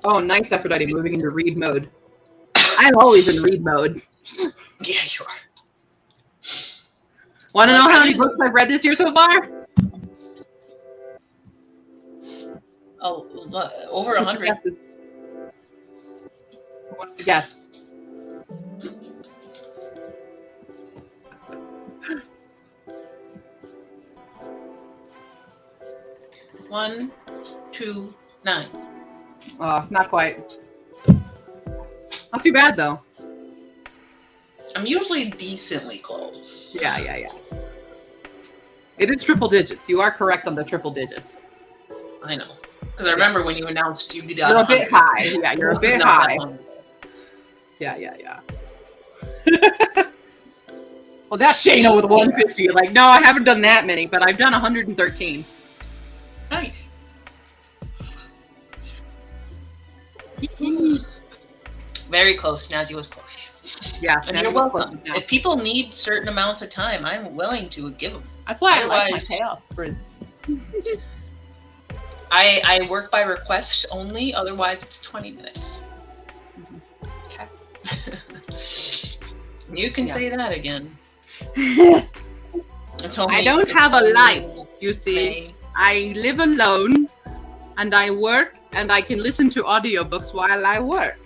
Oh, nice, Aphrodite, moving into read mode. I'm always in read mode. Yeah, you are. Want to know how many books I've read this year so far? Oh, over 100. Who wants to guess? One, 2, 9. Not quite. Not too bad though. I'm usually decently close. Yeah. It is triple digits. You are correct on the triple digits. I know. Because I remember when you announced you'd be done. You're a bit high. Yeah, you're a bit high. Yeah. Well, that's Shayna with 150. Like, no, I haven't done that many, but I've done 113. Nice. Very close. Snazzy was close. Yeah, and you're welcome. If people need certain amounts of time, I'm willing to give them. That's why I like my chaos sprints. I work by request only. Otherwise, it's 20 minutes. Okay. You can say that again. I don't have a life, you see. I live alone, and I work and I can listen to audiobooks while I work.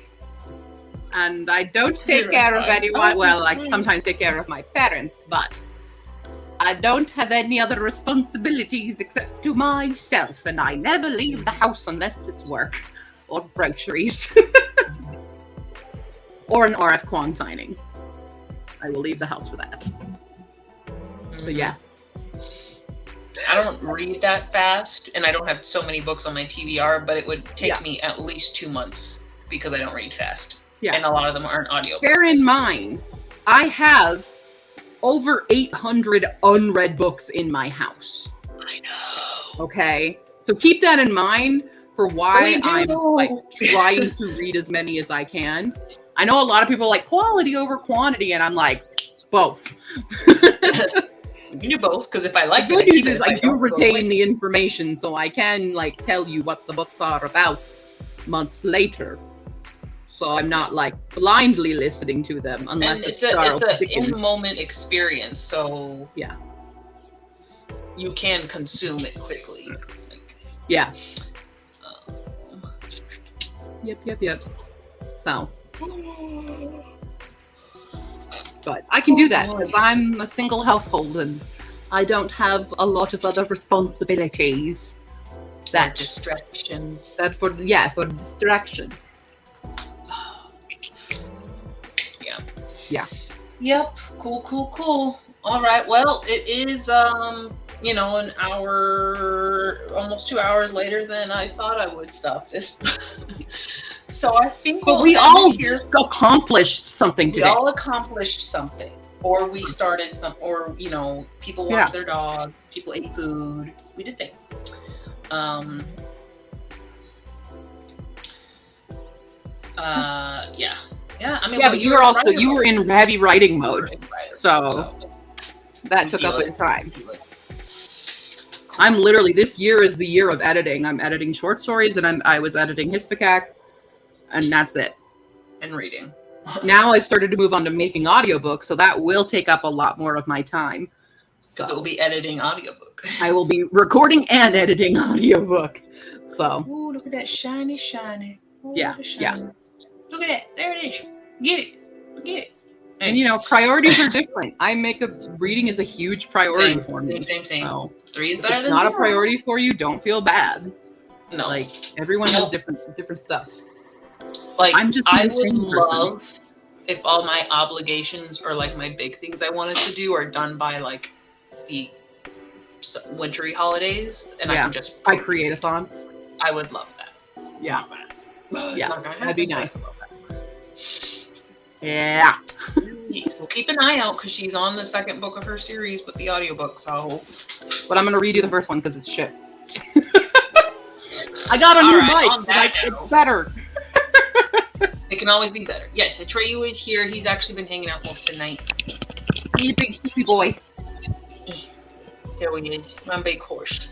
And I don't take care of anyone. Well, I sometimes take care of my parents, but I don't have any other responsibilities except to myself, and I never leave the house unless it's work or groceries or an RF Kwon signing. I will leave the house for that. But yeah. I don't read that fast, and I don't have so many books on my TBR, but it would take me at least 2 months because I don't read fast. Yeah. And a lot of them aren't audio. Bear in mind, I have over 800 unread books in my house. I know. Okay? So keep that in mind for why I'm like trying to read as many as I can. I know a lot of people like quality over quantity, and I'm like, both. You can do both, because if I like the good news is I do retain the information, so I can like tell you what the books are about months later. So I'm not like blindly listening to them unless it's an in-moment experience. So yeah, you can consume it quickly. Like, yeah. Yep. So, but I can do that because I'm a single household and I don't have a lot of other responsibilities. That distraction. That for distraction. Yeah. Yep. Cool. All right. Well, it is an hour, almost 2 hours later than I thought I would stop this. So I think we all accomplished something today. We all accomplished something. Or we started some, or people walked their dogs, people ate food. We did things. Yeah, I mean, but you were in heavy writing mode, so that took up in time. I'm literally, this year is the year of editing. I'm editing short stories, and I was editing Hispikac, and that's it. And reading. Now I've started to move on to making audiobooks, so that will take up a lot more of my time. Because it will be editing audiobook. I will be recording and editing audiobook. So. Ooh, look at that shiny. Ooh, yeah. Look at that. There it is. Get it. And priorities are different. Reading is a huge priority for me. Same. So 3 is better than 0. If it's not a priority for you, don't feel bad. No. Like everyone has different stuff. Like I'm just I would love if all my obligations or like my big things I wanted to do are done by like the wintry holidays, and I can just create-a-thon. I would love that. Yeah. It's not gonna happen. That'd be nice. Yeah. So keep an eye out because she's on the second book of her series with the audiobook. So, but I'm gonna redo the first one because it's shit. I got a new mic. It's better. It can always be better. Yes, Atreyu is here. He's actually been hanging out most of the night. He's a big sleepy boy. There he is. My big horse.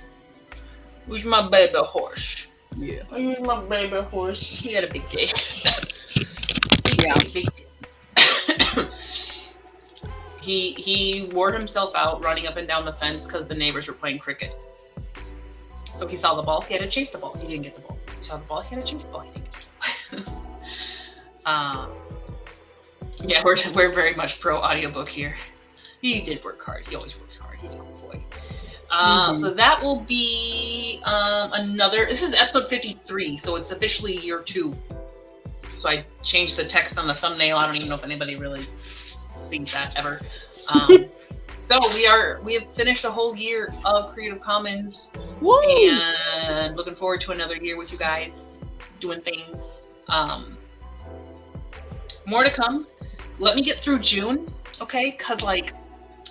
Who's my baby horse? Yeah. Who's my baby horse? He had a big day. Big day. He wore himself out running up and down the fence because the neighbors were playing cricket. So he saw the ball. He had to chase the ball. He didn't get the ball. He saw the ball. He had to chase the ball. He didn't get the ball. Yeah, we're very much pro audiobook here. He did work hard. He always works hard. He's a good boy. So that will be another. This is episode 53, so it's officially year 2. So I changed the text on the thumbnail. I don't even know if anybody really sees that ever. So we have finished a whole year of Creative Commons. Woo! And looking forward to another year with you guys doing things. More to come. Let me get through June, okay? Because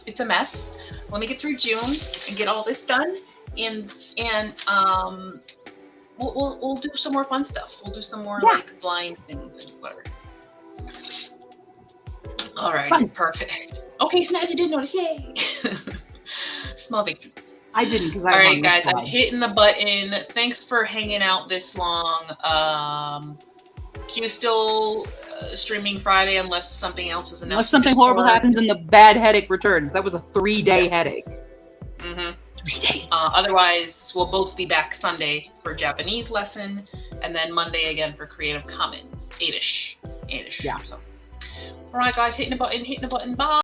it's a mess. Let me get through June and get all this done, and we'll do some more fun stuff. We'll do some more blind things and whatever. All right, perfect. Okay, Snazzy didn't notice. Yay! Small victory. I didn't because I was on this slide. I'm hitting the button. Thanks for hanging out this long. Q's still streaming Friday unless something else is announced. Unless something horrible happens and the bad headache returns. That was a 3-day headache. 3 days. Otherwise, we'll both be back Sunday for Japanese lesson. And then Monday again for Creative Commons, 8-ish. Yeah. So, all right, guys, hitting a button, bye.